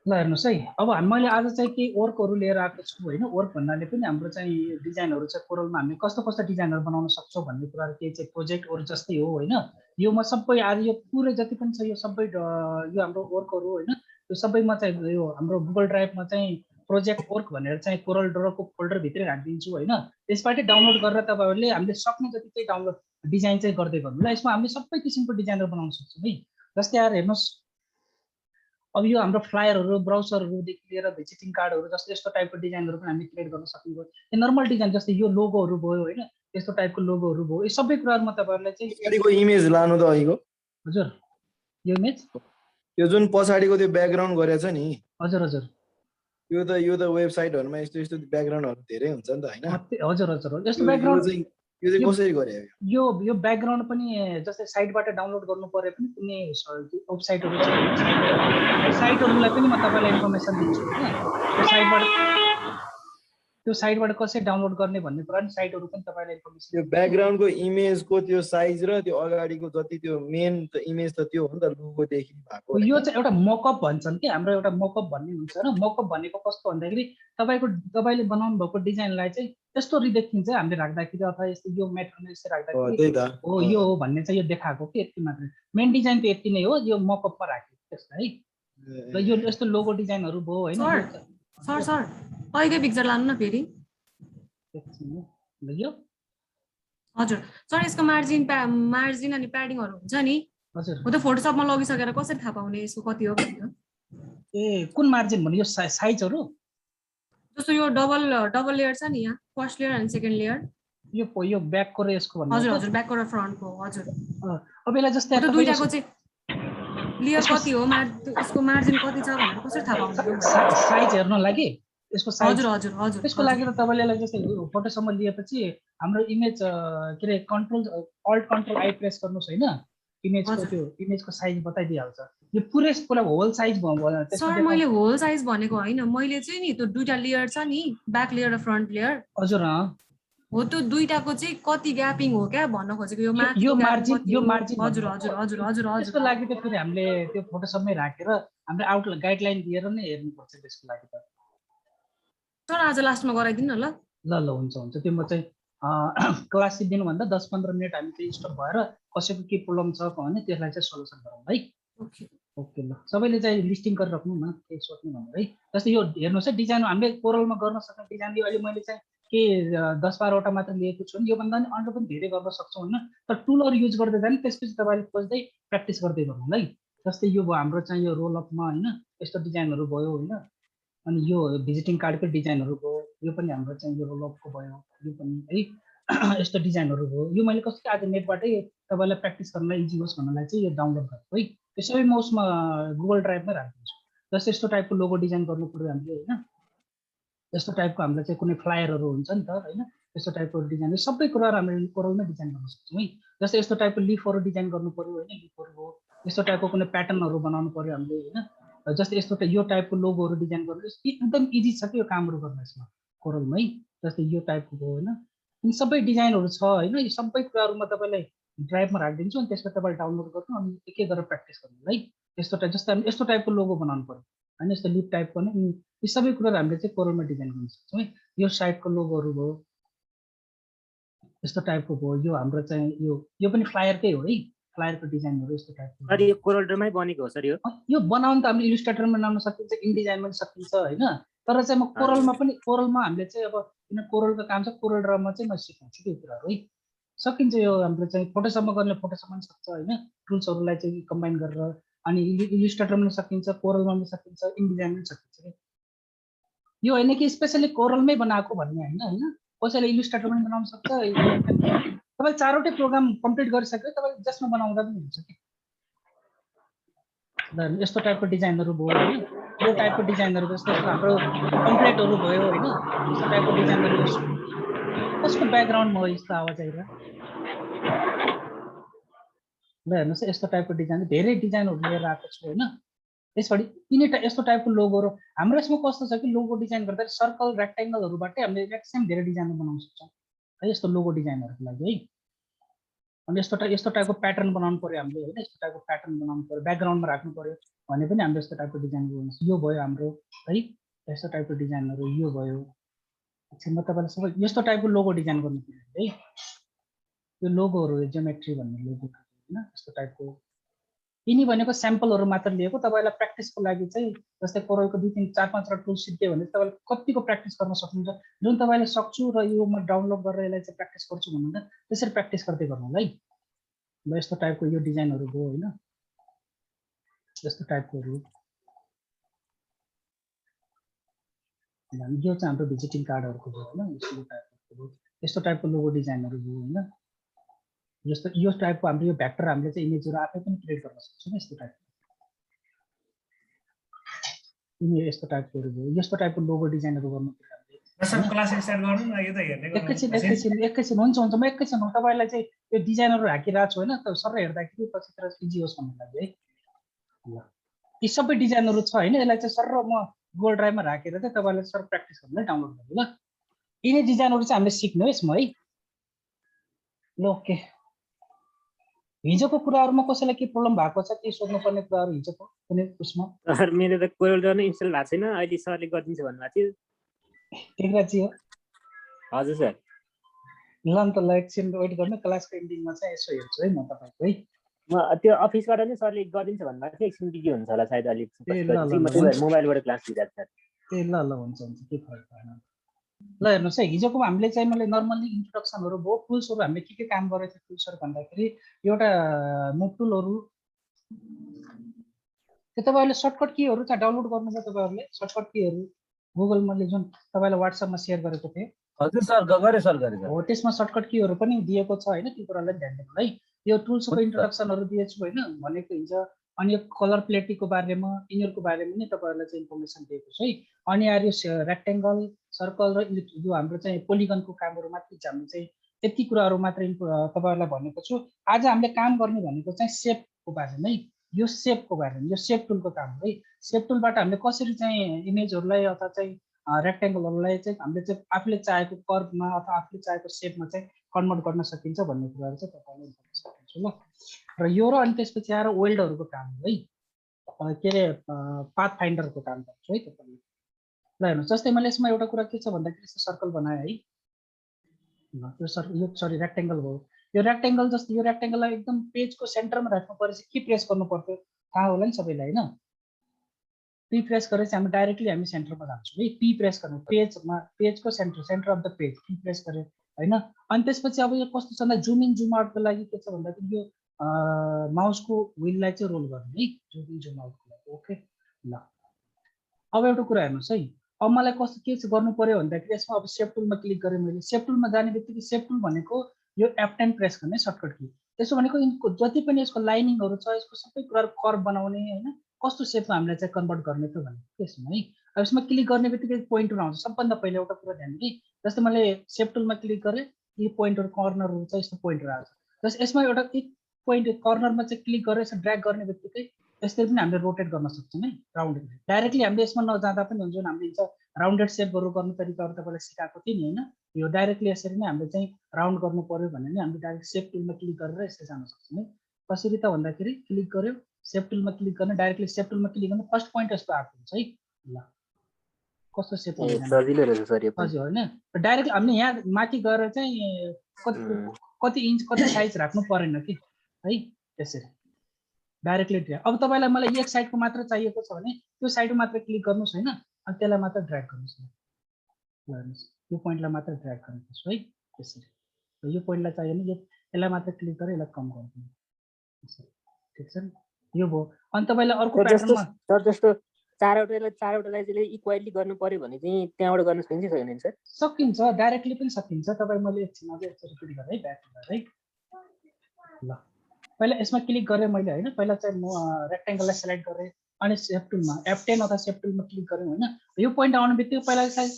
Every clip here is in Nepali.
ल हेर्नुहोस् है, अब मैले आज चाहिँ के वर्कहरू लिएर आएको छु होइन। वर्क भन्नाले पनि हाम्रो चाहिँ डिजाइनहरू चाहिँ कोरलमा हामीले कस्तो कस्तो डिजाइनहरू बनाउन सक्छौँ भन्ने कुराहरू केही चाहिँ प्रोजेक्टहरू जस्तै हो होइन। यो म सबै आज यो पुरै जति पनि छ यो सबै यो हाम्रो वर्कहरू होइन, यो सबै म चाहिँ यो हाम्रो गुगल ड्राइभमा चाहिँ प्रोजेक्ट वर्क भनेर चाहिँ कोरल ड्रको फोल्डरभित्रै राखिदिन्छु होइन। त्यसबाट डाउनलोड गरेर तपाईँहरूले हामीले सक्ने जति चाहिँ डाउनलोड डिजाइन चाहिँ गर्दै गर्नु ल। यसमा हामीले सबै किसिमको डिजाइनहरू बनाउन सक्छौँ है। जस्तै आएर हेर्नुहोस्, अब यो हाम्रो फ्लायरहरू ब्राउजरहरूदेखि लिएर भिजिटिङ कार्डहरू जस्तो यस्तो टाइपको डिजाइनहरू पनि हामीले क्रिएट गर्न सक्ने भयो। यो नर्मल डिजाइन जस्तै यो लोगोहरू भयो होइन, यस्तो टाइपको लोगोहरू भयो। यो सबै कुराहरूमा तपाईँहरूलाई चाहिँ पछाडिको इमेज लानु त अहिलेको हजुर यो इमेज त्यो जुन पछाडिको त्यो ब्याकग्राउन्ड गरेछ नि हजुर हजुर यो त वेबसाइटहरुमा यस्तो यस्तो ब्याकग्राउन्डहरु धेरै हुन्छ नि त हैन। हजुर हजुर यस्तो यो ब्याकग्राउन्ड चाहिँ कसरी गरे यो ब्याकग्राउन्ड पनि जस्तै साइटबाट डाउनलोड गर्नु पर्यो पनि कुनै वेबसाइटहरु छ, साइटहरुलाई पनि म तपाईलाई इन्फर्मेसन दिन्छु हैन। त्यो साइटबाट कसरी डाउनलोड गर्ने भन्ने कुरा नि साइटहरु पनि तपाईलाई इन्फर्मेसन। त्यो ब्याकग्राउन्डको इमेजको त्यो साइज र त्यो अगाडिको जति त्यो मेन त इमेज त त्यो हो नि त लोगो देखि भएको। यो चाहिँ एउटा मकअप भन्छन् कि हाम्रो एउटा मकअप भन्ने हुन्छ हैन। मकअप भनेको कस्तो भन्दाखेरि तपाईले बनाउनु भएको डिजाइनलाई चाहिँ त्यस्तो देखिन्छ हामीले राख्दाखेरि अथवा यस्तो यो मेटेरियल यसरी राख्दाखेरि हो यो हो भन्ने चाहिँ यो देखाएको कि यति मात्र। मेन डिजाइन त यति नै हो, यो मकअपमा राखेको त्यसलाई है। र यो यस्तो लोगो डिजाइनहरु भयो हैन। सर सर पहिलो पिक्चर लानु न फेरि यो हजुर सर यसको मार्जिन अनि प्याडिङहरु हुन्छ नि हजुर हो त फोटोशपमा लगिसकेर कसरी थाहा पाउने यसको कति हो भनेर। ए कुन मार्जिन भन्नु यो साइजहरु जस्तो यो डबल लेयर छ नि यहाँ फर्स्ट लेयर अनि सेकेन्ड लेयर यो ब्याकको र यसको भन्नु हजुर हजुर ब्याकको र फ्रन्टको हजुर। अब यसलाई जस्तै त दुईटाको चाहिँ लेयर कति हो यसको मार्जिन कति छ भनेर कसरी थाहा पाउने साइज हेर्न लागि यसको साइज हजुर हजुर हजुर त्यसको लागि त तपाईले यसलाई जस्तै फोटोसम्म लिएपछि हाम्रो इमेज के रे अल्ट कन्ट्रोल आई प्रेस गर्नुस् हैन। इमेजको त्यो इमेजको साइज बताइदिहाल्छ। यो पुरै होल साइज भयो। सर मैले होल साइज भनेको हैन, मैले चाहिँ नि त्यो दुईटा लेयर छ नि ब्याक लेयर र फ्रन्ट लेयर हजुर हो त्यो दुईटाको चाहिँ कति ग्यापिङ हो क्या भन्न खोजेको। यो मार्जिन हजुर हजुर हजुर हजुर हजुर त्यसको लागि त फेरि हामीले त्यो फोटोसम्मै राखेर हामीले आउटलाइन गाइडलाइन दिएर नै हेर्नुपर्छ त्यसको लागि त। सर आज लास्टमा गराइदिनु न ल। ल हुन्छ हुन्छ। त्यो म चाहिँ क्लास दिनु भन्दा 10-15 मिनेट हामी चाहिँ स्टप भएर कसैको के प्रब्लम छ भने त्यसलाई चाहिँ सोलुसन गरौँ है। ओके ल सबैले चाहिँ लिस्टिङ गरेर राख्नु न के सोध्नु भनेर है। जस्तै यो हेर्नुहोस् है डिजाइन हामीले कोरलमा गर्न सक्ने डिजाइन यो अहिले मैले चाहिँ के 10-12 वटा मात्र लिएको छु नि। यो भन्दा नि अरू पनि धेरै गर्न सक्छौँ होइन। तर टुलहरू युज गर्दै जाने त्यसपछि तपाईँले खोज्दै प्र्याक्टिस गर्दै गर्नु है। जस्तै यो भयो हाम्रो चाहिँ यो रोलअपमा होइन यस्तो डिजाइनहरू भयो होइन। अनि यो भिजिटिङ कार्डको डिजाइनहरू भयो, यो पनि हाम्रो चाहिँ यो रोलअपको भयो, यो पनि है यस्तो डिजाइनहरू भयो। यो मैले कस्तो आज नेटबाटै तपाईँलाई प्र्याक्टिस गर्नलाई इजी होस् भन्नलाई चाहिँ यो डाउनलोड गरेको है। यो सबै म उसमा गुगल ड्राइभमै राखिदिन्छु। जस्तै यस्तो टाइपको लोगो डिजाइन गर्नु पर्यो हामीले होइन। यस्तो टाइपको हामीलाई चाहिँ कुनै फ्लायरहरू हुन्छ नि त होइन। यस्तो टाइपको डिजाइन सबै कुराहरू हामीले कोरलमै डिजाइन गर्न सक्छौँ है। जस्तै यस्तो टाइपको लिफहरू डिजाइन गर्नु पर्यो होइन। लिफहरू हो यस्तो टाइपको कुनै प्याटर्नहरू बनाउनु पर्यो हामीले होइन। जस्तै यस्तो यो टाइपको लोगोहरू डिजाइन गर्नु एकदम इजी छ कि यो कामहरू गर्न यसमा कोरलमै। जस्तै यो टाइपको हो होइन। यी सबै डिजाइनहरू छ होइन। यो सबै कुराहरू म तपाईँलाई ड्राइभमा राखिदिन्छु अनि त्यसमा तपाईँले डाउनलोड गर्नु अनि के गरेर प्र्याक्टिस गर्नु है। यस्तो टाइप जस्तै हामी यस्तो टाइपको लोगो बनाउनु पर्यो होइन। यस्तो लिप टाइपको नै यी सबै कुराहरू हामीले चाहिँ कोरलमा डिजाइन गर्न सक्छौँ है। यो साइडको लोगोहरू भयो यस्तो टाइपको भयो। यो हाम्रो चाहिँ यो पनि फ्लायरकै हो है। फ्लायरको डिजाइनहरू यस्तो टाइपको। सर यो कोरल ड्रामै बनेको हो सर यो बनाउन त हामीले इलिस्ट्रेटरमा बनाउन सकिन्छ, इनडिजाइनमा पनि सकिन्छ होइन। तर चाहिँ म कोरलमा हामीले चाहिँ अब किन कोरलको काम छ कोरल ड्रामा चाहिँ म सिकाउँछु त्यो कुराहरू है। सकिन्छ यो हाम्रो चाहिँ फोटोसम्म गर्ने फोटोसम्म पनि सक्छ होइन। टुल्सहरूलाई चाहिँ कम्बाइन गरेर अनि इलिस्ट्रेटरमा पनि सकिन्छ, कोरलमा पनि सकिन्छ, इनडिजाइनमा पनि सकिन्छ। यो होइन कि स्पेसली कोरलमै बनाएको भन्ने होइन। कसैले इलिस्ट्रेटरमा पनि बनाउन सक्छ। तपाईँ 4वटै प्रोग्राम कम्प्लिट गरिसक्यो तपाईँ जसमा बनाउँदा पनि हुन्छ कि। यस्तो टाइपको डिजाइनहरू भयो होइन। यो टाइपको डिजाइनहरू जस्तै हाम्रो कम्प्लेटहरू भयो होइन। यस्तो टाइपको डिजाइनहरू कसको ब्याकग्राउन्डमा हो यस्तो आवाज आइरहेको ल हेर्नुहोस् यस्तो टाइपको डिजाइन धेरै डिजाइनहरू लिएर आएको छु होइन। त्यसबाट यस्तो टाइपको लोगोहरू हाम्रो यसमा कस्तो छ कि लोगो डिजाइन गर्दा सर्कल रेक्टेङ्गलहरूबाटै हामीले म्याक्सिमम धेरै डिजाइनहरू बनाउन सक्छौँ है। यस्तो लोगो डिजाइनहरूको लागि है। अनि यस्तो टाइपको प्याटर्न बनाउनु पर्यो हामीले होइन, यस्तो टाइपको प्याटर्न बनाउनु पर्यो, ब्याकग्राउन्डमा राख्नु पर्यो भने पनि हामीले यस्तो टाइपको डिजाइन गर्नुहोस्। यो भयो हाम्रो है, यस्तो टाइपको डिजाइनहरू यो भयो। एकछिन म तपाईँलाई सबै यस्तो टाइपको लोगो डिजाइन गर्नु पर्यो है, यो लोगोहरू जियोमेट्री भन्ने लोगो होइन, यस्तो टाइपको। यिनी भनेको स्याम्पलहरू मात्र लिएको, तपाईँलाई प्र्याक्टिसको लागि चाहिँ जस्तै कोरलको 2 3 4 5 टुल सिक्यो भने तपाईँले कतिको प्र्याक्टिस गर्न सक्नुहुन्छ। जुन तपाईँले सक्छु र यो म डाउनलोड गरेर यसलाई चाहिँ प्र्याक्टिस गर्छु भन्नुहुन्छ त्यसरी प्र्याक्टिस गर्दै गर्नु है। ल यस्तो टाइपको यो डिजाइनहरू भयो होइन, यस्तो टाइपकोहरू। यो चाहिँ हाम्रो भिजिटिङ कार्डहरूको भयो होइन, यस्तो टाइपको लोगो डिजाइनहरू भयो होइन। जस्तो यो टाइपको हाम्रो यो भ्याक्टर हामीले चाहिँ इमेजहरू आफै पनि क्रिएट गर्न सक्छौँ यस्तो टाइपको। यस्तो टाइपकोहरू भयो, यस्तो टाइपको लोगो डिजाइनहरू गर्नु पर्यो हामीले। क्लास स्टार्ट गर्नु न, यो त हेर्दै एकैछिन हुन्छ म एकैछिन हो तपाईँलाई चाहिँ यो डिजाइनहरू हाकिरहेको छु होइन, सर हेर्दाखेरि पछितिर इजी होस् भन्नु लागि है। ल यी सबै डिजाइनहरू छ होइन, यसलाई चाहिँ सर म गुगल ड्राइभमा राखेर चाहिँ तपाईँलाई सर प्र्याक्टिस गर्नुलाई डाउनलोड गर्नु ल। यिनै डिजाइनहरू चाहिँ हामीले सिक्नु यसमा है। ल ओके, हिजोको कुराहरूमा कसैलाई के प्रब्लम भएको छ, के सोध्नुपर्ने कुराहरू हिजोको कुनै उसमा? सर मेरो त कोरल नै इन्स्टल भएको छैन, अहिले सरले गरिदिन्छ भन्नुभएको थियो। टेक्राची हो? हजुर सर। ल अन्त ल एकछिन वेट गर्नु, क्लासको एन्डिङमा चाहिँ यसो हेर्छु है म तपाईँको है। म त्यो अफिसबाट नै सरले गरिदिन्छ भन्नुभएको थियो, एकछिन बिजी हुन्छ होला सायद अलिक। मोबाइलबाट क्लास लिइरहेको छ। ए ल ल हुन्छ के फरक पर्दैन। ल हेर्नुहोस् है, हिजोको हामीले चाहिँ मैले नर्मल्ली इन्ट्रोडक्सनहरू भयो, टुल्सहरू हामीले के काम गरेको थियो टुल्सहरू भन्दाखेरि एउटा मुभ टुलहरू त्यो तपाईँहरूले सर्टकट कीहरू चाहिँ डाउनलोड गर्नुभयो तपाईँहरूले सर्टकट कीहरू गुगल मैले जुन तपाईँलाई वाट्सएपमा सेयर गरेको थिएँ। हजुर सर गरे सर गरे हो त्यसमा सर्टकट कीहरू पनि दिएको छ होइन, त्यो कुरालाई ध्यान दिनु है। यो टुल्सको इन्ट्रोडक्सनहरू दिएछु होइन भनेको हिजो। अनि यो कलर प्लेटीको बारेमा यिनीहरूको बारेमा नै तपाईँहरूलाई चाहिँ इन्फर्मेसन दिएको छु है। अनि यो रेक्टेङ्गल सर्कल र यो हाम्रो चाहिँ पोलिगनको कामहरू मात्रै हामीले चाहिँ यति कुराहरू मात्र तपाईँहरूलाई भनेको छु। आज हामीले काम गर्ने भनेको चाहिँ सेपको बारेमा है, यो सेपको बारेमा, यो सेप टुलको काम है। सेप टुलबाट हामीले कसरी चाहिँ इमेजहरूलाई अथवा चाहिँ रेक्टेङ्गलहरूलाई चाहिँ हामीले चाहिँ आफूले चाहेको कर्भमा अथवा आफूले चाहेको सेपमा चाहिँ कन्भर्ट गर्न सकिन्छ भन्ने कुराहरू चाहिँ तपाईँलाई भन्न सक्छु ल। र यो र अनि त्यसपछि आएर वेल्डहरूको काम है, के अरे पाथ फाइन्डरको काम गर्छु है तपाईँले। ल हेर्नुहोस् जस्तै मैले यसमा एउटा कुरा के छ भन्दाखेरि यस्तो सर्कल बनाएँ है। यो सरी रेक्टेङ्गल भयो। यो रेक्टेङ्गल जस्तो यो रेक्टेङ्गललाई एकदम पेजको सेन्टरमा राख्नु परेछ के प्रेस गर्नु पर्थ्यो थाहा होला नि सबैलाई होइन। पी प्रेस गरेर चाहिँ हामी डाइरेक्टली हामी सेन्टरमा जान्छौँ है। पी प्रेस गर्नु पेजमा, पेजको centre of the page P press गरेँ होइन। अनि त्यसपछि अब यो कस्तो छ भन्दा जुम इन जुम आउटको लागि के छ भन्दाखेरि यो माउसको व्हिललाई चाहिँ रोल गर्ने है, जुम इन जुम आउटको लागि। ओके ल अब एउटा कुरा हेर्नुहोस् है, अब मलाई कस्तो के चाहिँ गर्नु पर्यो भन्दाखेरि यसमा अब सेप टुलमा क्लिक गरेँ मैले। सेप टुलमा जाने बित्तिकै सेप टुल भनेको यो F10 प्रेस गर्ने सर्टकट की। त्यसो भनेको यिनको जति पनि यसको लाइनिङहरू छ यसको सबै कुराहरू कर्भ बनाउने होइन, कस्तो सेपमा हामीलाई चाहिँ कन्भर्ट गर्ने त भने त्यसमा है। अब यसमा क्लिक गर्ने बित्तिकै पोइन्टहरू आउँछ। सबभन्दा पहिला एउटा कुरा ध्यान दिए जस्तै मैले सेप टुलमा क्लिक गरेँ, यी पोइन्टहरू कर्नरहरू चाहिँ यस्तो पोइन्टहरू आउँछ। जस यसमा एउटा एक पोइन्ट कर्नरमा चाहिँ क्लिक गरेर यसो ड्र्याग गर्ने बित्तिकै यसरी पनि हामीले रोटेट गर्न सक्छौँ है राउन्डेड। डाइरेक्टली हामीले यसमा नजाँदा पनि हुन्छ, जुन हामीले राउन्डेड सेपहरू गर्ने तरिकाहरू तपाईँलाई सिकाएको थिएँ नि होइन। यो डाइरेक्टली यसरी नै हामीले चाहिँ राउन्ड गर्नु पर्यो भने नि हामीले डाइरेक्ट सेप टुलमा क्लिक गरेर यसरी जान सक्छौँ है। कसरी त भन्दाखेरि क्लिक गर्यो सेप टुलमा क्लिक गर्ने, डाइरेक्टली सेप टुलमा क्लिक गर्ने फर्स्ट पोइन्ट यस्तो आएको हुन्छ है। ल कस्तो सेप हजुर होइन, डाइरेक्ट हामीले यहाँ माथि गएर चाहिँ कति इन्च कति साइज राख्नु परेन कि है, त्यसरी डाइरेक्टली ड्र्याग। अब तपाईँलाई मलाई एक साइडको मात्र चाहिएको छ भने त्यो साइडमा मात्र क्लिक गर्नुहोस् होइन, अनि त्यसलाई मात्र ड्र्याग गर्नुहोस्। हेर्नुहोस् यो पोइन्टलाई मात्र ड्र्याग गर्नुहोस् है त्यसरी। यो पोइन्टलाई चाहियो भने यसलाई मात्र क्लिक गरेर यसलाई कम गरिदिनु, ठिक छ नि। यो भयो। अनि तपाईँलाई अर्को प्याटर्नमा सर जस्तो चारवटालाई चाहिँ इक्वालिटी गर्नु पर्यो भने चाहिँ त्यहाँबाट गर्न सकिन्छ छैन सर? सकिन्छ, डाइरेक्टली पनि सकिन्छ। तपाईँ मैले एकछिन अझै रिपिट गरेँ है, ब्याक गरेँ है। ल पहिला यसमा क्लिक गरेँ मैले होइन, पहिला चाहिँ म रेक्टेङ्गललाई सेलेक्ट गरेँ अनि सेप टुलमा F10 अथवा सेप टुलमा क्लिक गरेँ होइन। यो पोइन्ट आउने बित्तिकै पहिला चाहिँ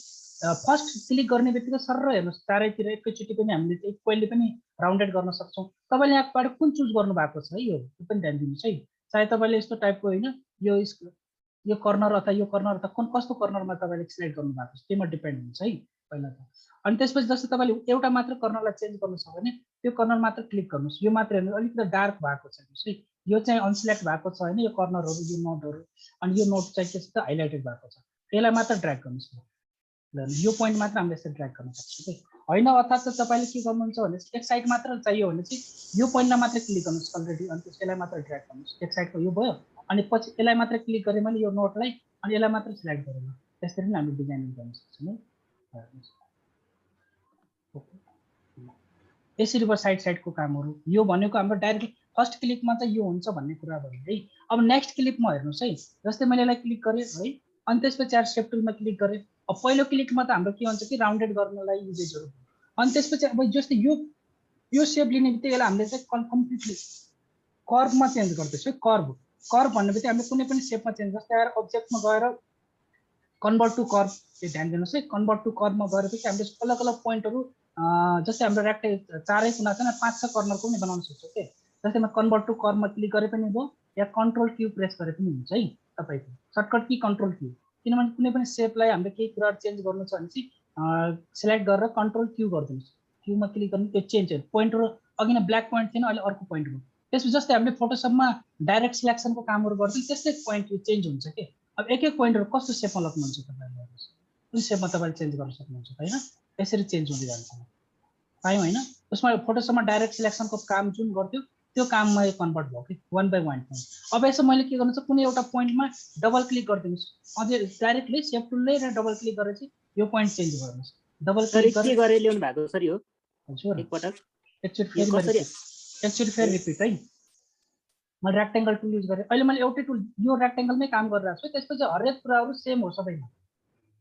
फर्स्ट क्लिक गर्ने बित्तिकै सर हेर्नुहोस् चारैतिर एकैचोटि पनि हामीले चाहिँ इक्वली पनि राउन्डेड गर्न सक्छौँ। तपाईँले यहाँबाट कुन चुज गर्नु भएको छ है, यो पनि ध्यान दिनुहोस् है। चाहे तपाईँले यस्तो टाइपको होइन यो कर्नर अथवा यो कर्नर अथवा कुन कस्तो कर्नरमा तपाईँले सिलेक्ट गर्नु भएको छ त्योमा डिपेन्ड हुन्छ है। पहिला त। अनि त्यसपछि जस्तो तपाईँले एउटा मात्र कर्नरलाई चेन्ज गर्नु छ भने त्यो कर्नर मात्र क्लिक गर्नुहोस्। यो मात्र हेर्नु अलिकति डार्क भएको छ है, यो चाहिँ अनसिलेक्ट भएको छ होइन, यो कर्नरहरू यो नोडहरू, अनि यो नोड चाहिँ के छ हाइलाइटेड भएको छ, यसलाई मात्र ड्र्याग गर्नुहोस्। यो पोइन्ट मात्र हामीले यसरी ड्र्याग गर्न सक्छौँ कि होइन, अर्थात् चाहिँ तपाईँले के गर्नुहुन्छ भने एक साइड मात्र चाहियो भने चाहिँ यो पोइन्टमा मात्र क्लिक गर्नुहोस् अलरेडी, अनि त्यसलाई मात्र ड्र्याग गर्नुहोस्। एक साइडको यो भयो, अनि पछि यसलाई मात्र क्लिक गरेँ मैले यो नोटलाई, अनि यसलाई मात्र सिलेक्ट गरेँ। त्यसरी नै हामीले डिजाइनिङ गर्न सक्छौँ है। यसरी भयो साइडको कामहरू। यो भनेको हाम्रो डाइरेक्टली फर्स्ट क्लिकमा चाहिँ यो हुन्छ भन्ने कुरा भयो है। अब नेक्स्ट क्लिकमा हेर्नुहोस् है, जस्तै मैले यसलाई क्लिक गरेँ है, अनि त्यसपछि सेप टुलमा क्लिक गरेँ। अब पहिलो क्लिकमा त हाम्रो के हुन्छ कि राउन्डेड गर्नलाई युजेजहरू, अनि त्यसपछि अब जस्तै यो सेप लिने बित्तिकै यसलाई हामीले चाहिँ कम्प्लिटली कर्भमा चेन्ज गर्दैछौँ। कर्भ भन्ने बित्तिकै हामीले कुनै पनि सेपमा चेन्ज, जस्तै आएर अब्जेक्टमा गएर कन्भर्ट टु कर्भ, यो ध्यान दिनुहोस् है। कन्भर्ट टु कर्भमा गएपछि हामीले अलग अलग पोइन्टहरू जस्तै हाम्रो रेक्टेङ्गल चारै कुना छैन 5-6 कर्नरको पनि बनाउन सक्छौँ के। जस्तै म कन्भर्ट टु कर्भमा क्लिक गरे पनि भयो, या कन्ट्रोल क्यू प्रेस गरे पनि हुन्छ है। तपाईँको सर्टकट की कन्ट्रोल क्यू, किनभने कुनै पनि सेपलाई हामीले केही कुराहरू चेन्ज गर्नु छ भने चाहिँ सिलेक्ट गरेर कन्ट्रोल क्यू गरिदिनुहोस्। क्यूमा क्लिक गर्नु, त्यो चेन्ज हो। पोइन्टहरू अघि नै ब्ल्याक पोइन्ट थिएन, अहिले अर्को पोइन्ट हो। त्यसपछि जस्तै हामीले फोटोसपमा डाइरेक्ट सिलेक्सनको कामहरू गर्थ्यौँ, त्यस्तै पोइन्ट चेन्ज हुन्छ कि। अब एक पोइन्टहरू कस्तो सेपमा लग्नुहुन्छ तपाईँले, कुन सेपमा तपाईँले चेन्ज गर्न सक्नुहुन्छ होइन, यसरी चेन्ज हुँदै जान्छ। पायौँ होइन, उसमा फोटोसपमा डाइरेक्ट सिलेक्सनको काम जुन गर्थ्यो त्यो काममा यो कन्भर्ट भयो कि 1 by 1 पोइन्ट। अब यसो मैले के गर्नु छ, कुनै एउटा पोइन्टमा डबल क्लिक गरिदिनुहोस्, अझै डाइरेक्टली सेप टुलले र डबल क्लिक गरेर चाहिँ यो पोइन्ट चेन्ज गर्नुहोस्। डबल क्लिक गरेर ल्याउनु भएको सर यो हजुर एकपटक एकचोटि फेरि रिपिट है। मैले रेक्टेङ्गल टुल युज गरेँ, अहिले मैले एउटै टुल यो रेक्टेङ्गलमै काम गरिरहेको छु। त्यसपछि हरेक कुराहरू सेम हो सबैमा।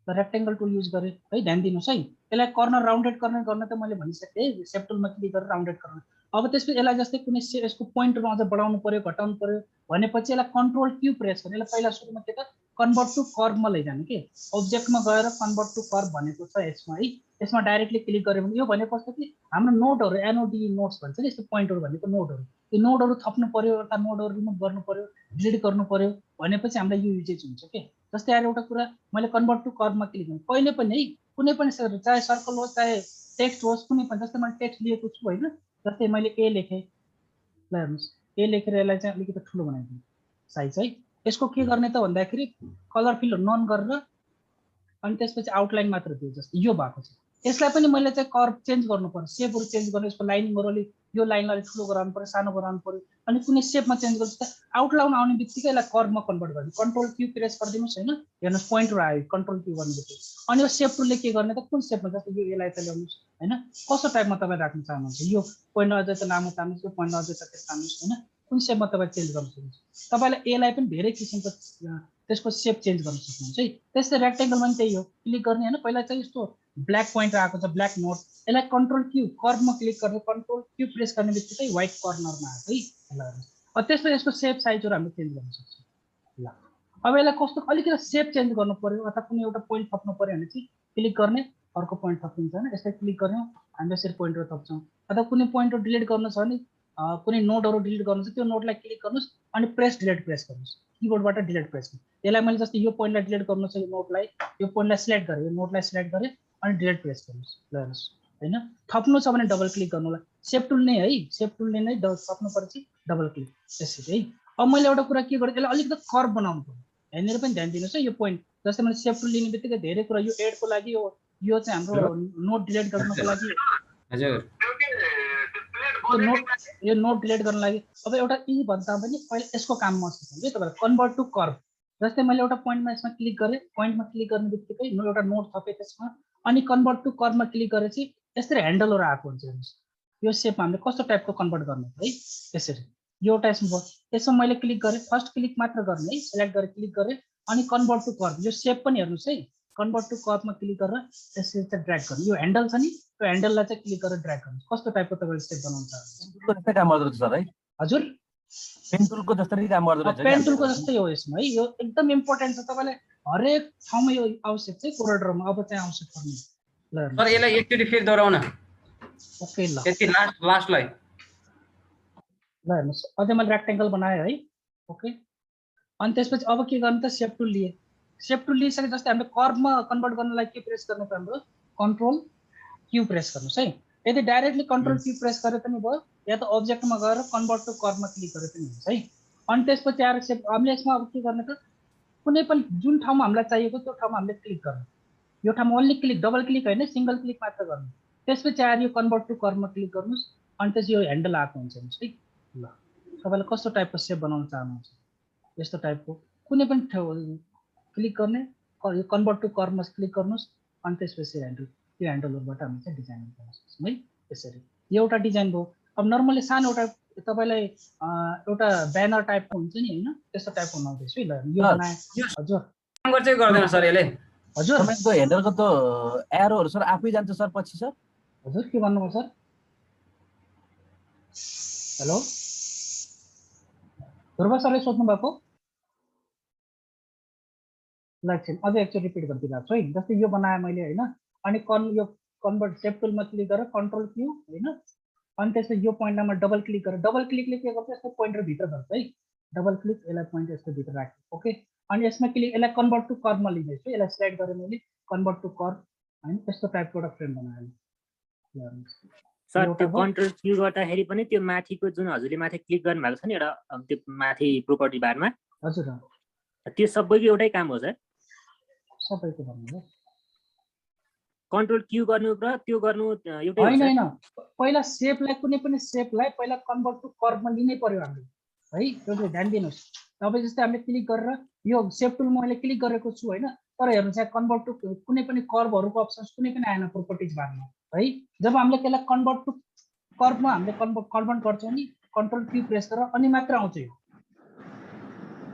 रेक्टेङ्गल टुल युज गरेँ है, ध्यान दिनुहोस् है। यसलाई कर्नर राउन्डेड कर्नर गर्न त मैले भनिसकेँ, सेप टुलमा क्लिक गरेर राउन्डेड कर्नर। अब त्यसपछि यसलाई जस्तै कुनै यसको पोइन्टहरू अझ बढाउनु पर्यो घटाउनु पर्यो भनेपछि यसलाई कन्ट्रोल क्यू प्रेस गर्ने। यसलाई पहिला सुरुमा के त कन्भर्ट टु कर्भमा लैजाने के, अब्जेक्टमा गएर कन्भर्ट टु कर्भ भनेको छ यसमा है। यसमा डाइरेक्टली क्लिक गऱ्यो भने यो भनेको कस्तो कि हाम्रो नोटहरू एनओडी नोट्स भन्छ नि, यस्तो पोइन्टहरू भनेको नोटहरू, त्यो नोटहरू थप्नु पर्यो, अथवा नोटहरू रिमुभ गर्नु पर्यो, डिलिट गर्नु पर्यो भनेपछि हामीलाई यो युजेज हुन्छ के। जस्तै आएर एउटा कुरा मैले कन्भर्ट टु कर्भमा क्लिक गरेँ, कहिले पनि है कुनै पनि चाहे सर्कल होस् चाहे टेक्स्ट होस्, कुनै पनि, जस्तै मैले टेक्स्ट लिएको छु होइन, जस्तै मैले ए लेखेँ, ल हेर्नुहोस् ए लेखेर यसलाई चाहिँ अलिकति ठुलो बनाइदिनु साइज है। यसको के गर्ने त भन्दाखेरि कलर फिल नन गरेर अनि त्यसपछि आउटलाइन मात्र दियो, जस्तै यो भएको छ। यसलाई पनि मैले चाहिँ कर्भ चेन्ज गर्नु पर्यो, सेपहरू चेन्ज गर्नु, यसको लाइनिङहरू अलिक यो लाइनलाई अलिक ठुलो गराउनु पर्यो, सानो गराउनु पर्यो। अनि कुनै सेपमा चेन्ज गर्नु त आउटलाइन आउने बित्तिकै यसलाई कर्भमा कन्भर्ट गर्ने, कन्ट्रोल क्यू प्रेस गरिदिनुहोस् होइन। हेर्नुहोस् पोइन्टहरू आयो, कन्ट्रोल क्यू गर्ने बित्तिकै। अनि यो सेप टुलले के गर्ने त कुन सेपमा, जस्तै यो यसलाई त ल्याउनुहोस् होइन, कस्तो टाइपमा तपाईँ राख्न चाहनुहुन्छ, यो पोइन्ट अझै त लामो तान्नुहोस्, यो पोइन्ट अझै त तान्नुहोस् होइन, कुन सेपमा तपाईँ चेन्ज गर्न सक्नुहुन्छ। तपाईँलाई एलाई पनि धेरै किसिमको त्यसको सेप चेन्ज गर्न सक्नुहुन्छ है। त्यस्तै रेक्टेङ्गलमा पनि त्यही हो, क्लिक गर्ने होइन, पहिला चाहिँ यस्तो ब्ल्याक पोइन्ट आएको छ ब्ल्याक नोट, यसलाई कन्ट्रोल क्यू कर्भमा क्लिक गर्ने, कन्ट्रोल क्यू प्रेस गर्ने बित्तिकै व्हाइट कर्नरमा आएको है। ल त्यसपछि यसको सेप साइजहरू हामीले चेन्ज गर्न सक्छौँ। ल अब यसलाई कस्तो अलिकति सेप चेन्ज गर्नु पर्यो अथवा कुनै एउटा पोइन्ट थप्नु पर्यो भने चाहिँ क्लिक गर्ने, अर्को पोइन्ट थपिन्छ होइन। यसलाई क्लिक गर्यौँ हामी यसरी पोइन्टहरू थप्छौँ। अथवा कुनै पोइन्टहरू डिलिट गर्नु छ भने कुनै नोटहरू डिलिट गर्नु छ, त्यो नोटलाई क्लिक गर्नुहोस् अनि प्रेस गर्नुहोस्, किबोर्डबाट डिलिट प्रेस गर्नु। यसलाई मैले जस्तै यो पोइन्टलाई डिलिट गर्नु छ, यो नोटलाई, यो पोइन्टलाई सिलेक्ट गरेँ, यो नोटलाई सिलेक्ट गरेँ अनि डिलिट प्रेस गर्नुहोस्। ल हेर्नुहोस् होइन, थप्नु छ भने डबल क्लिक गर्नुलाई सेप टुल नै है, सेप टुलले नै थप्नु पर्छ डबल क्लिक त्यसरी है। अब मैले एउटा कुरा के गरेँ, यसलाई अलिकति कर्भ बनाउनु पर्यो, यहाँनिर पनि ध्यान दिनुहोस् है। यो पोइन्ट जस्तै मैले सेप टुल लिने बित्तिकै धेरै कुरा, यो एडको लागि यो चाहिँ हाम्रो नोट डिलिट गर्नको लागि हजुर, यो नोट डिलिट गर्नको लागि अब एउटा ई भन्दा पनि पहिला यसको काम मस्त हुन्छ तपाईँलाई कन्भर्ट टु कर्भ। जस्तै मैले एउटा पोइन्टमा यसमा क्लिक गरेँ, पोइन्टमा क्लिक गर्ने बित्तिकै एउटा नोट थपेँ त्यसमा, अनि कन्भर्ट टु कर्भमा क्लिक गरेपछि यसरी ह्यान्डलहरू आएको हुन्छ। हेर्नुहोस् यो सेप हामीले कस्तो टाइपको कन्भर्ट गर्नु है, यसरी यो एउटा यसमा भयो। यसमा मैले क्लिक गरेँ, फर्स्ट क्लिक मात्र गर्ने है, सिलेक्ट गरेर क्लिक गरेँ अनि कन्भर्ट टु कर्भ, यो सेप पनि हेर्नुहोस् है, कन्भर्ट टु कर्भमा क्लिक गरेर यसरी चाहिँ ड्र्याग गर्ने। यो ह्यान्डल छ नि, त्यो ह्यान्डललाई चाहिँ क्लिक गरेर ड्र्याग गर्नुहोस्। कस्तो टाइपको तपाईँले सेप बनाउनु चाहनुहुन्छ काम गर्दो रहेछ सर है, हजुर पेन टुलको जस्तै काम गर्दो रहेछ, पेन टुलको जस्तै हो यसमा है। यो एकदम इम्पोर्टेन्ट छ, तपाईँले हरेक ठाउँमा यो आवश्यक चाहिँ कोरडरमा अब चाहिँ आवश्यक पर्ने। ल सर यसलाई एकचोटि फेरि दोहोऱ्याउन। ओके ल यति लास्टलाई ल हेर्नुहोस् अझै मैले रेक्टेङ्गल बनाएँ है। ओके अनि त्यसपछि अब के गर्नु त सेप टुल लिए, सेप टुल लिइसके जस्तै हामीले कर्भमा कन्भर्ट गर्नलाई के प्रेस गर्नु त हाम्रो कन्ट्रोल क्यू प्रेस गर्नुहोस् है। यदि डाइरेक्टली कन्ट्रोल क्यू प्रेस गरे पनि भयो, या त अब्जेक्टमा गएर कन्भर्ट टु कर्वमा क्लिक गरे पनि हुन्छ है। अनि त्यसपछि आएर हामीले यसमा अब के गर्ने त, कुनै पनि जुन ठाउँमा हामीलाई चाहिएको त्यो ठाउँमा हामीले क्लिक गर्ने। यो ठाउँमा ओन्ली क्लिक, डबल क्लिक होइन, सिंगल क्लिक मात्र गर्नु। त्यसपछि आएर यो कन्भर्ट टु कर्वमा क्लिक गर्नुहोस्, अनि त्यसपछि यो ह्यान्डल आएको हुन्छ है। ल तपाईँले कस्तो टाइपको सेप बनाउन चाहनुहुन्छ, यस्तो टाइपको कुनै पनि ठाउँ क्लिक गर्ने, यो कन्भर्ट टु कर्वमा क्लिक गर्नुहोस्, अनि त्यसपछि ह्यान्डल, त्यो ह्यान्डलहरूबाट हामी चाहिँ डिजाइन गर्न सक्छौँ है। त्यसरी यो एउटा डिजाइन भयो। अब नर्मली सानो एउटा तपाईँलाई एउटा ब्यानर टाइपको हुन्छ नि होइन, त्यस्तो टाइपको बनाउँदैछु है। ल यो बनाए हजुर काम गर्छ कि गर्दैन सर यसले? हजुर तपाईँको हेडरको त एरोहरू सर आफै जान्छ सर पछि सर? हजुर के भन्नुभयो सर? हेलो ध्रुव सरले सोध्नु भएको? ल एकछिन अझै एकचोटि रिपिट गरिदिइरहेको छु है। जस्तै यो बनाएँ मैले होइन, अनि यो कन्भर्ट सेप टुलमा क्लिक गरेर कन्ट्रोल क्यू होइन, अनि त्यसपछि यो पोइन्टमा डबल क्लिक गरेर, डबल क्लिकले के गर्छ यसको पोइन्टर भित्र गर्छ है। डबल क्लिक यसलाई पोइन्ट यसको भित्र राख्छु। ओके, अनि यसमा क्लिक, यसलाई कन्भर्ट टु कर्वमा लिँदैछु, यसलाई सिलेक्ट गरेर मैले कन्भर्ट टु कर्व होइन, त्यस्तो टाइपको एउटा फ्रेम बनाएँ। सर त्यो कन्ट्रोल क्यू गर्दाखेरि पनि त्यो माथिको जुन हजुरले माथि क्लिक गर्नु भएको छ नि एउटा त्यो माथि प्रोपर्टी बारमा, हजुर त्यो सबैको एउटै काम हो सर? सबैको भन्नु कन्ट्रोल क्यू गर्नु र त्यो गर्नु एउटै होइन होइन, पहिला सेपलाई कुनै पनि सेपलाई पहिला कन्भर्ट टु कर्वमा लिनै पर्यो हामीले है। त्यो चाहिँ ध्यान दिनुहोस्। तपाईँ जस्तै हामीले क्लिक गरेर यो सेप टुलमा मैले क्लिक गरेको छु होइन, तर हेर्नुहोस् यहाँ कन्भर्ट टु कुनै पनि कर्वहरूको अप्सन्स कुनै पनि आएन प्रोपर्टिज बारमा है। जब हामीले त्यसलाई कन्भर्ट टु कर्वमा हामीले कन्भर्ट गर्छौँ नि, कन्ट्रोल क्यू प्रेस गरेर अनि मात्र आउँछ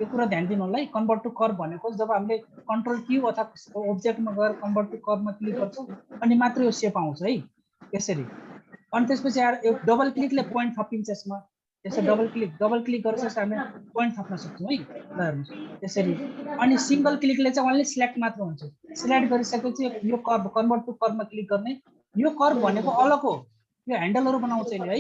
यो कुरा ध्यान दिनु होला है। कन्भर्ट टु कर्व भनेको जब हामीले कन्ट्रोल क्यू अथवा अब्जेक्टमा गएर कन्भर्ट टु कर्वमा क्लिक गर्छौँ अनि मात्र यो सेप आउँछ है यसरी। अनि त्यसपछि आएर यो डबल क्लिकले पोइन्ट थपिन्छ यसमा, त्यसै डबल क्लिक गरेर चाहिँ हामीले पोइन्ट थप्न सक्छौँ है। ल हेर्नुहोस् त्यसरी। अनि सिंगल क्लिकले चाहिँ ओन्ली सिलेक्ट मात्र हुन्छ। सिलेक्ट गरिसकेपछि यो कर्व कन्भर्ट टु कर्वमा क्लिक गर्ने, यो कर्व भनेको अलग हो, यो ह्यान्डलहरू बनाउँछ यसले है।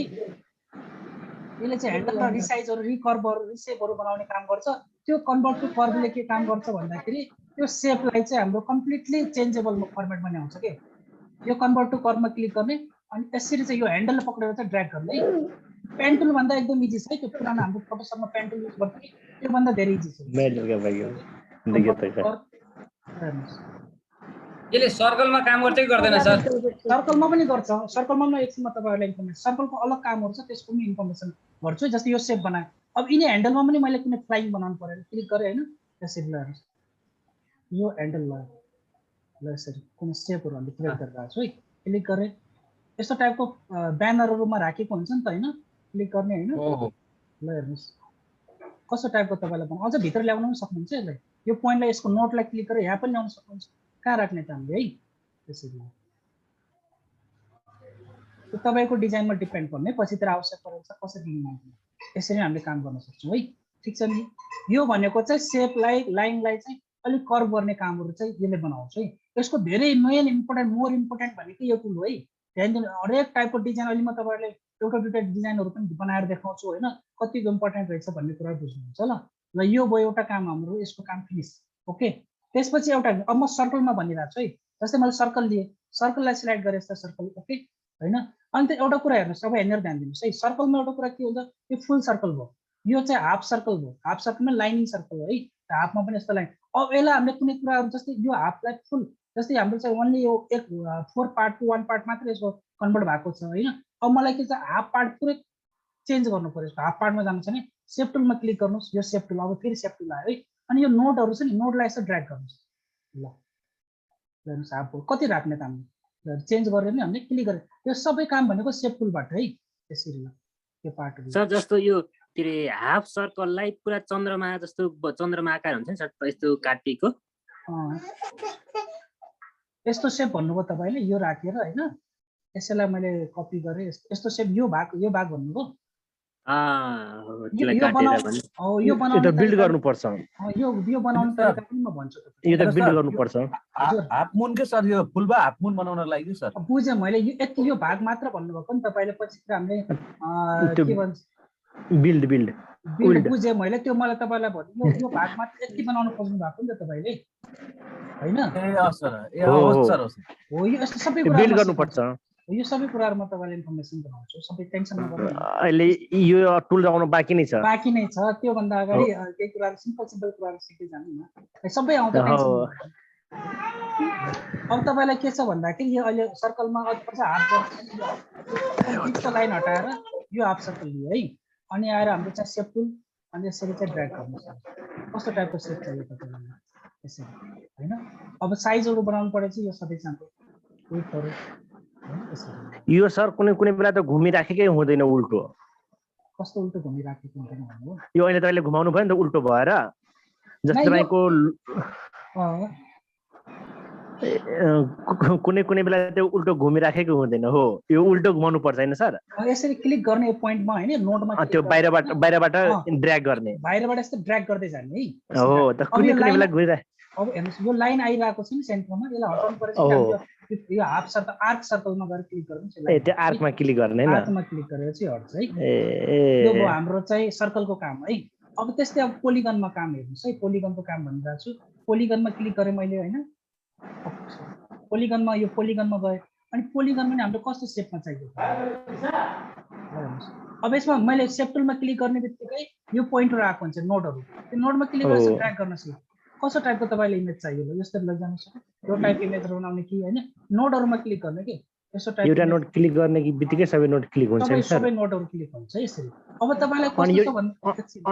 यसले चाहिँ ह्यान्डल र रिसाइजहरू, रिकर्भहरू, रिसेपहरू बनाउने काम गर्छ। त्यो कन्भर्ट टु कर्वले के काम गर्छ भन्दाखेरि त्यो सेपलाई चाहिँ हाम्रो कम्प्लिटली चेन्जेबल फर्मेटमा ल्याउँछ के। यो कन्भर्ट टु कर्वमा क्लिक गर्ने, अनि यसरी चाहिँ यो ह्यान्डल पक्रेर चाहिँ ड्र्याग गर्ने है। पेन टुल भन्दा एकदम इजी छ है, त्यो पुरानो हाम्रो प्रोफेसरमा पेन टुल युज गर्थ्यो, त्योभन्दा धेरै इजी छ। यसले सर्कलमा काम गर्छ कि गर्दैन सर? सर्कलमा पनि गर्छ। सर्कलमा म एकछिनमा तपाईँहरूलाई इन्फर्मेसन, सर्कलको अलग कामहरू छ, त्यसको पनि इन्फर्मेसन गर्छु। जस्तै यो सेप बनाएँ, अब यिनी ह्यान्डलमा पनि मैले कुनै फ्लाइङ बनाउनु पऱ्यो, क्लिक गरेँ होइन, त्यसरी ल यो ह्यान्डल ल यसरी कुनै सेपहरू हामीले क्रिएट गरिरहेको छु है। क्लिक गरेँ, यस्तो टाइपको ब्यानरहरूमा राखेको हुन्छ नि त होइन, क्लिक गर्ने होइन। ल हेर्नुहोस् कस्तो टाइपको तपाईँलाई बनाउनु, अझ भित्र ल्याउनु पनि सक्नुहुन्छ यसलाई। यो पोइन्टलाई यसको नोटलाई क्लिक गरेर यहाँ पनि ल्याउन सक्नुहुन्छ। कहाँ राख्ने त हामीले है त्यसरी। त्यो तपाईँको डिजाइनमा डिपेन्ड गर्ने, पछितिर आवश्यक परेको छ कसरी दिनु, यसरी हामीले काम गर्न सक्छौँ है। ठिक छ नि। यो भनेको चाहिँ सेपलाई, लाइनलाई चाहिँ अलिक कर्भ गर्ने कामहरू चाहिँ यसले बनाउँछ है। यसको धेरै मेन इम्पोर्टेन्ट, मोर इम्पोर्टेन्ट भनेको यो टुल हो है। ध्यान दिनु, हरेक टाइपको डिजाइन अहिले म तपाईँहरूले एउटा दुइटा डिजाइनहरू पनि बनाएर देखाउँछु होइन, कतिको इम्पोर्टेन्ट रहेछ भन्ने कुरा बुझ्नुहुन्छ ल। ल यो भयो एउटा काम हाम्रो, यसको काम फिनिस। ओके, त्यसपछि एउटा अब म सर्कलमा भनिरहेको छु है। जस्तै मैले सर्कल लिएँ, सर्कललाई सिलेक्ट गरेँ यस्तो सर्कल। ओके होइन, अनि त एउटा कुरा हेर्नुहोस्, अब हेरेर ध्यान दिनुहोस् है। सर्कलमा एउटा कुरा के हुन्छ, यो फुल सर्कल भयो, यो चाहिँ हाफ सर्कल भयो। हाफ सर्कलमा लाइनिङ सर्कल हो है, हाफमा पनि यस्तो लाइन। अब यसलाई हामीले कुनै कुराहरू जस्तै यो हाफलाई फुल, जस्तै हाम्रो चाहिँ ओन्ली यो 4 पार्ट टु 1 पार्ट मात्रै यसको कन्भर्ट भएको छ होइन। अब मलाई के चाहिँ हाफ पार्ट पुरै चेन्ज गर्नु पर्यो। हाफ पार्टमा जानु छ भने सेप टुलमा क्लिक गर्नुहोस्, यो सेप टुल, अब फेरि सेप टुल आयो है। अनि यो नोटहरू छ नि, नोटलाई यसो ड्र्याग गर्नुहोस्। ल हेर्नुहोस् हाफ कति राख्ने त हामीले चेन्ज गरेर नि हामीले क्लिक गरेर, यो सबै काम भनेको सेप टुलबाट है। त्यसरी ल यो पार्टहरू सर जस्तो यो के अरे हाफ सर्कललाई पुरा चन्द्रमा जस्तो चन्द्रमा आकार हुन्छ नि सर, यस्तो काटिएको यस्तो सेप भन्नुभयो तपाईँले, यो राखेर होइन। यसैलाई मैले कपी गरेँ, यस्तो सेप, यो भाग भन्नुभयो। यो बिल्ड गर्नुपर्छ, यो बनाउनु तरिका पनि म भन्छु यो त बिल्ड गर्नुपर्छ। हाफ मुन के सर, यो फुल बा हाफ मुन बनाउनको लागि सर बुझेँ मैले। यो यति यो भाग मात्र भन्नुभएको नि तपाईँले, पछि हामीले के भन्छ बिल्ड बुझेँ मैले। त्यो मलाई तपाईँलाई भन्नु, यो भाग मात्र यति बनाउनु खोज्नु भएको नि त तपाईँले। होइन सर ए हो, हवस् हो। सर हवस् हो यो यस्तो सबै बिल्ड कुराहरुमा गर्नुपर्छ सिकाउँछु। यो सबै कुराहरु म तपाईँलाई इन्फर्मेसन गराउँछु, सबै टेन्सन नगर्नु। अहिले यो टुल लगाउनु बाँकी नै छ बाँकी नै छ, त्योभन्दा अगाडि केही कुराहरु सिम्पल कुराहरु सिक्दै जानु न, सबै आउँदा टेन्सन हो। नगर्नु। अब तपाईँलाई के छ भन्दाखेरि यो अहिले सर्कलमा हाफ बिचको लाइन हटाएर यो हाफ सर्कल लियो है, अनि आएर हाम्रो चाहिँ सेप टुल अनि यसरी चाहिँ ड्र्याग गर्नुहोस्। कस्तो टाइपको सेप चाहियो तपाईँलाई यसरी हैन। अब साइजहरु बनाउनु पर्यो चाहिँ यो सबै चाहिँ विड्थहरु यसरी। यो सर कुनै कुनै बेला त घुमिराखेकै हुँदैन उल्टो। कस्तो उल्टो घुमिराखेको हुँदैन भन्नु यो अहिले तपाईँले घुमाउनु भयो नि त उल्टो भएर, जस्तै तपाईँको कुनै कुनै बेला त्यो उल्टो घुमिराखेको हुँदैन हो, यो उल्टो घुमाउनु पर्छ हैन सर? यसरी क्लिक गर्ने यो पोइन्टमा हैन, नोडमा त्यो बाहिरबाट ड्र्याग गर्ने बाहिरबाट यस्तो ड्र्याग गर्दै जाने है। हो, त कुनै कुनै बेला घुमिरहेको। अब हेर्नुस् यो लाइन आइरहेको छ नि सेन्टरमा, यसलाई हटाउनु पर्छ। यो हाफ सर्कल आर्क सर्कलमा गएर क्लिक गर्नुस्। ए त्यो आर्कमा क्लिक गर्ने हैन? आर्कमा क्लिक गरेर चाहिँ हट्छ है। यो हो हाम्रो चाहिँ सर्कलको काम है। अब त्यस्तै अब पोलिगनमा काम हेर्नुस् है, पोलिगनको काम भनिरहेको छु। पोलिगनमा क्लिक गरेँ मैले हैन, पोलिगनमा यो पोलिगनमा गए अनि पोलिगनमा नि हाम्रो कस्तो सेपमा चाहियो। अब यसमा मैले सेप टुलमा क्लिक गर्ने बित्तिकै यो पोइन्टहरु आएको हुन्छ, नोडहरु। त्यो नोडमा क्लिक गरेर ड्र्याग गर्नुस्। कस्तो टाइपको तपाईलाई इमेज चाहियो ल यस्तो लैजानुस्। यो टाइप इमेज बनाउने कि हैन, नोडहरुमा क्लिक गर्ने के यस्तो टाइप। एउटा नोड क्लिक गर्ने कि बित्तिकै सबै नोड क्लिक हुन्छ नि सर? सबै नोडहरु क्लिक हुन्छ यसरी। अब तपाईलाई कस्तो छ भन्नु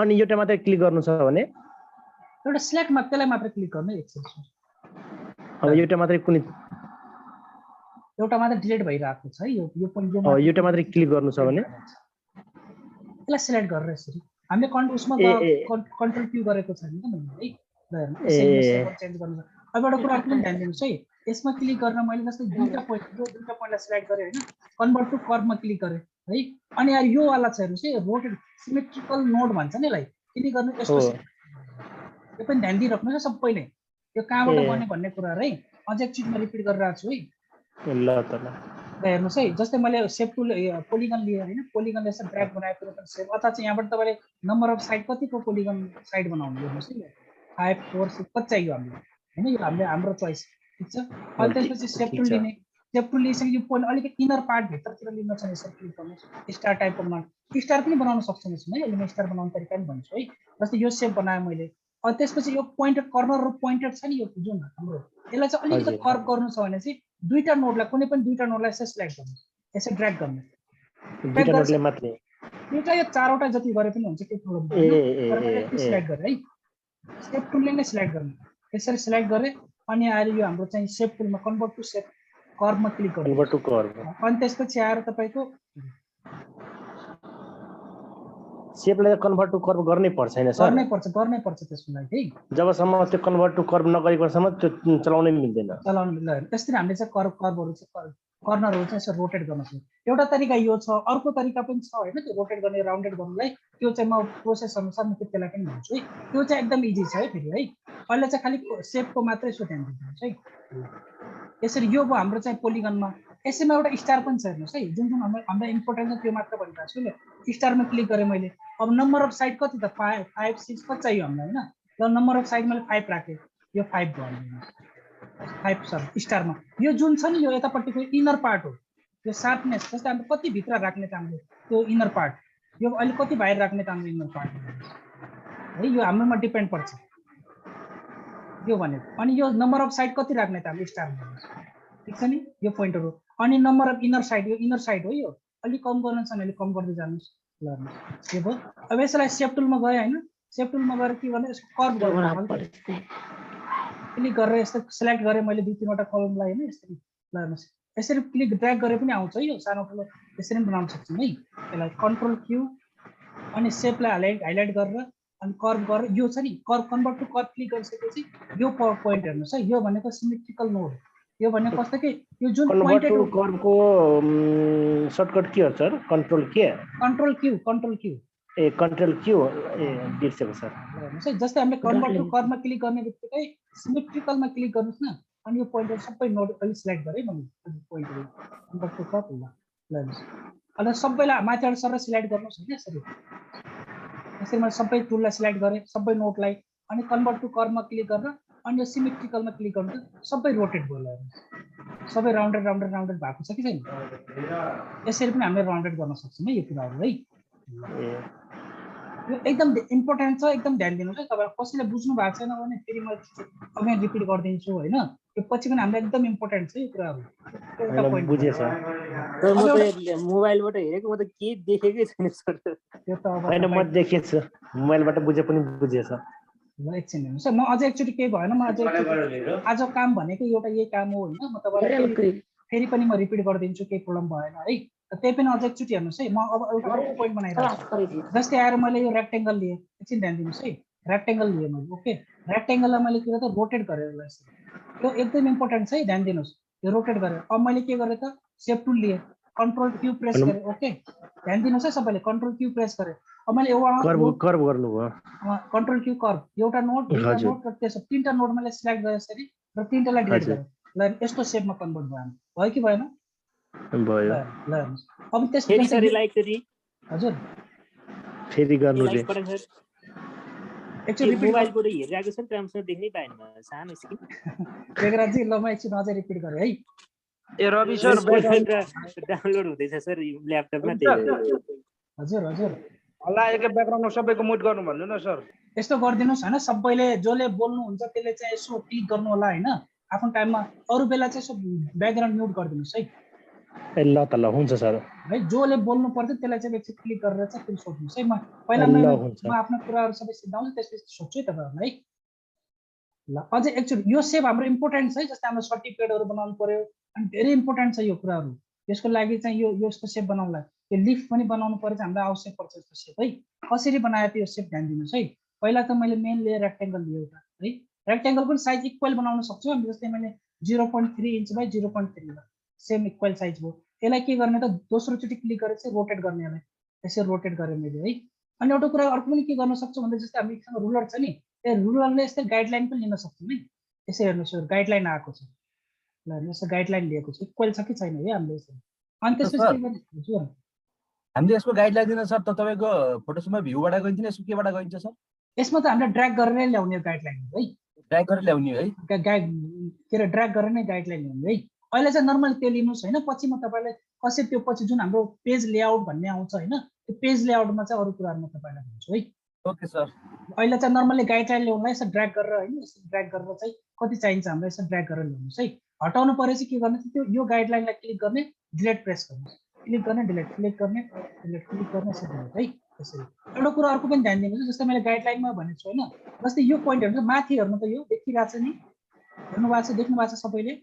अनि एउटा मात्रै क्लिक गर्नु छ भने एउटा सिलेक्टमा त्यसलाई मात्र क्लिक गर्ने एकछिन। अब एउटा मात्रै कुनै एउटा मात्र डिलिट भइरहेको छ है, यो पोइन्ट एउटा मात्रै क्लिक गर्नु छ भने यसलाई सिलेक्ट गरेर यसरी हामीले उसमा कन्ट्रोल क्यू गरेको छैन त मैले है। चेन्ज गर्नु अब एउटा कुरा पनि ध्यान दिनुस् है, यसमा क्लिक गर्न मैले जस्तै दुईटा पोइन्टलाई सिलेक्ट गरेँ हैन, कन्भर्ट टु कर्वमा क्लिक गरेँ है। अनि यार यो वाला छ हेर्नुस् है, रोटेट सिमेट्रिकल नोड भन्छ नि यसलाई, क्लिक गर्नु यस्तो यो पनि ध्यान दिइराख्नु है सबैले, यो कहाँबाट बन्ने भन्ने कुरा है। अझै एकचोटि म रिपिट गरिरहेको छु है। ल त ल हेर्नुस् है, जस्तै मैले सेप टुल पोलिगन लिएँ हैन, पोलिगनले यसो ड्र्याग बनाएको सेप अथवा चाहिँ यहाँबाट तपाईले नम्बर अफ साइड कतिको पोलिगन साइड बनाउनु हेर्नुस् है, 5 4 6 कति चाहियो हामीलाई हैन। यो हाम्रो चोइस ठीक छ। अनि त्यसपछि सेप टुल लिने, सेप टुल लिइसके यो पोइन्ट अलिकति इनर पार्ट भित्रतिर लिन छ यसरी क्लिक गर्नुस्। स्टार टाइपको बनाउनु, स्टार पनि बनाउन सक्छौँ यसमा है, अहिले म स्टार बनाउने तरिका पनि भन्छु है। जस्तै यो सेप बनाएँ मैले, अनि त्यसपछि यो पोइन्टेड कर्नर र पोइन्टेड छ नि यो जुन हाम्रो, यसलाई चाहिँ अलिकति कर्भ गर्नु छ भने चाहिँ दुईटा नोडलाई कुनै पनि दुईटा नोडलाई यसरी सिलेक्ट गर्नु, यसरी ड्र्याग गर्नु। दुईटा नोडले मात्रै दुईटा या चारवटा जति गरे पनि हुन्छ, केही प्रब्लम छैन। सिलेक्ट गरे है, सेप टुलले नै सिलेक्ट गर्नु। यसरी सिलेक्ट गरे अनि आएर यो हाम्रो चाहिँ सेप टुलमा कन्भर्ट टु सेप कर्वमा क्लिक गर्नु। कन्भर्ट टु कर्व अनि त्यसपछि आएर तपाईको सेपलाई कन्भर्ट टु कर्व गर्नै पर्छ हैन सर? गर्नै पर्छ त्यसको लागि है। जबसम्म त्यो कन्भर्ट टु कर्व नगरेकोसम्म त्यो चलाउनै मिल्दैन। चलाउनु मिल्दैन। त्यसरी हामीले चाहिँ कर्वहरु चाहिँ कर्नरहरु चाहिँ यसरी रोटेट गर्न सक्छौँ। एउटा तरिका यो छ, अर्को तरिका पनि छ हैन, त्यो रोटेट गर्ने राउन्डेड गर्नलाई। त्यो चाहिँ म प्रोसेस अनुसार म त्यसलाई पनि भन्छु है। त्यो चाहिँ एकदम इजी छ है फेरि है। अहिले चाहिँ खाली सेपको मात्रै सो ध्यान दिनुहोस् है। यसरी यो भयो हाम्रो चाहिँ पोलिगनमा। यसैमा एउटा स्टार पनि छ हेर्नुहोस् है, जुन हाम्रो इम्पोर्टेन्ट छ त्यो मात्र भनिरहेको छु। स्टारमा क्लिक गरेँ मैले, अब नम्बर अफ साइड कति त 5 5 6 कति चाहियो हामीलाई हैन। ल नम्बर अफ साइड मैले 5 राखेँ, यो 5 भयो 5 सर स्टारमा। यो जुन छ नि यो यतापट्टिको इनर पार्ट हो, यो शार्पनेस जस्तै हामीले कति भित्र राख्ने त हामीले त्यो इनर पार्ट, यो अहिले कति बाहिर राख्ने त हाम्रो इनर पार्ट है, यो हाम्रोमा डिपेन्ड पर्छ यो भनेको। अनि यो नम्बर अफ साइड कति राख्ने त हामीले स्टारमा, ठीक छ नि यो पोइन्टहरु। अनि नम्बर अफ इनर साइड, यो इनर साइड हो, यो अलिक कम गर्नु छ भने अलिक कम गर्दै जानुहोस्। ल यो भयो। अब यसलाई सेप टुलमा गए हैन, सेप टुलमा गएर के गर्ने यसको कर्भ गर्नु, क्लिक गरेर यस्तो सिलेक्ट गरेँ मैले 2-3 वटा कलमलाई हैन यसरी। ल हेर्नुस् यसरी क्लिक ड्र्याग गरे पनि आउँछ है, यो सानो ठुलो यसरी पनि बनाउन सक्छौँ है। यसलाई कन्ट्रोल क्यू अनि सेपलाई हाइलाइट गरेर अनि कर्भ गरेर यो छ नि curve convert to curve click गरिसकेपछि यो पोइन्ट हेर्नुस् है, यो भनेको सिमेट्रिकल नोड। यो भनेको कस्तो कि यो जुन पोइन्टेड कर्भको सर्टकट के हो सर? कन्ट्रोल के? Control Q A control Q A बिर्सेको सर। हेर्नुस् है, जस्तै हामीले कन्भर्ट टु कर्भमा क्लिक गर्ने बित्तिकै सिमेट्रिकलमा क्लिक गर्नुस् न, अनि यो पोइन्टहरु सबै नोड अहिले सिलेक्ट गरेँ मैले पोइन्टहरु कन्भर्ट टु कर्भ। ल हेर्नुस् अहिले सबैलाई माथिबाट सर सिलेक्ट गर्नुस् हैन यसरी। यसरी मैले सबै टुललाई सिलेक्ट गरेँ, सबै नोडलाई, अनि कन्भर्ट टु कर्भमा क्लिक गरेर अनि यो सिमेट्रिकलमा क्लिक गर्नु त सबै रोटेट भयो, सबै राउन्डेड राउन्डेड राउन्डेड भएको छ कि छैन? यसरी पनि हामीले राउन्डेड गर्न सक्छौँ है यो कुराहरू है। यो एकदम इम्पोर्टेन्ट छ, एकदम ध्यान दिनुहोस् है। तपाईँ कसैले बुझ्नु भएको छैन भने फेरि म अगेन रिपिट गरिदिन्छु होइन। यो पछि पनि हामीलाई एकदम इम्पोर्टेन्ट छ यो कुराहरू। बुझेँ सर। सर म त मोबाइलबाट हेरेको, म त केही देखेकै छैन सर। त्यो त अब होइन म देखेछु, मोबाइलबाट बुझे पनि बुझेँ सर। ल एकछिन हेर्नुहोस् है, म अझै एकचोटि केही भएन, म अझै आज काम भनेको एउटा यही काम हो होइन। म तपाईँलाई फेरि पनि म रिपिट गरिदिन्छु, केही प्रब्लम भएन है। त्यही पनि अझै एकचोटि हेर्नुहोस् है। म अब एउटा अर्को पोइन्ट बनाइरहेको छु। जस्तै आएर मैले यो रेक्टेङ्गल लिएँ, एकछिन ध्यान दिनुहोस् है। रेक्टेङ्गल लिएँ मैले, ओके। रेक्टेङ्गललाई मैले के गर्दा रोटेट गरेर यसरी, यो एकदम इम्पोर्टेन्ट छ है, ध्यान दिनुहोस्। यो रोटेट गरेर अब मैले के गरेँ त सेप टुल लिएँ, कन्ट्रोल क्यू प्रेस गरेँ, ओके। ध्यान दिनुहोस् है सबैले, कन्ट्रोल क्यू प्रेस गरेँ। अब मैले कर्भ गर्नुभयो, कन्ट्रोल क्यू कर्भ, एउटा नोड दुईटा नोड र त्यसो तीनटा नोड मैले सिलेक्ट गरेँ यसरी र तीनटालाई डिलिट गरेँ। ल यस्तो सेपमा कन्भर्ट भयो कि भएन? भयो। ल हेर्नुहोस् अब त्यसपछि हजुर फेरि गर्नु रे। एकचोटि रिपिट मोबाइलबाट हेरिरहेको छ नि, राम्रोसँग देख्नै पाएन, सानो स्क्रिन। बेगराजी ल म एकछिन अझै रिपिट गरेँ है। ए रवि सर डाउनलोड हुँदैछ सर ल्यापटपमा, त्यही हजुर हजुर हल्ला एकै ब्याकग्राउन्डमा सबैको म्युट गर्नु भन्नु न सर। यस्तो गरिदिनुहोस् होइन, सबैले जसले बोल्नुहुन्छ त्यसले चाहिँ यसो क्लिक गर्नु होला होइन आफ्नो टाइममा। अरू बेला चाहिँ यसो ब्याकग्राउन्ड म्युट गरिदिनुहोस् है। ए ल त ल हुन्छ सर है जसले बोल्नु पर्छ त्यसलाई चाहिँ एकछिन क्लिक गरेर चाहिँ फेरि सोध्नुहोस् है। म पहिला म आफ्नो कुराहरू सबै सिद्धाउँछु, त्यसपछि सोध्छु है तपाईँहरूलाई। ल अझै एकचोटि यो सेप हाम्रो इम्पोर्टेन्ट छ है। जस्तै हाम्रो सर्टिफिकेटहरू बनाउनु पर्यो अनि धेरै इम्पोर्टेन्ट छ यो कुराहरू। यसको लागि चाहिँ यो यस्तो सेप बनाउनलाई यो लिफ पनि बनाउनु पर्यो चाहिँ हामीलाई आवश्यक पर्छ यस्तो सेप है। कसरी बनायो त्यो सेप ध्यान दिनुहोस् है। पहिला त मैले मेन लिएर रेक्टेङ्गल लिएँ एउटा है। रेक्टेङ्गल पनि साइज इक्वल बनाउन सक्छु हामी। जस्तै मैले 0.3 inch by 0.3 same equal size भयो। यसलाई के गर्ने त दोस्रोचोटि क्लिक गरेर चाहिँ रोटेट गर्ने, यसलाई यसरी रोटेट गरेँ मैले है। अनि एउटा कुरा अर्को पनि के गर्न सक्छु भन्दा जस्तै हामीसँग रुलर छ नि, त्यो रुलरले यस्तै गाइडलाइन पनि लिन सक्छौँ है। यसै हेर्नुहोस् यो गाइडलाइन आएको छ, ल हेर्नुहोस् गाइडलाइन लिएको छ, इक्वल छ कि छैन है हामीले यसरी। अनि त्यसपछि के गर्ने हजुर हामीले यसको गाइडलाइन दिन सर त तपाईँको फोटोसपमा भ्यूबाट गइन्छ यसको केबाट गइन्छ सर? यसमा त हामीले ड्र्याग गरेरै ल्याउने गाइडलाइन है। ड्र्याग गरेर ल्याउने है, गाइड के अरे ड्र्याग गरेर नै गाइडलाइन ल्याउने है। अहिले चाहिँ नर्मली त्यो लिनुहोस् होइन। पछि म तपाईँलाई कसरी त्यो पछि जुन हाम्रो पेज लेआउट भन्ने आउँछ होइन, त्यो पेज लेआउटमा चाहिँ अरू कुराहरू म तपाईँलाई भन्छु है। Okay sir. अहिले चाहिँ नर्मली गाइडलाइन ल्याउनलाई यसो ड्र्याग गरेर होइन, यसो ड्र्याग गरेर चाहिँ कति चाहिन्छ हामीलाई यसो ड्र्याग गरेर ल्याउनुहोस् है। हटाउनु परेपछि के गर्ने त्यो यो गाइडलाइनलाई क्लिक गर्ने, डिलिट प्रेस गर्नुहोस्, क्लिक गर्ने डिलिट, क्लिक गर्ने डिलिट, क्लिक गर्ने यसरी डिलिट है। यसरी एउटा कुरा अर्को पनि ध्यान दिनुहोस्। जस्तै मैले गाइडलाइनमा भनेको छु होइन, जस्तै यो पोइन्ट हेर्नु माथि हेर्नु त यो देखिरहेको छ नि, हेर्नु भएको छ, देख्नु भएको छ सबैले?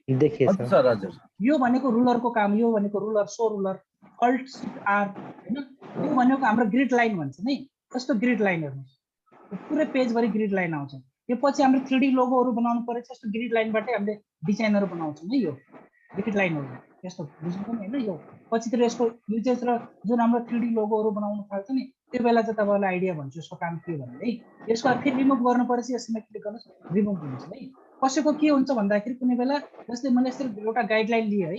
सर हजुर। यो भनेको रुलरको काम, यो भनेको ruler so ruler alt shift R होइन। यो भनेको हाम्रो ग्रिड लाइन भन्छ नि, कस्तो ग्रिड लाइन हेर्नुहोस् पुरै पेजभरि ग्रिड लाइन आउँछ। यो पछि हाम्रो 3D लोगोहरू बनाउनु पर्यो यस्तो ग्रिड लाइनबाटै हामीले डिजाइनहरू बनाउँछौँ है। यो ग्रिड लाइनहरू यस्तो बुझ्नु पनि होइन। यो पछितिर यसको युजेस र जुन हाम्रो 3D लोगोहरू बनाउनु थाल्छ नि त्यो बेला चाहिँ तपाईँलाई आइडिया भन्छु यसको काम के हो भनेर है। यसको फेरि रिमुभ गर्नु परेपछि यसमा क्लिक गर्नुहोस्, रिमुभ हुन्छ है। कसैको के हुन्छ भन्दाखेरि कुनै बेला जस्तै मैले यसरी एउटा गाइडलाइन लिएँ है,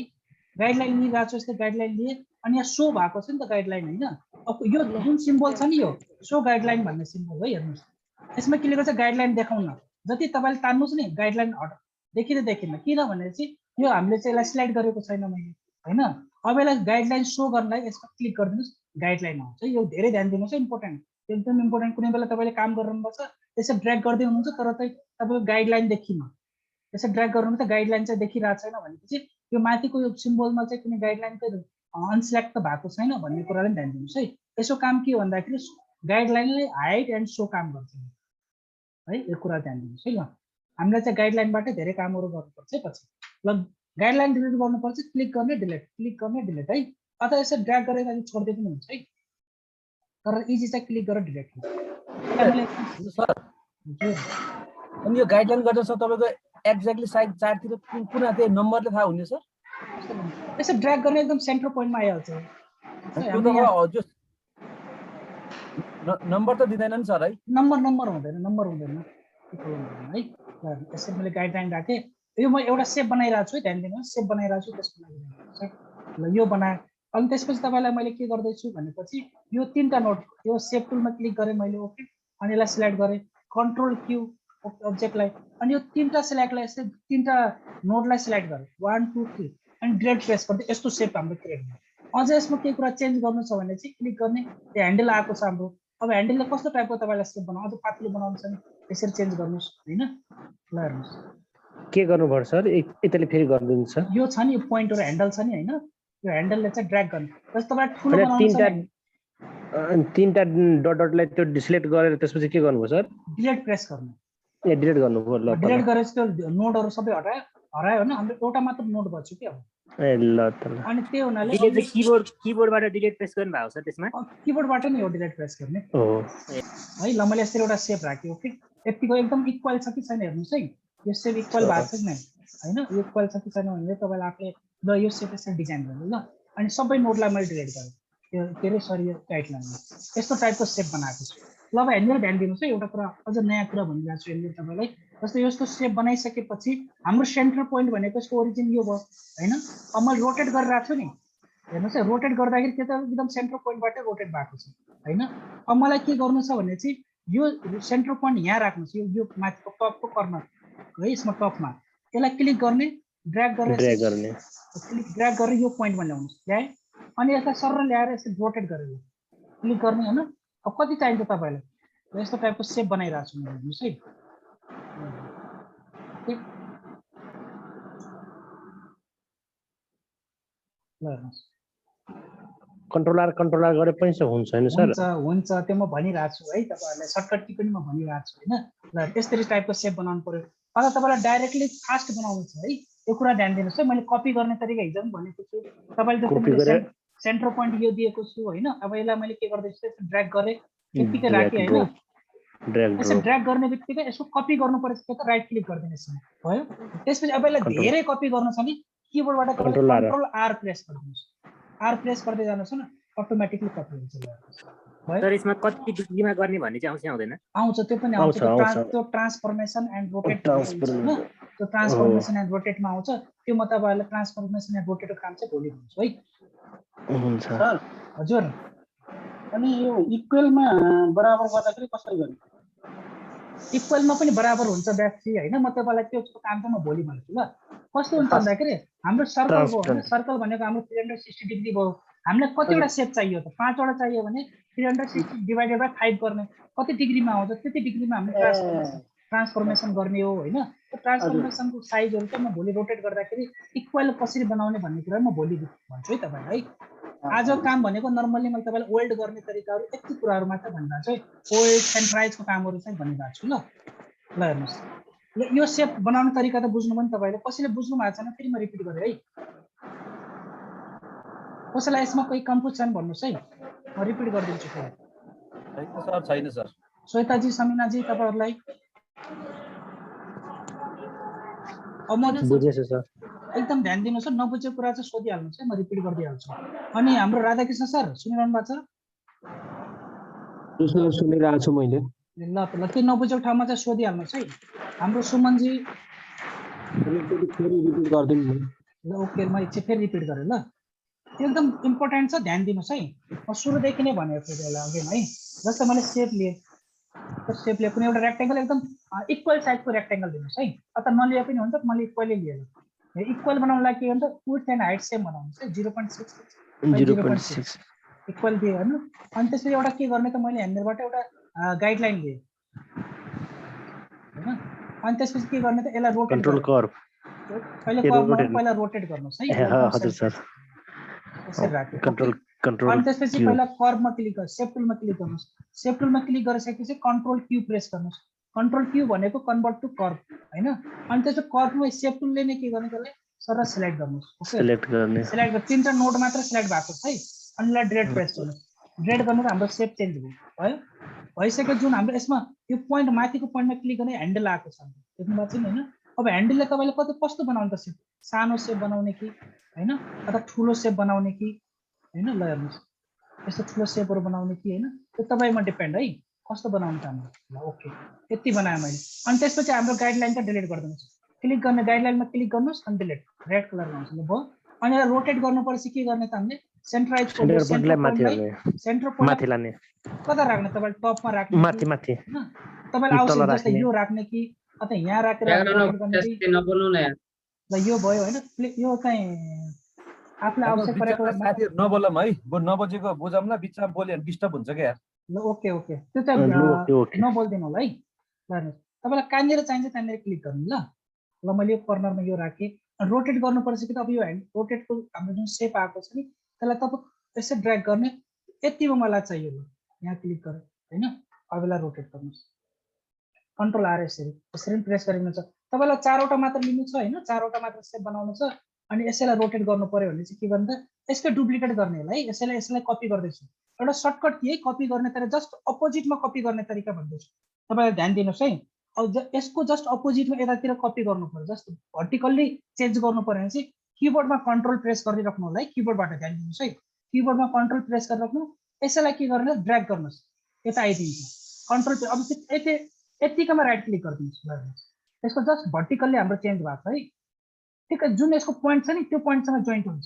गाइडलाइन लिइरहेको छु यस्तै गाइडलाइन लिएँ अनि यहाँ सो भएको छ नि त गाइडलाइन होइन। अब यो जुन सिम्बल छ नि यो सो गाइडलाइन भन्ने सिम्बल है, हेर्नुहोस् यसमा क्लिक गर्छ गाइडलाइन देखाउन। जति तपाईँले तान्नुहोस् नि गाइडलाइन देखिँदैन किनभने चाहिँ यो हामीले चाहिँ यसलाई स्लाइड गरेको छैन मैले होइन। अब यसलाई गाइडलाइन सो गर्नलाई यसमा क्लिक गरिदिनुहोस्, गाइडलाइन आउँछ। यो धेरै ध्यान दिनुहोस् है, इम्पोर्टेन्ट एकदम इम्पोर्टेन्ट। कुनै बेला तपाईँले काम गरिरहनुपर्छ त्यसै ड्र्याग गर्दै हुनुहुन्छ तर चाहिँ तपाईँको गाइडलाइन देखिन्न, त्यसै ड्र्याग गर्नु त गाइडलाइन चाहिँ देखिरहेको छैन भनेपछि यो माथिको यो सिम्बलमा चाहिँ कुनै गाइडलाइन चाहिँ अनसिलेक्ट त भएको छैन भन्ने कुरालाई ध्यान दिनुहोस् है। यसो काम के हो भन्दाखेरि गाइडलाइनले हाइड एन्ड सो काम गर्छ है, यो कुरा ध्यान दिनुहोस् है। ल हामीलाई चाहिँ गाइडलाइनबाटै धेरै कामहरू गर्नुपर्छ है। पछि ल गाइडलाइन डिलिट गर्नुपर्छ, क्लिक गर्ने डिलिट, क्लिक गर्ने डिलिट है। अथवा यसो ड्र्याग गरेर छोड्दै पनि हुन्छ है, तर इजी चाहिँ क्लिक गरेर डिलिट हुन्छ। सर अनि यो गाइडलाइन गर्दा सर तपाईँको एक्ज्याक्टली साइड चार्टतिर कुन त्यही नम्बरले थाहा हुने सर? यसो ड्र्याग गर्ने एकदम सेन्टर पोइन्टमा आइहाल्छ। नम्बर त दिँदैन नि सर है? नम्बर हुँदैन है। यसरी मैले गाइडलाइन राखेँ। यो म एउटा सेप बनाइरहेको छु है, ध्यान दिनुहोस् सेप बनाइरहेको छु त्यसको लागि ल यो बनाएँ। अनि त्यसपछि तपाईँलाई मैले के गर्दैछु भनेपछि यो तीनटा नोट यो सेप टुलमा क्लिक गरेँ मैले, ओके। अनि यसलाई सिलेक्ट गरेँ, कन्ट्रोल क्यू अब्जेक्टलाई अनि यो तीनटा सिलेक्टलाई यस्तै तीनटा नोडलाई सिलेक्ट गरेँ 1 2 3 अनि डिलिट प्रेस गर्दै यस्तो सेप हाम्रो क्रिएट भयो। अझ यसमा केही कुरा चेन्ज गर्नु छ भने चाहिँ क्लिक गर्ने त्यो ह्यान्डल आएको छ हाम्रो। अब ह्यान्डलले कस्तो टाइपको तपाईँलाई सेप बनाउनु अझ पातलो बनाउनु छ भने यसरी चेन्ज गर्नुहोस् हैन। ल हेर्नुहोस् के गर्नुपर्छ सर यताले फेरि गरिदिन्छ यो छ नि यो पोइन्टर ह्यान्डल छ नि हैन यो ह्यान्डलले चाहिँ ड्र्याग गर्ने जस्तो तपाईँ ठुलो अनि बनाउनु छ तीनटा डटलाई त्यो डिस्लेक्ट गरेर त्यसपछि के गर्नुभयो सर डिलिट प्रेस गर्नु ए डिलिट गर्नुभयो ल डिलिट गरेपछि त्यो नोडहरु सबै हरायो हैन हाम्रो एउटा मात्र नोड बच्यो के अब ए ल त ल अनि त्यो हुनाले डिलिट किबोर्डबाट डिलिट प्रेस गर्नु भएको छ त्यसमा किबोर्डबाट नि हो डिलिट प्रेस गर्ने हो है ल मैले यसरी एउटा सेप राखेँ ओके यतिको एकदम इक्वल छ कि छैन हेर्नुस् है यो सेप इक्वल भएको छ कि नै हैन यो इक्वल छ कि छैन भने तपाईले आफूले ल यो सेप यसरी डिजाइन गर्नु ल अनि सबै नोडलाई मैले डिलिट गरेँ त्यो के रे सरी यो गाइडलाइन यस्तो टाइपको सेप बनाएको छु ल अब हेर्नु ध्यान दिनुस् है एउटा कुरा अझ नयाँ कुरा भनिरहेको छु हेर्नु तपाईलाई जस्तो यस्तो सेप बनाइसकेपछि हाम्रो सेन्टर पोइन्ट भनेको यसको ओरिजिन यो भयो हैन अब मैले रोटेट गरिरहेको छु नि हेर्नुस् है रोटेट गर्दाखेरि त्यो त एकदम सेन्टर पोइन्टबाटै रोटेट भएको छ हैन अब मलाई के गर्नु छ भने चाहिँ यो सेन्टर पोइन्ट यहाँ राख्नुस् यो माथिको टपको कर्नर है यसमा टपमा यसलाई क्लिक गर्ने ड्र्याग गर्ने क्लिक ड्र्याग गरेर यो पोइन्टमा ल्याउनुस् ल्याए अनि यसलाई सरर ल्याएर यसरी रोटेट गरेर क्लिक गर्ने हैन अब कति चाहिन्छ तपाईलाई यस्तो टाइपको सेप बनाइरहेको छु म हेर्नुस् है ल हेर्नुस् कन्ट्रोलर गरे पनि हुन्छ हैन सर हुन्छ त्यो म भनिरहेको छु है तपाईहरुलाई सर्टकट की पनि म भनिरहेको छु हैन ल त्यसरी टाइपको सेप बनाउनु पर्यो अझ तपाईलाई डाइरेक्टली फास्ट बनाउनु छ है यो कुरा ध्यान दिनुस् है मैले कपी गर्ने तरिका हिजो पनि भनेको छु तपाईले सेन्टर पोइन्ट यो दिएको छु हैन अब यसलाई मैले के गर्दैछु ड्र्याग गरे यतिकै राखे हैन यसो ड्र्याग गर्ने बित्तिकै यसको कपी गर्नु पर्छ त राइट क्लिक गर्दिनुस् भयो त्यसपछि अब यसलाई धेरै कपी गर्नु छ नि किबोर्डबाट कन्ट्रोल आर प्रेस गर्दिनुस् आर प्रेस गर्दै जानुस् न अटोमेटिकली कपी हुन्छ तर यसमा कति डिग्रीमा गर्ने भन्ने चाहिँ आउँछ आउँदैन आउँछ त्यो पनि आउँछ त्यो ट्रान्सफर्मेसन एन्ड रोटेट त्यो ट्रान्सफर्मेसन एन्ड रोटेटमा आउँछ त्यो म तपाईहरुलाई ट्रान्सफर्मेसन एन्ड रोटेटको काम चाहिँ भोलि भन्छु है हुन्छ सर हजुर अनि यो इक्वलमा बराबर गर्दाखेरि कसरी गर्ने इक्वलमा पनि बराबर हुन्छ व्याप्ति हैन म तपाईलाई त्यो काम चाहिँ म भोलि भन्छु ल कस्तो हुन्छ भन्दाखेरि हाम्रो सर्कल हो हैन सर्कल भनेको हाम्रो 360 डिग्री भयो हामीलाई कतिवटा सेप चाहियो त 5 वटा चाहियो भने 360 डिवाइडेड बाइ 5 गर्ने कति डिग्रीमा आउँछ त्यति डिग्रीमा हामीले ट्रान्सफर्मेसन गर्ने हो हैन त्यो ट्रान्सफर्मेसनको साइजहरु चाहिँ म भोलि रोटेट गर्दाखेरि इक्वल कसरी बनाउने भन्ने कुरा म भोलि भन्छु है तपाईलाई आज काम भनेको नर्मली मैले तपाईलाई वेल्ड गर्ने तरिकाहरु यति कुराहरु मात्र भनिरहेको छु वेल्ड सेन्ट्राइजको कामहरु चाहिँ भनिरहेको छु ल हेर्नुस् यो सेप बनाउने तरिका त बुझ्नु पनि तपाईले कसैले बुझ्नु भएको छैन फेरि म रिपिट गरे है कसैलाई यसमा कोही कन्फ्युज छैन भन्नुस् है म रिपिट गरिदिन्छु फेरि सर छैन सर श्वेताजी समिनाजी तपाईहरुलाई अब म बुझेछु सर एकदम ध्यान दिनुस् नबुझेको कुरा चाहिँ सोधिहाल्नुस् है म रिपिट गरिदिइहाल्छु अनि हाम्रो राधाकृष्ण सर सुनिरहनु भएको छ सर सुनिरहेको छु मैले ल ल के नबुझेको ठाउँमा चाहिँ सोधिहाल्नुस् है हाम्रो सुमनजी फेरि रिपिट गरिदिनु ल ओके म एकछिन फेरि रिपिट गरेँ ल एकदम इम्पोर्टेन्ट छ ध्यान दिनुस् है म सुरुदेखि नै भनेको थिएँ त्यसलाई अघि है जस्तो मैले सेप लिएँ सेप लिए कुनै एउटा रेक्टेंगल एकदम इक्वल साइजको रेक्टेंगल दिनुस् है अथवा नलिए पनि हुन्छ मैले इक्वली लिएँ इक्वल बनाउनलाई के भन्छ विड्थ एन्ड हाइट सेम बनाउनुस् है 0.6 इक्वल दिए हैन अनि त्यसपछि एउटा के गर्ने त मैले ह्यान्डलबाट एउटा गाइडलाइन लिएँ हैन अनि त्यसपछि के गर्ने त यसलाई रोटेट कन्ट्रोल कर्व पहिला रोटेट गर्नुस् है हजुर सर यसरी राख्नु कन्ट्रोल अनि त्यसपछि पहिला कर्वमा क्लिक गर्नुस् सेप टुलमा क्लिक गर्नुस् सेप टुलमा क्लिक गरिसकेपछि कन्ट्रोल क्यू प्रेस गर्नुस् कन्ट्रोल क्यू भनेको कन्भर्ट टु कर्व हैन अनि त्यसपछि कर्वमा सेप टुलले नै के गर्ने त्यसलाई सर सिलेक्ट गर्नुस् ओके सिलेक्ट गर तीनटा नोड मात्र सिलेक्ट भएको छ है अनि ला ड्रेड प्रेस गर्नुस् ड्रेड गर्नु हाम्रो सेप चेन्ज भयो भइसक्यो जुन हाम्रो यसमा यो पोइन्ट माथिको पोइन्टमा क्लिक गर्ने ह्यान्डल आएको छ देख्नु भएको छ नि हैन अब ह्यान्डलले तपाईले कस्तो बनाउनु त सेप सानो सेप बनाउने कि हैन अथवा ठुलो सेप बनाउने कि हैन ल हेर्नुस् यस्तो ठुलो सेपहरु बनाउने कि हैन त्यो तपाईमा डिपेन्ड है कस्तो बनाउनु चाहनुहुन्छ ल ओके यति बनाए मैले अनि त्यसपछि हाम्रो गाइडलाइन त डिलिट गरिदिनुस् क्लिक गर्ने गाइडलाइनमा क्लिक गर्नुस् अनि डिलिट रेड कलर आउँछ ल भयो अनि रोटेट गर्नुपर्छ के गर्ने त हामीले सेन्ट्राइज सेन्टर पोइन्ट माथि लाने कता राख्ने तपाईले टपमा राख्ने माथि हैन तपाईँलाई तल आवश्यक जस्तै राख्ने। यो राख्ने कि अथवा यहाँ राखेर ब्याकग्राउन्डमा rotate गर्ने कि बेसी नबोल्नु न यार ल यो भयो होइन यो चाहिँ आफूलाई आवश्यक परेको बिचमा साथीहरू नबोलौँ है, नबजेको बुझौँ ल, बिचमा बोल्यो भने डिस्टर्ब हुन्छ क्या यार। ल ओके ओके त्यो चाहिँ ओके। नबोल्दिनु होला है। ल हेर्नुहोस् तपाईँलाई कहाँनिर चाहिन्छ त्यहाँनिर क्लिक गर्नु ल। ल मैले यो कर्नरमा यो राखेँ। रोटेट गर्नुपर्छ कि त अब यो ह्यान्ड रोटेटको हाम्रो जुन सेप आएको छ नि त्यसलाई तपाईँ यसै ड्र्याग गर्ने यतिमा मलाई चाहियो। ल यहाँ क्लिक गरेँ होइन, अब यसलाई रोटेट गर्नुहोस् कन्ट्रोल आर यसरी प्रेस गरिनु छ। तपाईँलाई 4वटा मात्र लिनु छ होइन, 4वटा मात्र सेप बनाउनु छ अनि यसैलाई रोटेट गर्नु पर्यो भने चाहिँ के भन्दा यसको डुप्लिकेट गर्ने होला है। यसलाई कपी गर्दैछु, एउटा सर्टकट के है कपी गर्ने तरिका जस्ट अपोजिटमा कपी गर्ने तरिका भन्दैछु, तपाईँले ध्यान दिनुहोस् है। अब यसको जस्ट अपोजिटमा यतातिर कपी गर्नु पर्यो, जस्ट भर्टिकल्ली चेन्ज गर्नु पर्यो भने चाहिँ किबोर्डमा कन्ट्रोल प्रेस गरिराख्नु होला है। किबोर्डबाट ध्यान दिनुहोस् है, किबोर्डमा कन्ट्रोल प्रेस गरिराख्नु, यसैलाई के गर्नु ड्र्याग गर्नुहोस् यता आइदिन्छ कन्ट्रोल। अब यतिकैमा राइट क्लिक गरिदिनुहोस्, यसको जस्ट भर्टिकल्ली हाम्रो चेन्ज भएको छ है। ठिक है, जुन यसको पोइन्ट छ नि त्यो पोइन्टसँग जोइन्ट हुन्छ।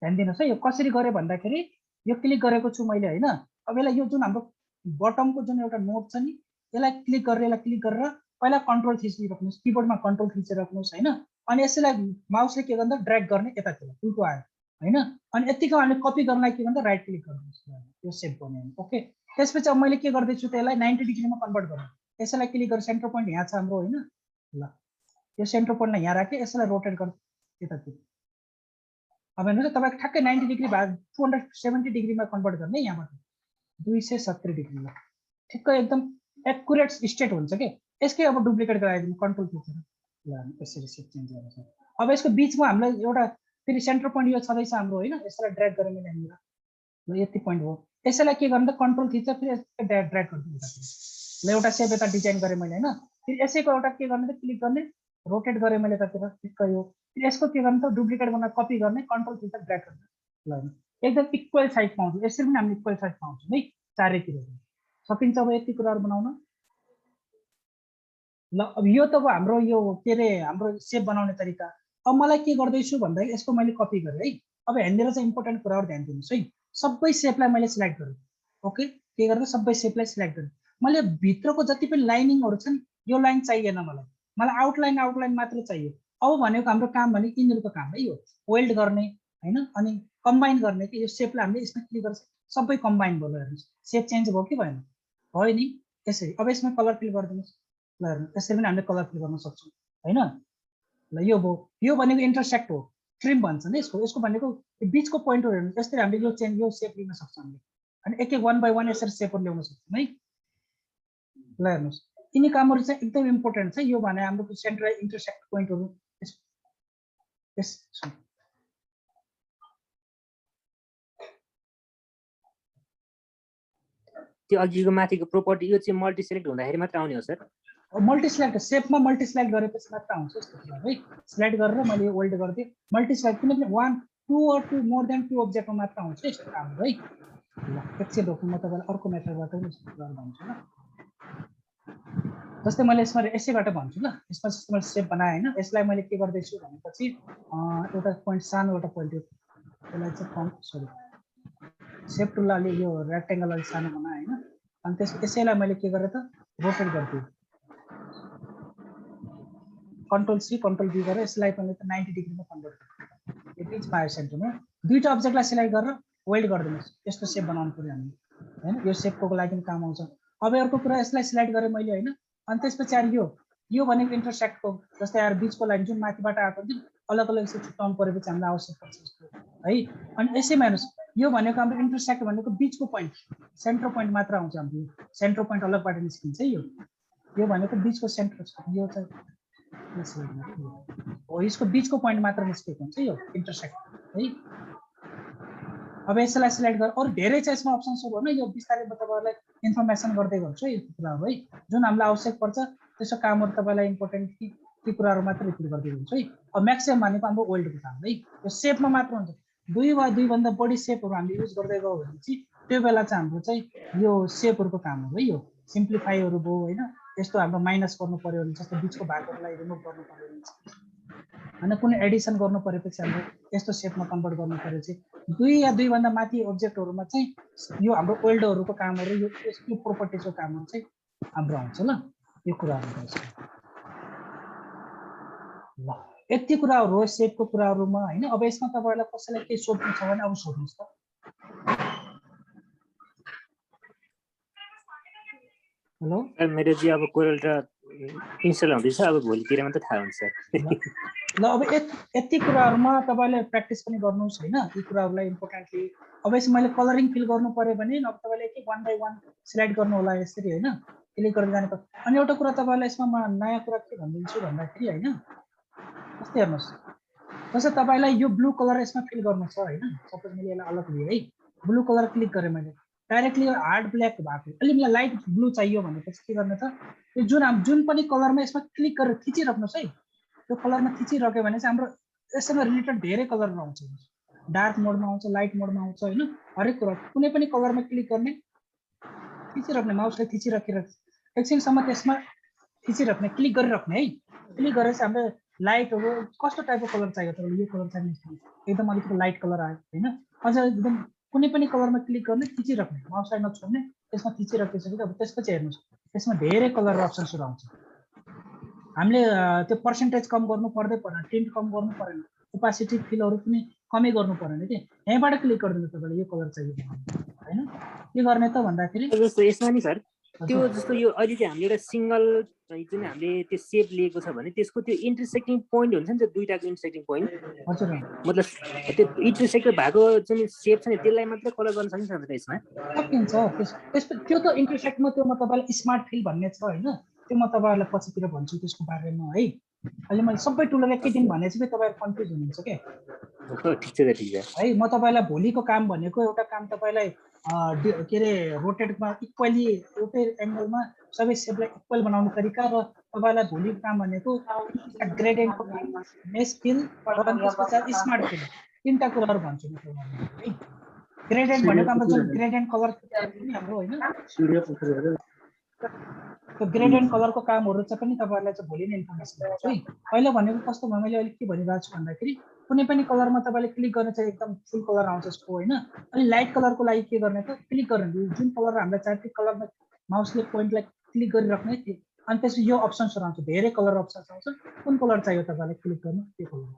ध्यान दिनुहोस् है, यो कसरी गरेँ भन्दाखेरि यो क्लिक गरेको छु मैले होइन। अब यसलाई यो जुन हाम्रो बटमको जुन एउटा नोट छ नि यसलाई क्लिक गरेर पहिला कन्ट्रोल थिचिराख्नुहोस्, किबोर्डमा कन्ट्रोल थिचिराख्नुहोस् होइन। अनि यसैलाई माउसले के गर्दा ड्र्याग गर्ने यतातिर उल्टो आयो होइन। अनि यतिको हामीले कपी गर्नलाई के गर्दा राइट क्लिक गर्नुहोस्, यो सेभ गर्ने ओके। त्यसपछि अब मैले के गर्दैछु त्यसलाई 90 डिग्रीमा कन्भर्ट गर्नु। यसैलाई क्लिक गरेर सेन्टर पोइन्ट यहाँ छ हाम्रो होइन। ल यो सेन्टर पोइन्टलाई यहाँ राखेँ, यसैलाई रोटेट गर्नु यतातिर। अब हेर्नुहोस् तपाईँको ठ्याक्कै 90 डिग्री भाग 270 डिग्रीमा कन्भर्ट गर्ने यहाँबाट 270 डिग्रीमा ठिक्क एकदम एक्युरेट स्टेट हुन्छ कि। यसकै अब डुप्लिकेट गराइदिनु कन्ट्रोल थिचेर ल यसरी सेप चेन्ज गर्छ। अब यसको बिचमा हामीलाई एउटा फेरि सेन्टर पोइन्ट यो छँदैछ हाम्रो होइन, यसलाई ड्र्याग गरेर मैले यहाँनिर ल यति पोइन्ट हो। यसैलाई के गर्नु त कन्ट्रोल थिचेर फेरि ड्र्याग गर्नु यतातिर। ल एउटा सेप यता डिजाइन गरेँ मैले होइन, फेरि यसैको एउटा के गर्ने त क्लिक गर्ने रोटेट गरेँ मैले यतातिर ठिक्क यो। यसको के गर्नु त डुप्लिकेट गर्न कपी गर्ने कन्ट्रोल थिचेर ड्र्याग गर्ने। ल एकदम इक्वल साइज पाउँछौँ, यसरी पनि हामीले इक्वल साइज पाउँछौँ है चारैतिर सकिन्छ। अब यति कुराहरू बनाउन ल। अब यो त अब हाम्रो यो के अरे हाम्रो सेप बनाउने तरिका। अब मलाई के गर्दैछु भन्दाखेरि यसको मैले कपी गरेँ है। अब यहाँनिर चाहिँ इम्पोर्टेन्ट कुराहरू ध्यान दिनुहोस् है। सबै सेपलाई मैले सिलेक्ट गरेँ ओके, के गर्दा सबै सेपलाई सिलेक्ट गरेँ मैले। भित्रको जति पनि लाइनिङहरू छ नि यो लाइन चाहिएन मलाई आउटलाइन मात्र चाहियो। अब भनेको हाम्रो काम भने यिनीहरूको काम है, यो वेल्ड गर्ने होइन अनि कम्बाइन गर्ने कि यो सेपलाई हामीले यसमा क्लिक गर्छ सबै कम्बाइन भयो। हेर्नुहोस् सेप चेन्ज भयो कि भएन, भयो नि यसरी। अब यसमा कलर फिल गरिदिनुहोस् ल, हेर्नु यसरी पनि हामीले कलर फिल गर्न सक्छौँ होइन। ल यो भयो, यो भनेको इन्टरसेक्ट हो, ट्रिम भन्छ नि यसको भनेको बिचको पोइन्टहरू हेर्नु। यसरी हामीले यो चेन्ज यो सेप लिन सक्छौँ हामीले अनि एक 1 बाई 1 यसरी सेपहरू ल्याउन सक्छौँ है। ल हेर्नुहोस् यिनी कामहरू चाहिँ एकदम इम्पोर्टेन्ट छ। यो भने हाम्रो सेन्टर इन्टरसेक्ट पोइन्टहरू त्यो अघिको माथिको प्रोपर्टी यो चाहिँ मल्टी सिलेक्ट हुँदाखेरि मात्र आउने हो सर? मल्टी सिलेक्ट सेपमा मल्टी सिलेक्ट गरेपछि मात्र आउँछ यस्तो कुरा है। सिलेक्ट गरेर मैले यो वेल्ड गरिदिएँ मल्टी सिलेक्ट, किनकि 1 2 or 2 मोर देन 2 अब्जेक्टमा मात्र आउँछ यस्तो काम है। ल एकछिन रोक्नु, म तपाईँलाई अर्को मेथडबाट पनि यस्तो कुरा भन्छु ल। जस्तै मैले यसमा यसैबाट भन्छु ल। यसमा मैले सेप बनाएँ होइन, यसलाई मैले के गर्दैछु भनेपछि एउटा पोइन्ट सानो एउटा पोइन्ट यसलाई चाहिँ सेप टुलले यो रेक्टेङ्गल अलिक सानो बनाएँ होइन। अनि यसैलाई मैले के गरेँ त रोटेट गरिदिएँ कन्ट्रोल सी कन्ट्रोल बी गरेर यसलाई पनि 90 डिग्रीमा कन्भर्ट गरेँ। यो बिचमा आयो सेन्टरमा दुईवटा अब्जेक्टलाई सिलेक्ट गरेर वेल्ड गरिदिनुहोस्। यस्तो सेप बनाउनु पऱ्यो हामीले होइन, यो सेपको लागि पनि काम आउँछ। अब अर्को कुरा यसलाई सिलेक्ट गरेँ मैले होइन। अनि त्यसपछि आएर यो भनेको इन्टरसेक्टको जस्तै आएर बिचको लाइन जुन माथिबाट आएको हुन्छ अलग अलग यसो छुट्याउनु परेपछि हामीलाई आवश्यक पर्छ जस्तो है। अनि यसैमा हेर्नुहोस् यो भनेको हाम्रो इन्टरसेक्ट भनेको बिचको पोइन्ट सेन्टर पोइन्ट मात्र आउँछ हाम्रो। सेन्टर पोइन्ट अलगबाट निस्किन्छ है। यो भनेको बिचको सेन्टर छ, यो चाहिँ हो यसको बिचको पोइन्ट मात्र निस्केको हुन्छ यो इन्टरसेक्ट है। अब यसलाई सिलेक्ट गरेर अरू धेरै चाहिँ यसमा अप्सन्सहरू होइन, यो बिस्तारै म तपाईँहरूलाई इन्फर्मेसन गर्दै गर्छु है। यो कुराहरू है जुन हामीलाई आवश्यक पर्छ त्यसो कामहरू तपाईँलाई इम्पोर्टेन्ट ती कुराहरू मात्र रिपिट गर्दै हुन्छ है। अब म्याक्सिमम भनेको हाम्रो वेल्डको काम है, यो सेपमा मात्र हुन्छ। 2 वा 2 भन्दा बढी सेपहरू हामीले युज गर्दै गयो भने चाहिँ त्यो बेला चाहिँ हाम्रो चाहिँ यो सेपहरूको काम हो है। यो सिम्प्लिफाईहरू भयो होइन, यस्तो हाम्रो माइनस गर्नु पर्यो भने जस्तो बिचको भागहरूलाई रिमुभ गर्नु पर्यो भने होइन, कुनै एडिसन गर्नु परेपछि हाम्रो यस्तो सेपमा कन्भर्ट गर्नु पऱ्यो चाहिँ 2 या 2 भन्दा माथि अब्जेक्टहरूमा चाहिँ यो हाम्रो वेल्डहरूको कामहरू यो प्रोपर्टिजको कामहरू चाहिँ हाम्रो आउँछ ल यो कुराहरू रहेछ ल यति कुरा हो सेपको कुराहरूमा हैन अब यसमा तपाईहरुलाई कसैलाई के सोध्नु छ भने अब सोध्नुस् त हेलो सर मेरो चाहिँ अब कोरल र इन्स्टल हुँदैछ अब भोलितिर मात्र थाहा हुन्छ सर ल अब यति कुराहरुमा तपाईले प्र्याक्टिस पनि गर्नुस् हैन यी कुराहरुलाई इम्पोर्टेन्टली अब यसमा मैले कलरिङ फिल गर्नु पर्यो भने अब तपाईले के 1 बाइ 1 सिलेक्ट गर्नु होला यसरी हैन क्लिक गर्दै जानु पर्छ अनि एउटा कुरा तपाईलाई यसमा म नयाँ कुरा के भन्दिन्छु भन्दाखेरि हैन कस्तो हेर्नुस् जस्तै तपाईलाई यो ब्लू कलर यसमा फिल गर्नु छ हैन सपोज मैले यसलाई अलग लिए है ब्लू कलर क्लिक गरे मैले डाइरेक्टली हार्ड ब्ल्याक भएको अलि मलाई लाइट ब्लू चाहियो भनेपछि के गर्ने त यो जुन पनि कलरमा यसमा क्लिक गरेर खिचिराख्नुस् है त्यो कलरमा खिचिराख्यो भने चाहिँ हाम्रो यससँग रिलेटेड धेरै कलर आउँछ डार्क मोडमा आउँछ लाइट मोडमा आउँछ हैन हरेक कुरा कुनै पनि कलरमा क्लिक गर्ने खिचिराख्ने माउसले खिचिराखेर एकछिनसम्म त्यसमा खिचिराख्ने क्लिक गरिराख्ने है क्लिक गरेर चाहिँ हाम्रो लाइटहरु कस्तो टाइपको कलर चाहियो तपाईलाई यो कलर चाहिन्छ एकदम अलिकति लाइट कलर आयो हैन अझ एकदम कुनै पनि कलरमा क्लिक गर्ने खिचिराख्ने माउसलाई नछोड्ने त्यसमा खिचिराखेपछि अब त्यसपछि हेर्नुस् त्यसमा धेरै कलर अप्सन्सहरु आउँछ हामीले त्यो पर्सेन्टेज कम गर्नु पर्दै पर्दैन टिन्ट कम गर्नु पर्दैन ओपासिटी फिलहरु पनि कमै गर्नु पर्दैन के यहाँबाट क्लिक गर्दिनु तपाईले यो कलर चाहियो हैन के गर्ने त भन्दाखेरि जस्तो यसमा नि सर त्यो जस्तो यो अहिले चाहिँ हामीले एउटा सिंगल जुन हामीले त्यो सेप लिएको छ भने त्यसको त्यो इन्टरसेक्टिङ पोइन्ट हुन्छ नि त दुईटाको इन्टरसेक्टिङ पोइन्ट हजुर मतलब त्यो इन्टरसेक्ट भएको जुन सेप छ नि त्यसलाई मात्र कलर गर्न सकिन्छ यसमा सकिन्छ त्यो त इन्टरसेक्टमा त्यो म तपाईलाई स्मार्ट फिल भन्ने छ हैन त्यो म तपाईहरुलाई पछितिर भन्छु त्यसको बारेमा है अहिले मैले सबै टुलहरु एकैदिन भने चाहिँ तपाईहरु कन्फ्युज हुनुहुन्छ के ठीक छ है म तपाईलाई भोलिको काम भनेको एउटा काम तपाईलाई के रे रोटेटमा इक्वली एउटै एंगलमा सबै सेपलाई इक्वल बनाउने तरिका र तपाईलाई भोलिको काम भनेको ग्रेडियन्टको मेश फिल र त्यसपछि स्मार्ट फिल तीनटा कुराहरु भन्छु म तपाईलाई है ग्रेडियन्ट भनेको हाम्रो जुन ग्रेडियन्ट कलर हाम्रो हैन त्यो ग्रेडियन्ट कलरको कामहरु चाहिँ पनि तपाईहरुलाई चाहिँ भोलि नै इन्फर्मेसन दिन्छु है अहिले भनेको कस्तो भयो मैले अहिले के भनिरहेको छु भन्दाखेरि कुनै पनि कलरमा तपाईले क्लिक गर्ने चाहिँ एकदम फुल कलर आउँछ यसको हैन अनि लाइट कलरको लागि के गर्ने त क्लिक गर्ने जुन कलर हामीलाई चाहियो त्यो कलरमा माउसले पोइन्टलाई क्लिक गरिराख्ने अनि त्यसपछि यो अप्सन्सहरु आउँछ धेरै कलर अप्सन्स आउँछ कुन कलर चाहियो तपाईलाई क्लिक गर्नु त्यो कलर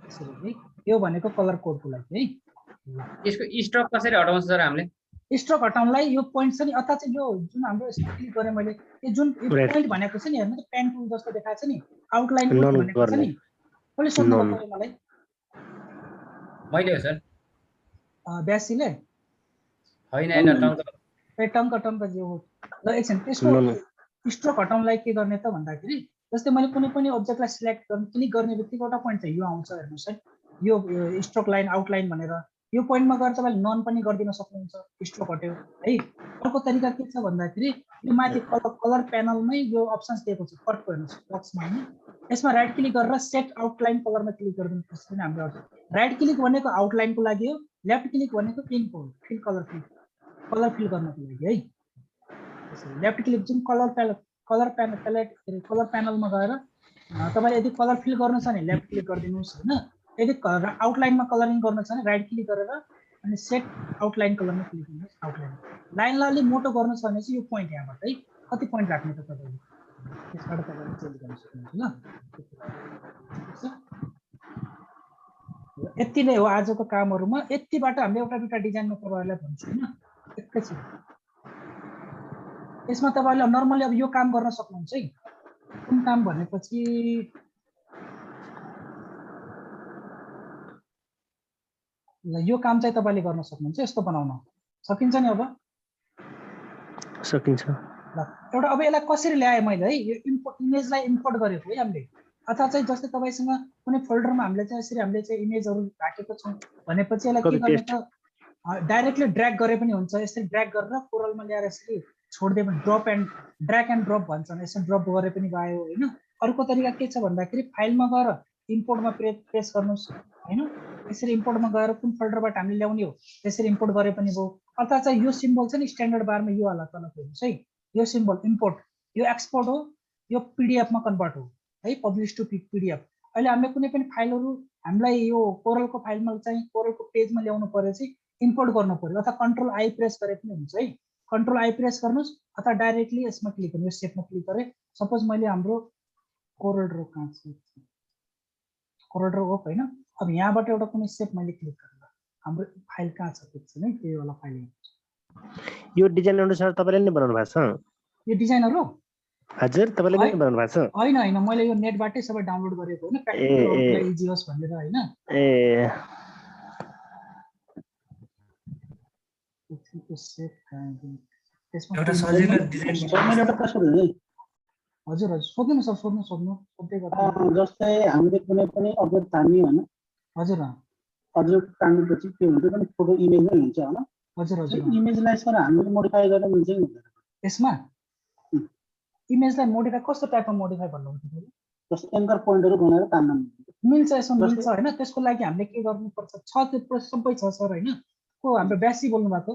यसरी है यो भनेको कलर कोडको लागि है यसको स्टक कसरी हटाउँछ सर हामीले स्ट्रोक हटाउनलाई यो पोइन्ट छ नि अथवा चाहिँ यो जुन हाम्रो क्लिक गरे मैले यो जुन पोइन्ट भनेको छ नि हेर्नु त पेन टुल जस्तो देखाएको छ नि आउटलाइन भनेको छ नि कसले सोध्नु पर्यो मलाई मैले हो सर ब्यासीले हैन हैन टंक जो ल एकछिन त्यसको स्ट्रोक हटाउनलाई के गर्ने त भन्दाखेरि जस्तै मैले कुनै पनि अब्जेक्टलाई सिलेक्ट गर्ने क्लिक गर्ने बित्तिकै एउटा पोइन्ट चाहिँ यो आउँछ हेर्नुस् है यो स्ट्रोक लाइन आउटलाइन भनेर यो पोइन्टमा गएर तपाईले नन पनि गर्दिन सक्नुहुन्छ स्ट्रोक हट्यो है अर्को तरिका के छ भन्दाखेरि यो माथि कलर प्यानलमै यो अप्सन्स दिएको छ कटको हेर्नुस् बक्समा हैन यसमा राइट क्लिक गरेर सेट आउटलाइन कलरमा क्लिक गर्दिनु पर्छ किन हाम्रो राइट क्लिक भनेको आउटलाइनको लागि हो लेफ्ट क्लिक भनेको इनको फिल कलर फिल गर्नको लागि है त्यसैले लेफ्ट क्लिक जुन कलर प्यानलमा गएर तपाईले यदि कलर फिल गर्नु छ भने लेफ्ट क्लिक गरिदिनुस् हैन यदि आउटलाइनमा कलरिङ गर्न छ भने राइट क्लिक गरेर अनि सेट आउटलाइन कलरमा क्लिक गर्नुहोस् आउटलाइन लाइनलाई अलि मोटो गर्नु छ भने चाहिँ यो पोइन्ट यहाँबाट है कति पोइन्ट राख्ने त तपाईले त्यसबाट तपाईले चेन्ज गर्न सक्नुहुन्छ ल यति नै हो आजको कामहरुमा यतिबाट हामीले एउटा दुटा डिजाइनमा तपाईहरुलाई भन्छु हैन एकैछिन यसमा तपाईले नर्मली अब यो काम गर्न सक्नुहुन्छ है कुन काम भनेपछि ल यो काम चाहिँ तपाईले गर्न सक्नुहुन्छ यस्तो बनाउन सकिन्छ नि अब सकिन्छ ल एउटा अब यसलाई कसरी ल्याए मैले है यो इमेजलाई इम्पोर्ट गरेको है हामीले अथवा चाहिँ जस्तै तपाईसँग कुनै फोल्डरमा हामीले चाहिँ यसरी हामीले चाहिँ इमेजहरु राखेको छौं भनेपछि यसलाई के गर्ने त डाइरेक्टली ड्र्याग गरे पनि हुन्छ यसरी ड्र्याग गरेर कोरलमा ल्याएर यसरी छोड्दिए पनि ड्र्याग एन्ड ड्रप भन्छन् यसरी ड्रप गरे पनि भयो हैन अर्को तरिका के छ भन्दाखेरि फाइलमा गएर इम्पोर्टमा प्रेस गर्नुस् हैन यसरी इम्पोर्टमा गएर कुन फोल्डरबाट हामीले ल्याउने हो त्यसरी इम्पोर्ट गरे पनि भयो अथवा चाहिँ यो सिम्बल छ नि स्ट्यान्डर्ड बारमा यो वाला तल हेर्नुस् है यो सिम्बल इम्पोर्ट यो एक्सपोर्ट हो यो पीडीएफ मा कन्भर्ट हो है पब्लिश टु पीडीएफ अहिले हामीले कुनै पनि फाइलहरु हामीलाई यो कोरलको फाइलमा चाहिँ कोरलको पेजमा ल्याउनु पर्यो चाहिँ इम्पोर्ट गर्नु पर्यो अथवा कन्ट्रोल आई प्रेस गरे पनि हुन्छ है कन्ट्रोल आई प्रेस गर्नुहोस् अथवा डाइरेक्टली यसमा क्लिक गर्नु, यो सेपमा क्लिक गरेँ। सपोज मैले हाम्रो कोरल ड्रो कहाँ छ, कोरल ड्रो ओप होइन। अब यहाँबाट एउटा कुनै सेप मैले क्लिक गरेँ, हाम्रो फाइल कहाँ छ देख्छु है, त्यही वाला फाइल यो डिजाइन अनुसार तपाईँले नै बनाउनु भएको छ? यो डिजाइनहरू हजुर तपाईँले नै बनाउनु भएको छ? होइन होइन, मैले यो नेटबाटै सबै डाउनलोड गरेको होइन, प्र्याक्टिकल इजी होस् भनेर होइन। ए एउटा सजिलो डिजाइन मैले एउटा प्रश्न सोधेँ। हजुर हजुर सोध्नु न सर, सोध्नु सोध्दै गर्नु। जस्तै हामीले कुनै पनि अब्जेक्ट तान्ने होइन, हजुर अब्जेक्ट तान्नेपछि त्यो हुन्छ पनि फोटो इमेज नै हुन्छ होइन। हजुर हजुर इमेजलाई सर हामीले मोडिफाई गर्न मिल्छ कि हुँदैन? यसमा इमेजलाई मोडिफाई कस्तो टाइपमा मोडिफाई भन्नुहुन्छ? जस्तो एङ्कर पोइन्टहरू बनाएर तान्न मिल्छ, यसमा मिल्छ होइन। त्यसको लागि हामीले के गर्नुपर्छ, छ त्यो प्रोसेस सबै छ सर होइन। को हाम्रो ब्यासी बोल्नु भएको?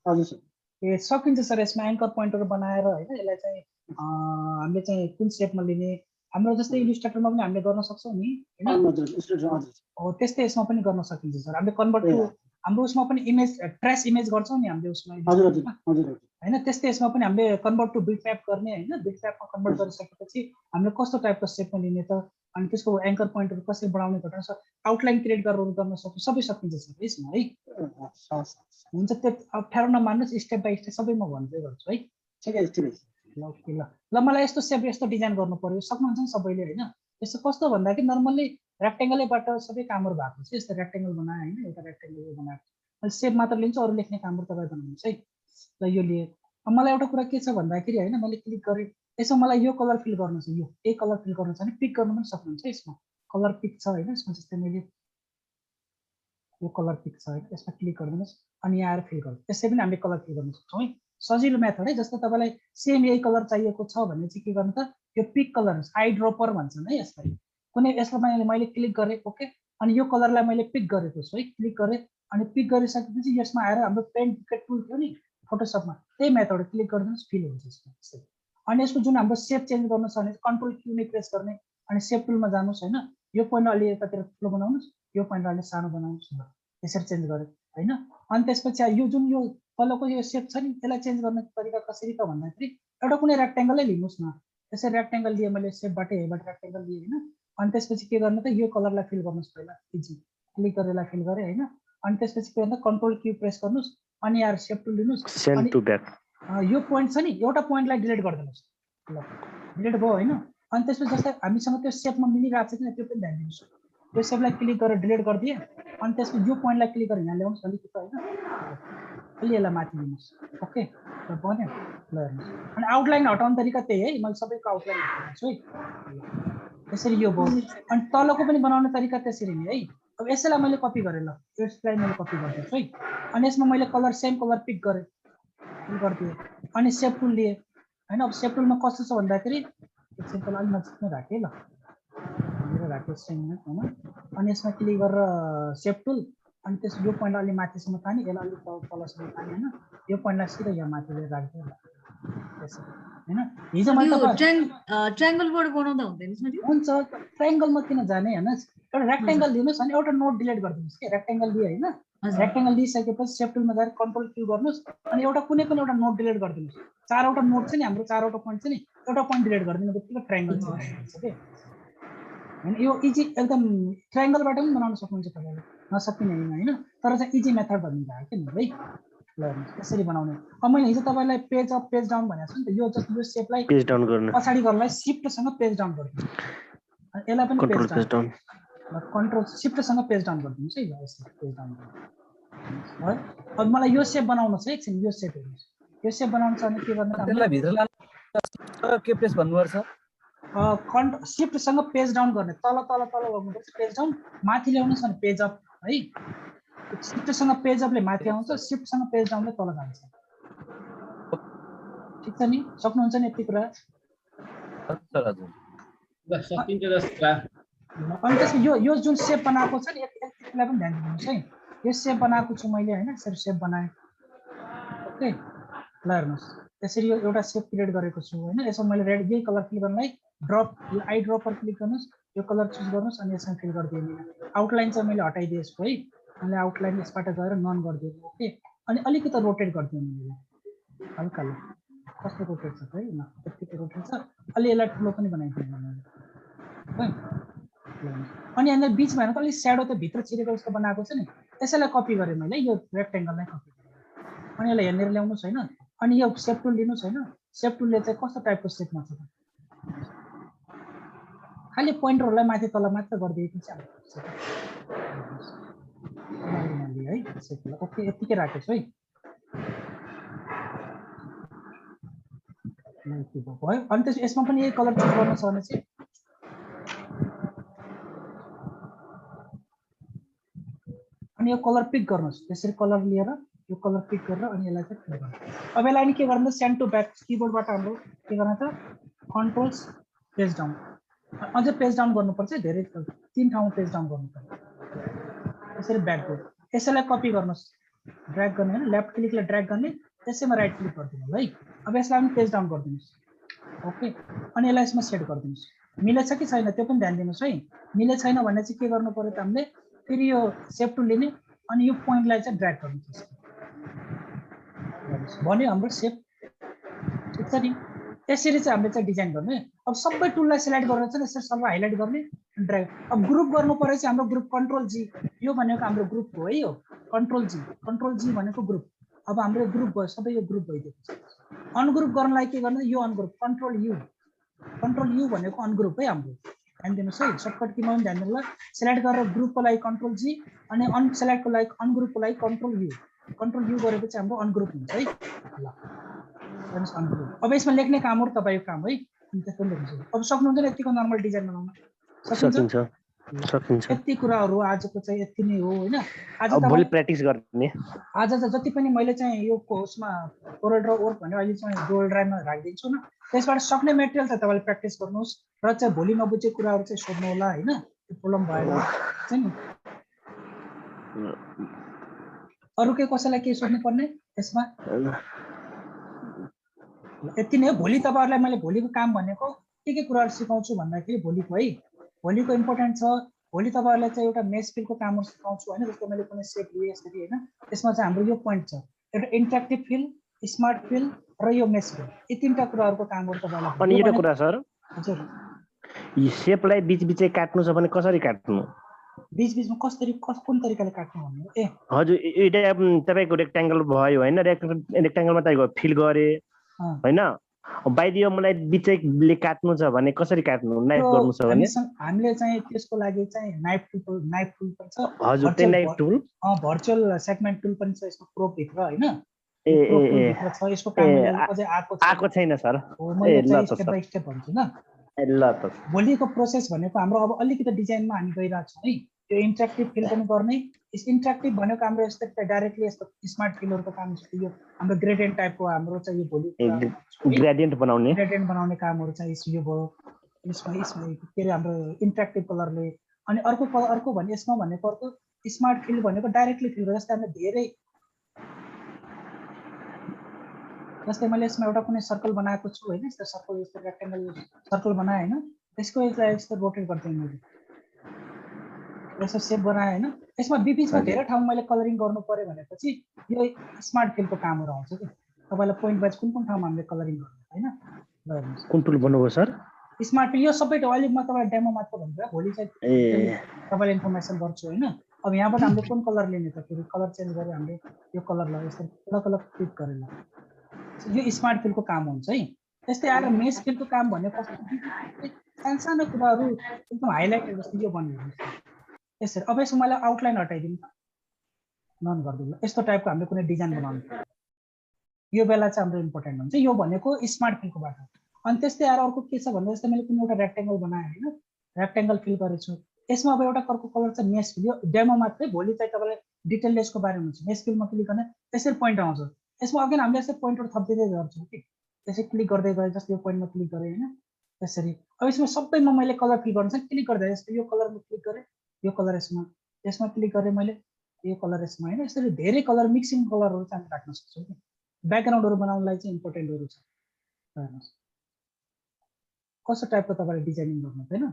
हजुर सर। ए सकिन्छ सर, यसमा एङ्कर पोइन्टहरू बनाएर होइन यसलाई चाहिँ हामीले चाहिँ कुन सेपमा लिने, हाम्रो जस्तै इलिस्ट्रेटरमा पनि हामीले गर्न सक्छौँ नि होइन। हो त्यस्तै यसमा पनि गर्न सकिन्छ सर। हामीले कन्भर्ट टु हाम्रो उसमा पनि इमेज ट्रेस इमेज गर्छौँ नि हामीले उसमा होइन, त्यस्तै यसमा पनि हामीले कन्भर्ट टु बिट म्याप गर्ने होइन। बिट म्यापमा कन्भर्ट गरिसकेपछि हामीले कस्तो टाइपको सेपमा लिने त, अनि त्यसको एङ्कर पोइन्टहरू कसरी बढाउने घटना छ, आउटलाइन क्रिएट गरेर गर्न सक्छौँ, सबै सकिन्छ सर यसमा है। हुन्छ त्यो अप्ठ्यारो नमान्नुहोस्, स्टेप बाई स्टेप सबै म भन्दै गर्छु है। ठिकै छ। ल ओके ल मलाई यस्तो सेप यस्तो डिजाइन गर्नु पर्यो, सक्नुहुन्छ नि सबैले होइन। यस्तो कस्तो भन्दाखेरि नर्मल्ली रेक्टेङ्गलैबाट सबै कामहरू भएको छ। यस्तो रेक्टेङ्गल बनाएँ होइन, एउटा रेक्टेङ्गल बनाएको मैले सेप मात्र लिन्छु, अरू लेख्ने कामहरू तपाईँ बनाउनुहोस् है। ल यो लिए मलाई एउटा कुरा के छ भन्दाखेरि होइन, मैले क्लिक गरेँ यसमा मलाई यो कलर फिल गर्नु छ, यो ए कलर फिल गर्नु छ भने पिक गर्नु पनि सक्नुहुन्छ। यसमा कलर पिक छ होइन, यसमा जस्तै मैले यो कलर पिक छ होइन, यसमा क्लिक गरिदिनुहोस् अनि यहाँ आएर फिल गर्नु। त्यसै पनि हामीले कलर फिल गर्न सक्छौँ है, सजिलो मेथड है। जस्तो तपाईँलाई सेम यही कलर चाहिएको छ भने चाहिँ के गर्नु त, यो पिक कलर आई ड्रोपर भन्छन् है यसलाई। कुनै यसलाई मैले क्लिक गरेँ ओके, अनि यो कलरलाई मैले पिक गरेको छु है, क्लिक गरेँ अनि पिक गरिसकेपछि यसमा आएर हाम्रो पेन बुकेट टुल थियो नि फोटोसपमा, त्यही मेथड क्लिक गरिदिनुहोस् फिल हुन्छ यसमा। अनि यसको जुन हाम्रो सेप चेन्ज गर्नु छ भने कन्ट्रोल क्यू नै प्रेस गर्ने अनि सेप टुलमा जानुहोस् होइन। यो पोइन्ट अलि यतातिर ठुलो बनाउनुहोस्, यो पोइन्ट अलि सानो बनाउनुहोस् न, यसरी चेन्ज गरेँ होइन। अनि त्यसपछि यो जुन यो तलको यो सेप छ नि त्यसलाई चेन्ज गर्ने तरिका कसरी त भन्दाखेरि एउटा कुनै रेक्टेङ्गलै लिनुहोस् न। त्यसरी रेक्टेङ्गल लिएँ मैले, सेपबाटै हेबाट रेक्टेङ्गल लिएँ होइन। अनि त्यसपछि के गर्नु त, यो कलरलाई फिल गर्नुहोस् पहिला, इजी क्लिक गरेर फिल गरेँ होइन। अनि त्यसपछि के भन्दा कन्ट्रोल क्यू प्रेस गर्नुहोस् अनि यहाँ सेप टुल लिनुहोस्, यो पोइन्ट छ नि एउटा पोइन्टलाई डिलिट गरिदिनुहोस्। ल डिलिट भयो होइन। अनि त्यसपछि जस्तै हामीसँग त्यो सेपमा मिलिरहेको छ नि त्यो पनि ध्यान दिनुहोस्। त्यो सेपलाई क्लिक गरेर डिलिट गरिदिएँ अनि त्यसपछि यो पोइन्टलाई क्लिक गरेर यहाँ ल्याउनुहोस् अलिकति होइन, अलि यसलाई माथि लिनुहोस् ओके ल बन्यो। ल हेर्नुहोस् अनि आउटलाइन हटाउने तरिका त्यही है, मैले सबैको आउटलाइन हटाउँछु है। त्यसरी यो भयो। अनि तलको पनि बनाउने तरिका त्यसरी नै है। अब यसैलाई मैले कपी गरेँ, ल यसलाई मैले कपी गरिदिन्छु है। अनि यसमा मैले कलर सेम कलर पिक गरेँ, क्लिक गरिदिएँ अनि सेप टुल लिएँ होइन। अब सेप टुलमा कस्तो छ भन्दाखेरि एकछिन तल अलिक नजिकमै राखेँ, ल मेरो राखेँ सेम होइन। अनि यसमा क्लिक गरेर सेप टुल अनि त्यस यो पोइन्ट अलि माथिसम्म तानी, यसलाई अलिक तलसम्म तानी होइन। यो पोइन्टलाई सिधै यहाँ माथि लिएर राख्दै ल त्यसरी होइन। हिजो मैले ट्रायंगल बोर्ड बनाउँदा हुँदैन हुन्छ, ट्रायंगलमा किन जाने होइन। एउटा रेक्टेङ्गल लिनुहोस् अनि एउटा नोट डिलिट गरिदिनुहोस् कि, रेक्टेङ्गल लिए होइन। रेक्टेङ्गल लिइसकेपछि सेप टुलमा गएर कन्ट्रोल क्यू गर्नुहोस् अनि एउटा कुनै पनि एउटा नोट डिलिट गरिदिनुहोस्। चारवटा नोट छ नि हाम्रो, चारवटा पोइन्ट छ नि, एउटा पोइन्ट डिलिट गरिदिनु बित्तिकै ट्रायंगल छ कि होइन। यो इजी एकदम ट्रायंगलबाट पनि बनाउन सक्नुहुन्छ तपाईँले, नसकिने होइन। तर चाहिँ इजी मेथड भनिन्छ कि है। ल हेर्नुहोस् त्यसरी बनाउने। अब मैले हिजो तपाईँलाई पेज अप पेज डाउन भनेको छु नि त, यो जस्तो यो सेपलाई पेज डाउन गर्न पछाडि गर्नलाई सिफ्टसँग पेज डाउन गरिदिनु, यसलाई पनि पेज डाउन कन्ट्रोल सिफ्टसँग पेज डाउन गरिदिनुहोस् है। ल यसरी पेज डाउन है। अब मलाई यो सेप बनाउनु छ एकछिन, यो सेप हेर्नुहोस्, यो सेप बनाउनु छ भने के गर्नु त, त्यसलाई भित्र लानु के प्रेस भन्नुपर्छ, सिफ्टसँग पेज डाउन गर्ने, तल तल तल गर्नुपर्छ पेज डाउन, माथि ल्याउनुहोस् भने पेज अप है। सिफ्टसँग पेज अपले माथि आउँछ, सिफ्टसँग पेज डाउनले तल जान्छ। ठिक छ नि, सक्नुहुन्छ नि यति कुरा? सकिन्छ जस्तो लाग्छ। अनि त्यसपछि यो जुन सेप बनाएको छ नि यसलाई पनि ध्यान दिनुहोस् है। यो सेप बनाएको छु मैले होइन, यसरी सेप बनाएँ ओके। ल हेर्नुहोस् त्यसरी यो एउटा सेप क्रिएट गरेको छु होइन। यसमा मैले रेड यही कलर फिल गर्नलाई ड्रप यो आई ड्रपर क्लिक गर्नुहोस्, यो कलर चुज गर्नुहोस् अनि यसमा फिल गरिदिएँ मैले। आउटलाइन चाहिँ मैले हटाइदिएँ यसको है, मैले आउटलाइन यसबाट गएर नन गरिदिएँ ओके। अनि अलिकति रोटेट गरिदिएँ मैले हल्का ल कस्तो रोटेट छ है ल त्यतिकै रोटेट छ अलि यसलाई ठुलो पनि बनाइदिनु है अनि यहाँनिर बिचमा हेर्नु अलि स्याडो त भित्र छिरेको जस्तो बनाएको छ नि त्यसैलाई कपी गरेँ मैले यो रेक्टेङ्गललाई कपी गरेँ अनि यसलाई हेर्नेर ल्याउनु छैन अनि यो सेप टुल लिनु छैन सेप टुलले चाहिँ कस्तो टाइपको सेपमा छ खालि पोइन्टरहरूलाई माथि तल मात्र गरिदिएको चाहिँ है सेपलाई ओके यतिकै राखेको छु है भयो अनि त्यस यसमा पनि यही कलर चुज गर्नु छ भने चाहिँ अनि यो कलर पिक गर्नुहोस् त्यसरी कलर लिएर यो कलर पिक गरेर अनि यसलाई चाहिँ फिल गर्नु अब यसलाई नि के गर्नु सेन्ड टु ब्याक किबोर्डबाट हाम्रो के गर्न त कन्ट्रोल्स पेज डाउन अझै पेज डाउन गर्नुपर्छ धेरै 3 ठाउँमा पेज डाउन गर्नुपर्छ यसरी ब्याक गयो यसैलाई कपी गर्नुहोस् ड्र्याग गर्ने हैन लेफ्ट क्लिकले ड्र्याग गर्ने त्यसैमा राइट क्लिक गरिदिनु है अब यसलाई पनि पेज डाउन गरिदिनुहोस् ओके अनि यसलाई यसमा सेट गरिदिनुहोस् मिलेछ कि छैन त्यो पनि ध्यान दिनुहोस् है मिले छैन भने चाहिँ के गर्नु पर्यो त हामीले फेरि यो सेभ टुल लिने अनि यो पोइन्टलाई चाहिँ ड्र्याग गर्नुपर्छ भन्यो हाम्रो सेप ठिक छ नि यसरी चाहिँ हामीले चाहिँ डिजाइन गर्ने अब सबै टुललाई सिलेक्ट गरेर चाहिँ यसरी सबै हाइलाइट गर्ने ड्र्याग अब ग्रुप गर्नु पर्यो चाहिँ हाम्रो ग्रुप कन्ट्रोल जी यो भनेको हाम्रो ग्रुप हो है यो कन्ट्रोल जी भनेको ग्रुप अब हाम्रो ग्रुप भयो सबै यो ग्रुप भइदिएको छ अनग्रुप गर्नलाई के गर्नु यो अनग्रुप कन्ट्रोल यु भनेको अनग्रुप है हाम्रो ध्यान दिनुहोस् है सर्टकट किमा पनि ध्यान दिनु ल सिलेक्ट गरेर ग्रुपको लागि कन्ट्रोल जी अनि अनसेलेक्टको लागि अनग्रुपको लागि कन्ट्रोल यु गरेपछि हाम्रो अनग्रुप हुन्छ है ल अनग्रुप अब यसमा लेख्ने काम हो तपाईको काम है अनि त्यसको लेख्नु अब सक्नुहुन्छ यतिको नर्मल डिजाइन बनाउन सकिन्छ यति कुराहरू आजको चाहिँ यति नै हो हैन आज भोलि प्र्याक्टिस गर्ने आज चाहिँ जति पनि मैले चाहिँ यो कोर्समा कोरल ड्रा वर्क भने अहिले चाहिँ गुगल ड्राइभमा राखिदिन्छु न त्यसबाट सक्ने मेटेरियल चाहिँ तपाईले प्र्याक्टिस गर्नुहोस् र चाहिँ भोलि नबुझेको कुराहरू चाहिँ सोध्नु होला हैन त्यो प्रब्लम भएन चाहिँ नि अरु के कसैलाई के सोध्नु पर्ने त्यसमा यति नै हो भोलि तपाईहरुलाई मैले भोलिको काम भनेको के कुराहरू सिकाउँछु भन्दाखेरि भोलिको है भोलिको इम्पोर्टेन्ट छ भोलि तपाईहरुलाई चाहिँ एउटा मेस फिलको कामहरु सिकाउँछु हैन जस्तो मैले कुनै सेप लिए यसरी हैन त्यसमा चाहिँ हाम्रो यो पोइन्ट छ एउटा इन्टरेक्टिभ फिल स्मार्ट फिल र यो मेस फिल यी तीनटा कुराहरुको कामहरु तपाईलाई अनि एउटा कुरा सर हजुर यो सेपलाई बीच काट्नु छ भने कसरी काट्नु बीचमा कुन तरिकाले काट्नु भन्नु ए हजुर एउटा तपाईको रेक्टेंगल भयो हैन रेक्टेंगलमा तपाईको फिल गरे हैन बाइदियो मलाई बीचले काट्नु छ भने कसरी काट्नु नाइफ गर्नु छ भने हामीले चाहिँ त्यसको लागि चाहिँ नाइफ टुल पनि छ हजुर त्यो knife tool virtual segment tool पनि छ यसको प्रो भित्र हैन ए छ यसको काम अझै आको छैन सर ए ल त स्टेप बाइ स्टेप भन्छु न ल त भोलिको प्रोसेस भनेको हाम्रो अब अलिकति डिजाइनमा हामी गइरहेको छौं है त्यो इन्टरेक्टिभ फिल पनि गर्ने इन्टरेक्टिभ भनेको हाम्रो यस्तो डाइरेक्टली यस्तो स्मार्ट फिलहरुको काम जस्तो यो हाम्रो ग्रेडियन्ट टाइपको हाम्रो चाहिँ यो भोलि ग्रेडियन्ट बनाउने कामहरु चाहिँ यो भयो यसमा के रे हाम्रो इन्टरेक्टिभ कलरले अनि अर्को भने यसमा भनेको अर्को स्मार्ट फिल भनेको डाइरेक्टली फिल जस्तै हामीले धेरै जस्तै मैले यसमा एउटा कुनै सर्कल बनाएको छु हैन यस्तो सर्कल यस्तो रेक्टेंगल सर्कल बनाए हैन त्यसको यस्तो रोटेट गर्दै मैले यसो सेप बनाए हैन यसमा बीचमा धेरै ठाउँ मैले कलरिङ गर्नु पर्यो भनेपछि यो स्मार्ट फिलको कामहरु आउँछ के तपाईलाई पोइन्ट वाइज कुन ठाउँमा हामीले कलरिङ गर्नु हैन कुन टुल भन्नुभयो सर स्मार्ट फिल यो सबै अहिले म तपाईलाई डेमो मात्र भन्छु भोलि चाहिँ तपाईलाई इन्फर्मेसन गर्छु हैन अब यहाँबाट हामीले कुन कलर लिने त फेरि कलर चेन्ज गरे हामीले यो कलरलाई यस्तो अलग क्लिक गरेर यो स्मार्ट फिलको काम हुन्छ है त्यस्तै आएर मेस फिलको काम भनेको सानो कुराहरू एकदम हाइलाइटेड जस्तो यो बनिन्छ यसरी अब यसो मैले आउटलाइन हटाइदिनु नन गरिदिनु यस्तो टाइपको हामीले कुनै डिजाइन बनाउनु यो बेला चाहिँ हाम्रो इम्पोर्टेन्ट हुन्छ यो भनेको स्मार्ट फिलको बाटो अनि त्यस्तै आएर अर्को के छ भन्दा जस्तै मैले कुनै एउटा रेक्टेंगल बनाएँ हैन रेक्टेंगल फिल गरेछु यसमा अब एउटा अर्को कलर चाहिँ मेस फिल यो डेमो मात्रै भोलि चाहिँ तपाईलाई डिटेल यसको बारेमा हुन्छ मेस फिलमा क्लिक गर्ने त्यसरी पोइन्ट आउँछ यसमा अगाडि हामीले यसरी पोइन्टहरु थप्दिदै गर्छौं कि त्यसै क्लिक गर्दै गए जस्तो यो पोइन्टमा क्लिक गरे हैन त्यसरी अब यसमा सबैमा मैले कलर फिल गर्नु छ क्लिक गर्दा जस्तो यो कलरमा क्लिक गरे यो कलर यसमा क्लिक गरे मैले यो कलर यसमा हैन यसरी धेरै कलर मिक्सिङ कलरहरु चाहिँ हामी राख्न सक्छौं के ब्याकग्राउन्डहरु बनाउनलाई चाहिँ इम्पोर्टेन्टहरु छ हेर्नुस् कस्तो टाइपको तपाईले डिजाइनिङ गर्नु हैन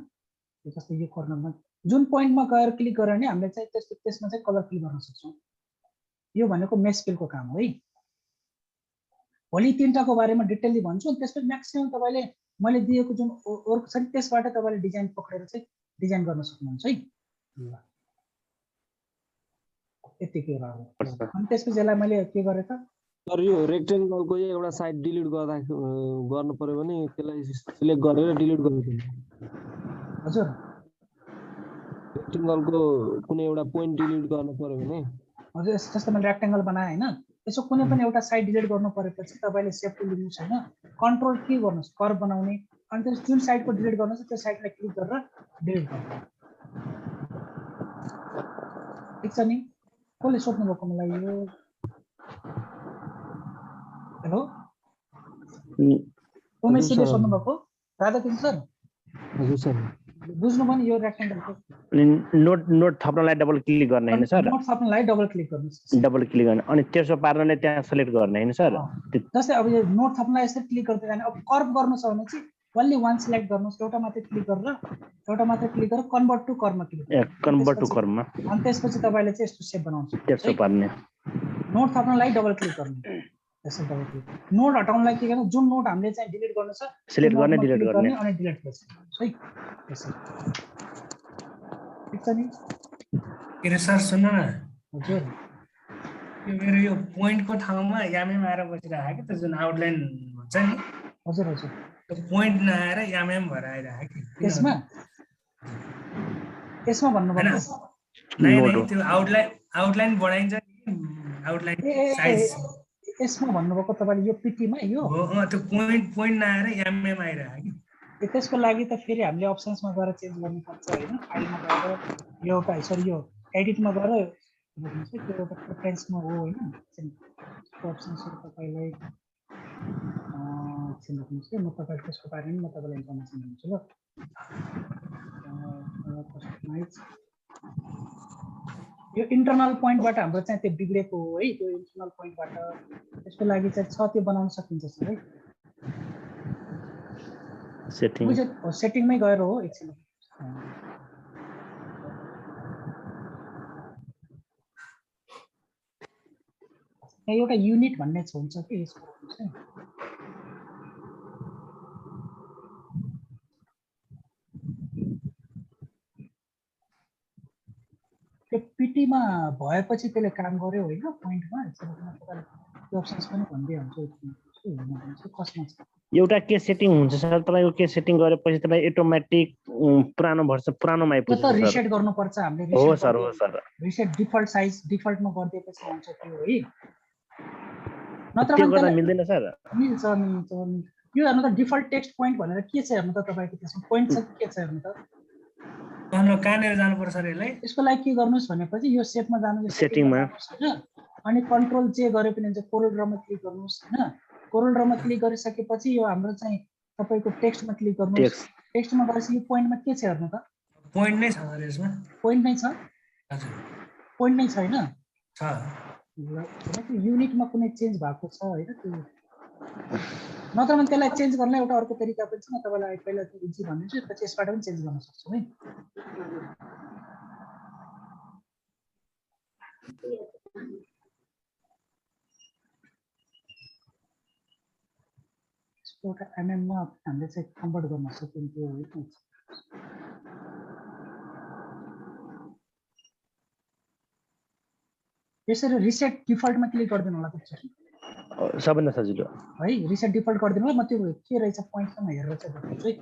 जस्तो यो कर्नरमा जुन पोइन्टमा गएर क्लिक गरेर नि हामीले चाहिँ त्यसमा चाहिँ कलर फिल गर्न सक्छौं यो भनेको मेस फिलको काम हो है भोलि 3टाको बारेमा डिटेलली भन्छु अनि त्यसपछि म्याक्सिमम तपाईँले मैले दिएको जुन वर्क छ नि त्यसबाट तपाईँले डिजाइन पक्रेर चाहिँ डिजाइन गर्न सक्नुहुन्छ है। ल यतिकै रह्यो। अनि त्यसपछि यसलाई मैले के गरेँ त सर यो रेक्टेङ्गलको एउटा साइड डिलिट गर्नु पर्यो भने त्यसलाई सिलेक्ट गरेर डिलिट गर्नुपर्छ। हजुर रेक्टेङ्गलको कुनै एउटा पोइन्ट डिलिट गर्नु पर्यो भने हजुर जस्तो मैले रेक्टेङ्गल बनाएँ होइन यसो कुनै पनि एउटा साइड डिलिट गर्नु परेपछि तपाईँले सेभ टु लिनुहोस् होइन कन्ट्रोल के गर्नुहोस् कर्भ बनाउने अनि त्यस जुन साइडको डिलिट गर्नुहोस् त्यो साइडलाई क्लिक गरेर डिलिट गर्नु। ठिक छ नि कसले सोध्नु भएको मलाई यो हेलो उमेशजीले सोध्नु भएको राधाकृष्ण सर हजुर सर बुझ्नुभयो नि यो रेक्टेङ्गलको नोट थप्नलाई डबल क्लिक गर्ने हैन सर नोट थप्नलाई डबल क्लिक गर्नुहोस् डबल क्लिक गर्ने अनि त्यसो पार्नले त्यहाँ सिलेक्ट गर्ने हैन सर जस्तै अब यो नोट थप्नलाई यसरी क्लिक गर्दै जाने अब कर्भ गर्नु छ भने चाहिँ ओन्ली वान सिलेक्ट गर्नुहोस् एउटा मात्रै क्लिक गरेर कन्भर्ट टु कर्भमा क्लिक कन्भर्ट टु कर्भमा अनि त्यसपछि तपाईले चाहिँ यस्तो सेभ बनाउनु सक्नुहुन्छ त्यसो पार्ने नोट थप्नलाई डबल क्लिक गर्नु त्यसै डबल क्लिक नोट हटाउनलाई के गर्नु जुन नोट हामीले चाहिँ डिलिट गर्नु छ सिलेक्ट गर्ने डिलिट गर्ने अनि डिलिट गर्छ है त्यसै ठीक छ नि के रे सर सुन्नु न हजुर यो मेरो यो पोइन्टको ठाउँमा यामएम आएर बसिरहेको के त जुन आउटलाइन हुन्छ नि हजुर हजुर त्यो पोइन्ट नआएर यामएम भएर आइरहेको के यसमा भन्नु पर्छ नै त्यो आउटलाइन बढाइन्छ नि आउटलाइन साइज यसमा भन्नुभएको तपाईले यो पिटीमा यो हो त्यो पोइन्ट नआएर यामएम आइरहेको के त्यसको लागि त फेरि हामीले अप्सन्समा गएर चेन्ज गर्नुपर्छ हैन फाइलमा गएर यो एउटा सरी यो एडिटमा गएर हेर्नुस् त्यो एउटा प्रेफरेन्समा हो हैन अप्सन्सहरु तपाईलाई हेर्नुस् के म तपाईलाई त्यसको बारेमा म तपाईलाई इन्फर्मेसन दिन्छु ल कस्टमाइज यो इन्टरनल पोइन्टबाट हाम्रो चाहिँ त्यो बिग्रेको हो है त्यो इन्टरनल पोइन्टबाट त्यसको लागि चाहिँ छ त्यो बनाउन सकिन्छ सर है सेटिङमै गएर हो एकछिन एउटा युनिट भन्ने हुन्छ कि यसको चाहिँ त्यो पिटीमा भएपछि त्यसले काम गर्यो होइन पोइन्टमा त्यो अप्सन्स पनि भन्दै हुन्छ कसमा छ एउटा के सेटिङ हुन्छ सर तपाईको के सेटिङ गरेपछि तपाई अटोमेटिक पुरानो भर्सन पुरानोमा आइपुग्छ त्यो त रिसेट गर्नुपर्छ हामीले हो सर रिसेट डिफल्ट साइज डिफल्टमा गरिदिएपछि हुन्छ त्यो है नत्र त्यो गर्न मिल्दैन सर मिल्छ यो हेर्नु त डिफल्ट टेक्स्ट पोइन्ट भनेर के छ हेर्नु त तपाईको त्यसमा पोइन्ट छ के छ हेर्नु त कहाँनिर जानुपर्छ सर यसलाई यसको लागि के गर्नुस् भनेपछि यो सेटमा जानु सेटिङमा हैन अनि कन्ट्रोल जे गरे पनि हुन्छ कोरल ड्रमा क्लिक गर्नुस् हैन कोरल ड्रमा क्लिक गरिसकेपछि यो हाम्रो चाहिँ तपाईको टेक्स्टमा क्लिक गर्नुस् टेक्स्टमा गएपछि यो पोइन्टमा के छ हेर्नु त पोइन्ट नै छ सर यसमा पोइन्ट नै छ हजुर पोइन्ट नै छैन छ त्यो युनिटमा कुनै चेन्ज भएको छ हैन त्यो नत्र भने त्यसलाई चेन्ज गर्न एउटा अर्को तरिका पनि छ म तपाईलाई पहिला त्यो इजी भन्दिन्छु पछि यसबाट पनि चेन्ज गर्न सक्छु है एउटा एमएममा हामीले चाहिँ कन्भर्ट गर्न सकिन्थ्यो है यसरी रिसेट डिफल्टमा क्लिक गरिदिनु होला त्यसरी सबैभन्दा सजिलो है रिसेट डिफल्ट गरिदिनु होला म त्यो के रहेछ पोइन्टमा हेरेर चाहिँ बताउँछु है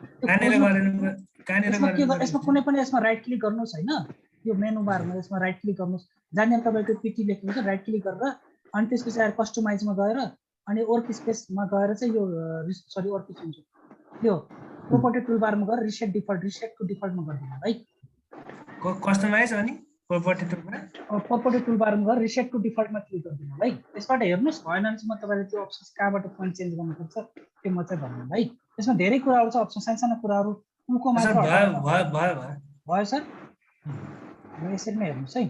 यसमा कुनै पनि यसमा राइट क्लिक गर्नुहोस् हैन यो मेनु बारमा यसमा राइट क्लिक गर्नुहोस् जहाँनिर तपाईको पिटी लेख्नु छ राइट क्लिक गरेर अनि त्यसपछि आएर कस्टमाइजमा गएर अनि वर्क स्पेसमा गएर चाहिँ यो सरी वर्क स्पेस हुन्छ यो प्रोपर्टी टुलबारमा गएर रिसेट टु डिफल्टमा गरिदिनु है कस्टमाइज अनि प्रोपर्टी टुलबारमा गएर रिसेट टु डिफल्टमा क्लिक गरिदिनु है त्यसबाट हेर्नुस् भएन भने चाहिँ म तपाईलाई त्यो अप्सन कहाँबाट पोइन्ट चेन्ज गर्नुपर्छ त्यो म चाहिँ भन्नु है त्यसमा धेरै कुराहरु छ अप्सन सानो कुराहरु उको मात्र भयो सर यसरी नै हेर्नुस् है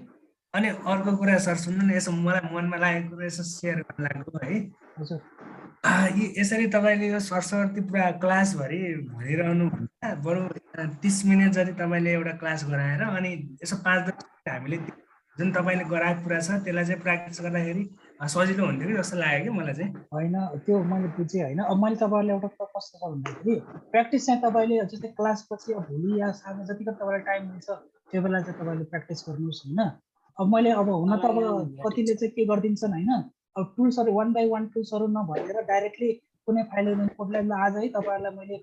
अनि अर्को कुरा सर सुन्नु न यसो मलाई मनमा लागेको कुरा यसो शेयर गर्न लाग्यो है हजुर यसरी तपाईले यो सरसर्ती पुरा क्लास भरि भनिरहनु भन्दा बरु 30 मिनेट जति तपाईले एउटा क्लास गराएर अनि यसो 5 मिनेट हामीले जुन तपाईले गराएको कुरा छ त्यसलाई चाहिँ प्र्याक्टिस गर्दाखेरि सजिलो हुन्थ्यो कि जस्तो लाग्यो कि मलाई चाहिँ। होइन त्यो मैले बुझेँ होइन। अब मैले तपाईँहरूलाई एउटा कस्तो छ भन्दाखेरि प्र्याक्टिस चाहिँ तपाईँले जस्तै क्लासपछि अब भोलि या साँझ जतिको तपाईँलाई टाइम हुन्छ त्यो बेला चाहिँ तपाईँले प्र्याक्टिस गर्नुहोस् होइन। अब मैले अब हुन त अब कतिले चाहिँ के गरिदिन्छन् होइन, अब टुल्सहरू 1 by 1 टुल्सहरू नभएर डाइरेक्टली कुनै फाइल इम्पोर्टलाई आज है तपाईँहरूलाई मैले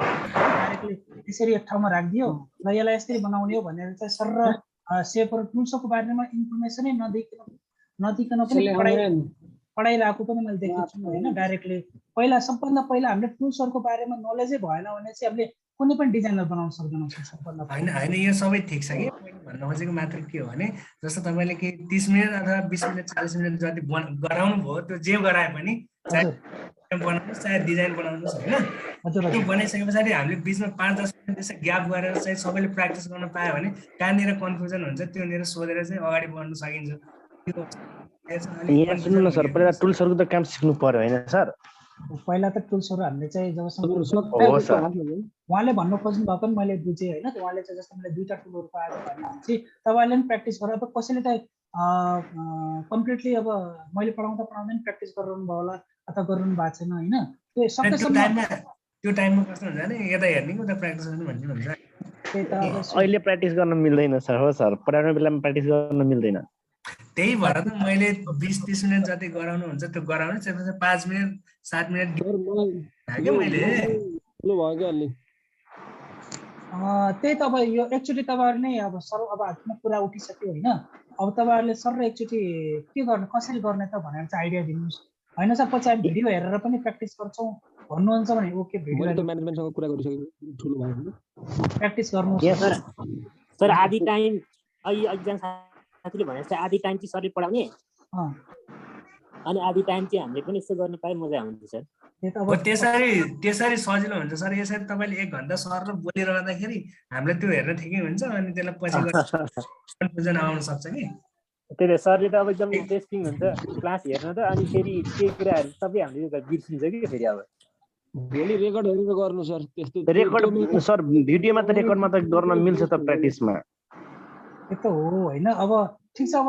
डाइरेक्टली त्यसरी एक ठाउँमा राखिदियो ल यसलाई यसरी बनाउने हो भनेर चाहिँ सर र सेपहरू टुल्सको बारेमा इन्फर्मेसनै नदिकन पनि पढाइरहेको पनि मैले देखेको छु होइन। डाइरेक्टली पहिला सबभन्दा पहिला हामीले टुल्सहरूको बारेमा नलेजै भएन भने चाहिँ हामीले कुनै पनि डिजाइनर बनाउन सक्दैनौँ सबभन्दा होइन होइन यो सबै ठिक छ कि भन्न खोजेको मात्र के हो भने जस्तो तपाईँले कि 30 मिनट अथवा 20 मिनट 40 मिनट जति गराउनु भयो त्यो जे गराए पनि चाहे बनाउनुहोस् चाहे डिजाइन बनाउनुहोस् होइन। त्यो बनाइसके पछाडि हामीले बिचमा 5-10 मिनट त्यसै ग्याप गरेर चाहिँ सबैले प्र्याक्टिस गर्न पायो भने कहाँनिर कन्फ्युजन हुन्छ त्योनिर सोधेर चाहिँ अगाडि बढ्न सकिन्छ। यहाँ सुन्नु न सर, पहिला टुल्सहरूको त काम सिक्नु पर्यो होइन सर? पहिला त टुल्सहरू हामीले चाहिँ जबसम्म उहाँले भन्नु खोज्नु भएको पनि मैले बुझेँ होइन। उहाँले चाहिँ जस्तो मैले 2टा टुलहरू पाएको भनेपछि तपाईँहरूले पनि प्र्याक्टिस गरेर अब कसैले त कम्प्लिटली अब मैले पढाउँदा पनि प्र्याक्टिस गरिरहनु भयो होला अथवा गरिरहनु भएको छैन होइन। त्यो सकेसम्म त्यो टाइममा कस्तो हुन्छ भने यता हेर्ने कि उता प्र्याक्टिस गर्ने भन्ने हुन्छ। अहिले प्र्याक्टिस गर्न मिल्दैन सर। हो सर, पढाउने बेलामा प्र्याक्टिस गर्न मिल्दैन। त्यही भएर त मैले 20-30 मिनट जति गराउनु हुन्छ त्यो गराउने, त्यसपछि 5 मिनट 7 मिनट मैले त्यही तपाईँ यो एकचोटि तपाईँहरू नै अब सर अब आफ्नो कुरा उठिसक्यो होइन। अब तपाईँहरूले सर एक्चोटि के गर्ने कसरी गर्ने त भनेर चाहिँ आइडिया दिनुहोस् होइन। सर पछि हामी भिडियो हेरेर पनि प्र्याक्टिस गर्छौँ भन्नुहुन्छ भने ओके भिडियो म्यानेजमेन्टसँग कुरा गरिसकेको ठुलो भयो प्र्याक्टिस गर्नु सर। आधी टाइम अहिले एकजना साथीले भने जस्तै आधी टाइम चाहिँ सरले पढाउने अनि आधी टाइम चाहिँ हामीले पनि यस्तो गर्न पाए मजा आउँछ सर। त्यसरी सजिलो हुन्छ सर। यसरी तपाईँले 1 घन्टा सरले बोलिरहँदाखेरि हामीलाई त्यो हेर्न ठिकै हुन्छ अनि त्यसलाई पछि कन्फ्युजन आउन सक्छ कि। त्यही सरले त अब एकदम इन्ट्रेस्टिङ हुन्छ क्लास हेर्न त अनि फेरि के कुराहरू सबै हामीले बिर्सिन्छ कि फेरि अब भोलि रेकर्ड हेरेर गर्नु सर। त्यस्तो रेकर्ड सर भिडियोमा त रेकर्डमा त गर्न मिल्छ त प्र्याक्टिसमा। त्यो त हो होइन। अब ठिक छ। अब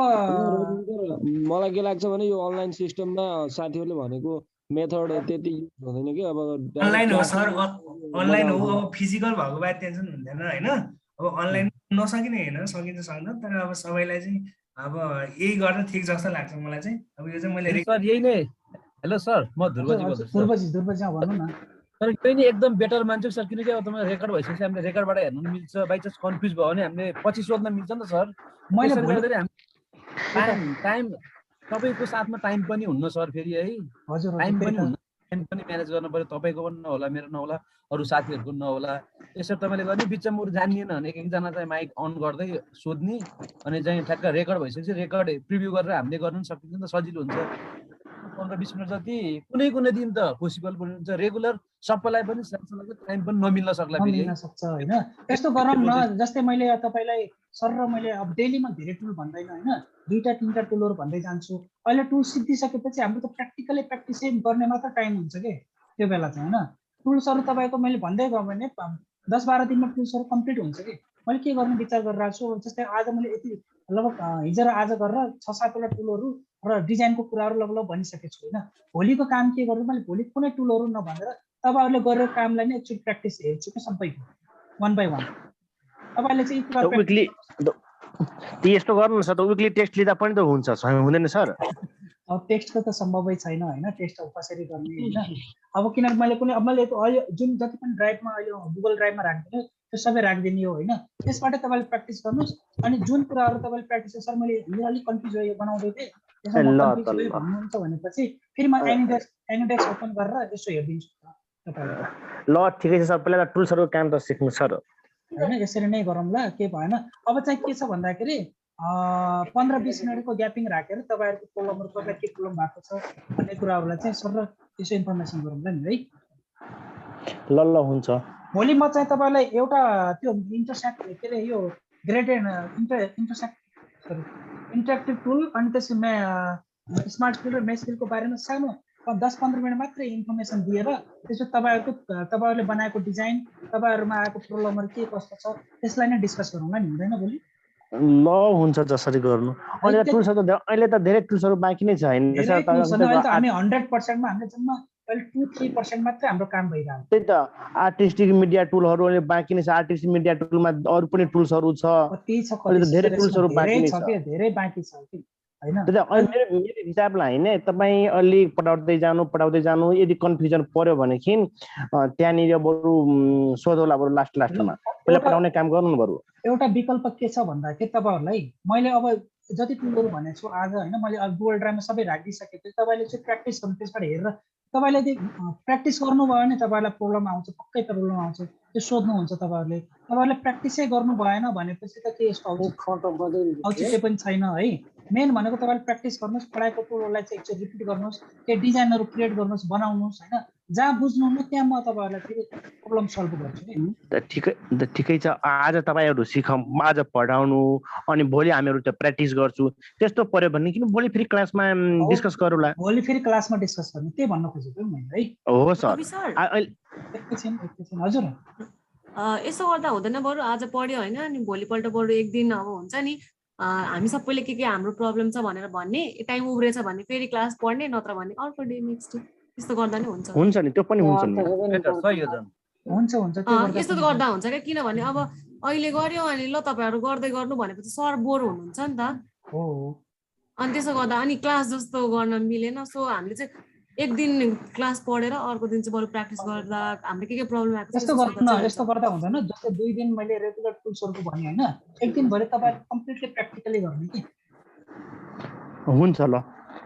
मलाई के लाग्छ भने यो अनलाइन सिस्टममा साथीहरूले भनेको मेथड त्यति युज हुँदैन कि। अब अनलाइन हो सर, अनलाइन हो। अब फिजिकल भएको भए टेन्सन हुँदैन होइन। अब अनलाइन नसकिने होइन, सकिन्छ सक्दैन, तर अब सबैलाई चाहिँ अब यही गर्न ठिक जस्तो लाग्छ मलाई चाहिँ। अब यो चाहिँ मैले सर यही नै। हेलो सर, म ध्रुवजी बोल्दैछु। ध्रुवजी भन्नु न। सर यही नै एकदम बेटर मान्छु सर, किनकि अब तपाईँ रेकर्ड भइसकेपछि हामीले रेकर्डबाट हेर्नु मिल्छ। बाइ चान्स कन्फ्युज भयो भने हामीले पछि सोध्न मिल्छ नि त सर। मैले गर्दाखेरि हामी टाइम तपाईँको साथमा टाइम पनि हुन्न सर फेरि है। हजुर टाइम पनि म्यानेज गर्नु पर्यो। तपाईँको पनि नहोला, मेरो नहोला, अरू साथीहरूको नहोला। यसरी तपाईँले गर्ने बिचमा मुर जानिएन भने एकजना चाहिँ माइक अन गर्दै सोध्ने अनि चाहिँ ठ्याक्क रेकर्ड भइसकेपछि रेकर्ड प्रिभ्यू गरेर हामीले गर्नु पनि सकिन्छ नि त, सजिलो हुन्छ। 15-20 मिनट जति कुनै दिन त पोसिबल पनि हुन्छ। रेगुलर सबैलाई पनि टाइम पनि नमिल्न सक्ला सक्छ होइन। यस्तो गरौँ न, जस्तै मैले तपाईँलाई सर र मैले अब डेलीमा धेरै टुल भन्दैन होइन, 2-3टा टुलहरू भन्दै जान्छु। अहिले टुल सिद्धिसकेपछि हाम्रो त प्र्याक्टिकली प्र्याक्टिस गर्ने मात्र टाइम हुन्छ कि त्यो बेला चाहिँ होइन। टुल्सहरू तपाईँको मैले भन्दै गएँ भने 10-12 दिनमा टुल्सहरू कम्प्लिट हुन्छ कि। मैले के गर्ने विचार गरिरहेको छु, जस्तै आज मैले यति लगभग हिजो र आज गरेर 6-7वटा टुलहरू र डिजाइनको कुराहरू लगभग भनिसकेको छु होइन। भोलिको काम के गर्नु, मैले भोलि कुनै टुलहरू नभनेर तपाईँहरूले गरेको कामलाई नै एकचोटि प्र्याक्टिस हेर्छु कि सबैको 1 by 1। तपाईँले चाहिँ यस्तो गर्नु न सर, विकली टेस्ट लिँदा पनि त हुन्छ, हुँदैन सर? अब टेस्टको त सम्भवै छैन होइन। टेस्ट अब कसरी गर्ने होइन। अब किनभने मैले कुनै अब मैले अहिले जुन जति पनि ड्राइभमा अहिले गुगल ड्राइभमा राखिदिनु त्यो सबै राखिदिने हो होइन। त्यसबाट तपाईँले प्र्याक्टिस गर्नुहोस् अनि जुन कुराहरू तपाईँले प्र्याक्टिस सर मैले अलिक कन्फ्युज भयो बनाउँदै थिएँ भन्नुहुन्छ भनेपछि फेरि म एनिडेक्स ओपन गरेर यसो हेरिदिन्छु तपाईँलाई। ल ठिकै छ सर, पहिला टुल्सहरूको काम त सिक्नु सर होइन। यसरी नै गरौँला, के भएन। अब चाहिँ के छ भन्दाखेरि 15-20 मिनटको ग्यापिङ राखेर तपाईँहरूको कोलमहरू कसलाई के कोलम भएको छ भन्ने कुराहरूलाई चाहिँ सर यसो इन्फर्मेसन गरौँला नि है। ल हुन्छ। भोलि म चाहिँ तपाईँलाई एउटा त्यो इन्टरसेक्ट के अरे यो ग्रेडेड इन्टरेक्टिभ टुल अनि त्यसमा स्मार्ट फिल्ड र मेस फिल्डको बारेमा सानो 10-15 मिनट मात्रै इन्फर्मेसन दिएर त्यसपछि तपाईँहरूले बनाएको डिजाइन तपाईँहरूमा आएको प्रब्लमहरू के कस्तो छ त्यसलाई नै डिस्कस गरौँला नि, हुँदैन भोलि? ल हुन्छ जसरी गर्नु। अनि टुल्सहरु त अहिले त धेरै टुल्सहरु बाँकी नै छ हैन सर? अहिले त हामी 100% मा हामीले जम्मा अहिले 2-3% मात्रै हाम्रो काम भइरहेको। त्यही त आर्टिस्टिक मिडिया टुलहरु अहिले बाँकी नै छ। आर्टिस्टिक मिडिया टुलमा अरु पनि टुल्सहरु छ। कति छ अहिले धेरै टुल्सहरु बाँकी नै छ। धेरै बाँकी छ कि हैन? मेरो हिसाबलाई हैन तपाई अलि पढाउँदै जानु यदि कन्फ्युजन पर्यो भनेखिन त्यहाँनिर बरु सोधौला बरु लास्टमा पहिला पढाउने काम गर्नु बरु। एउटा विकल्प के छ भन्दाखेरि तपाईहरुलाई मैले अब जति टुलहरु भनेको छु आज हैन मैले गुगल ड्राइभमा सबै राखिसकेको छु। तपाईले चाहिँ प्र्याक्टिस गर्नु त्यसबाट हेरेर तपाईले यदि प्र्याक्टिस गर्नुभयो भने तपाईहरुलाई प्रब्लम आउँछ पक्कै प्रब्लम आउँछ। त्यो सोध्नुहुन्छ तपाईहरुले प्र्याक्टिसै गर्नु भएन भनेपछि त के यस्तो औचित्य पनि छैन है। मेन भनेको तपाईले प्र्याक्टिस गर्नुस् पढाएको टुलहरुलाई चाहिँ एकचोटि रिपिट गर्नुस् के डिजाइनहरु क्रिएट गर्नुस् बनाउनुस् हैन। जहाँ बुझ्नुहुन्न त्यहाँ म तपाईहरुलाई फेरि प्रब्लम सल्भ गर्छु नि। ठिकै छ। आज तपाईहरु सिकौं आज पढाउनु अनि भोलि हामीहरु त प्र्याक्टिस गर्छु। त्यस्तो पर्यो भने किन भोलि फेरि क्लासमा डिस्कस गरौला। भोलि फेरि क्लासमा डिस्कस गर्ने के भन्न खोजेको मैले है। हो सर। एकैछिन हजुर। यसो गर्दा हुँदैन बरु आज पढ्यो हैन अनि भोलिपल्ट बरु एक दिन अब हुन्छ नि हामी सबैले के हाम्रो प्रब्लम छ भनेर भन्ने टाइम उब्रेछ भने फेरि क्लास पढ्ने नत्र भने अर्को डे नेक्स्ट डे त्यस्तो गर्दा नि हुन्छ। हुन्छ नि त्यो पनि हुन्छ नि। हुन्छ यस्तो गर्दा हुन्छ क्या किनभने अब अहिले गर्यो अनि ल तपाईहरु गर्दै गर्नु भनेपछि सर बोर हुनुहुन्छ नि त। हो अनि त्यसो गर्दा अनि क्लास जस्तो गर्न मिलेन। सो हामीले चाहिँ एक दिन क्लास पढेर अर्को दिन चाहिँ बरु प्र्याक्टिस गर्दा हाम्रो के प्रब्लम आएको यस्तो गर्दा हुँदैन। जस्तै 2 दिन मैले रेगुलर टुल्सहरुको भने हैन एक दिन भरि तपाईहरु कम्प्लिटली प्र्याक्टिकली गर्ने कि हुन्छ ल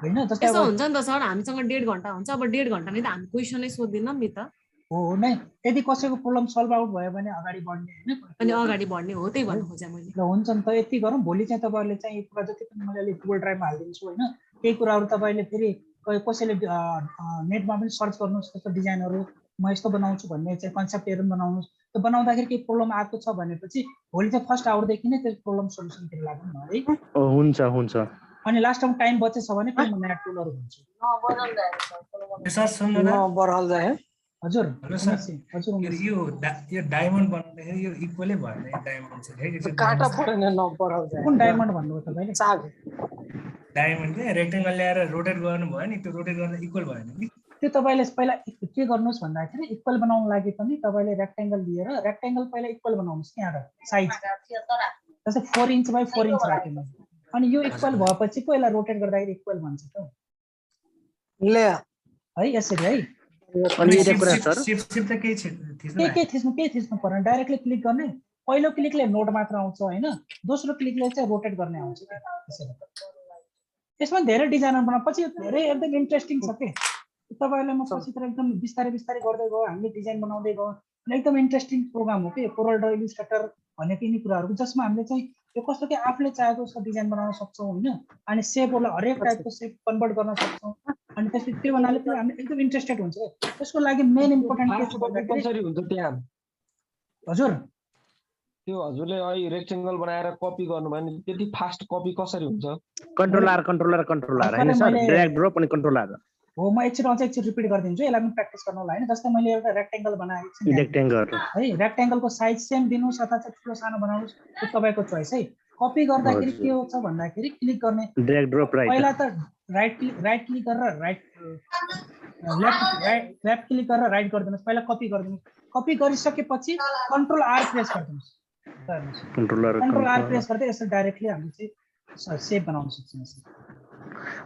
हैन। जस्तै यसो हुन्छ नि त सर हामीसँग 1.5 घण्टा हुन्छ। अब 1.5 घण्टा नै त हामी क्वेशनै सोध्दिनौं नि त। हो नै यदि कसैको प्रब्लम सल्भ आउट भयो भने अगाडि बढ्ने हैन अनि अगाडि बढ्ने हो त्यही भन्न खोजे मैले। ल हुन्छ नि त यति गरौँ। भोलि चाहिँ तपाईहरुले चाहिँ यो कुरा जति पनि मैले अलि गुगल ड्राइभमा हाल्दिन्छु हैन। केही कुराहरु तपाईले फेरि कसैले नेटमा पनि सर्च गर्नुस् त्यस्तो डिजाइनहरु म यस्तो बनाउँछु भन्ने चाहिँ कन्सेप्टहरु बनाउनुस्। त्यो बनाउँदाखेरि केही प्रब्लम आएको छ भनेपछि भोलि चाहिँ फर्स्ट आवरदेखि नै त्यो प्रब्लम सोलुसनतिर लाग्नु न है। हुन्छ। अनि लास्टमा टाइम बचेछ भने फेरि म नयाँ टुलहरु भन्छु। सर सुन्नु न बरहल जाए हजुर। हेलो सर यो डायमन्ड बनाउँदाखेरि यो इक्वलै भएन यो डायमन्ड चाहिँ काटा परेन नबरहल जाए। कुन डायमन्ड भन्नुभयो तपाईले? चाग डायमन्ड के रेक्टेंगल ल्याएर रोटेट गर्नु भयो नि त्यो रोटेट गर्दा इक्वल भएन नि। त्यो तपाईले पहिला के गर्नुस् भन्दाखेरि इक्वल बनाउन लागि पनि तपाईले रेक्टेंगल लिएर रेक्टेंगल पहिला इक्वल बनाउनुस् के यहाँ साइज जस्तै 4 इंच बाइ 4 इंच राख्नु। अनि यो इक्वल भएपछि पो यसलाई रोटेट गर्दाखेरि इक्वल भन्छ त ले है यसरी है। अनि यो कुरा सर शिफ्ट त के थिच्नु पर्दैन डाइरेक्टली क्लिक गर्ने। पहिलो क्लिकले नोड मात्र आउँछ हैन दोस्रो क्लिकले चाहिँ रोटेट गर्ने आउँछ त्यसरी। यसमा धेरै डिजाइनहरु बना पछि धेरै एकदम इन्ट्रेस्टिङ छ के तपाईहरुलाई म पछि त एकदम बिस्तारै गर्दै गयो हामीले डिजाइन बनाउँदै गयो। एकदम इन्ट्रेस्टिङ प्रोग्राम हो के कोरल ड्रा इलस्ट्रेटर भनेको यिनी कुराहरु जसमा हामीले चाहिँ यो कस्तो के आफूले चाहेको जस्तो डिजाइन बनाउन सक्छौं हैन। अनि शेपहरुलाई हरेक टाइपको शेप कन्भर्ट गर्न सक्छौं। अनि त्यसपछि त्यो बनाले पनि हामी एकदम इन्ट्रेस्टेड हुन्छ। त्यसको लागि मेन इम्पोर्टेन्ट के छ भन्दाखेरि कसरी हुन्छ त्यहाँ हजुर त्यो हजुरले अहिले रेक्टेंगल बनाएर कपी गर्नु भयो नि त्यति फास्ट कपी कसरी हुन्छ? कन्ट्रोलर हैन सर ड्र्याग ड्रप अनि कन्ट्रोलर हो। म एकचोटि अझै एकचोटि रिपिट गरिदिन्छु यसलाई पनि प्र्याक्टिस गर्नलाई हैन। जस्तै मैले एउटा रेक्टेंगल बनाएको छु है रेक्टेंगलको साइज सेम दिनुस् अथवा चाहिँ ठुलो सानो बनाउनुस् त्यो तपाईको चोइस है। कपी गर्दाखेरि के हुन्छ भन्दाखेरि क्लिक गर्ने ड्र्याग ड्रप राइट पहिला त राइट क्लिक गरेर लेफ्ट क्लिक गरेर राइट गर्दिनुस्। पहिला कपी गर्दिनुस्। कपी गरिसकेपछि कन्ट्रोल आर प्रेस गर्दिनुस्। कन्ट्रोल आर प्रेस गर्दै यसरी डाइरेक्टली हामी चाहिँ सेभ बनाउन सक्छौं।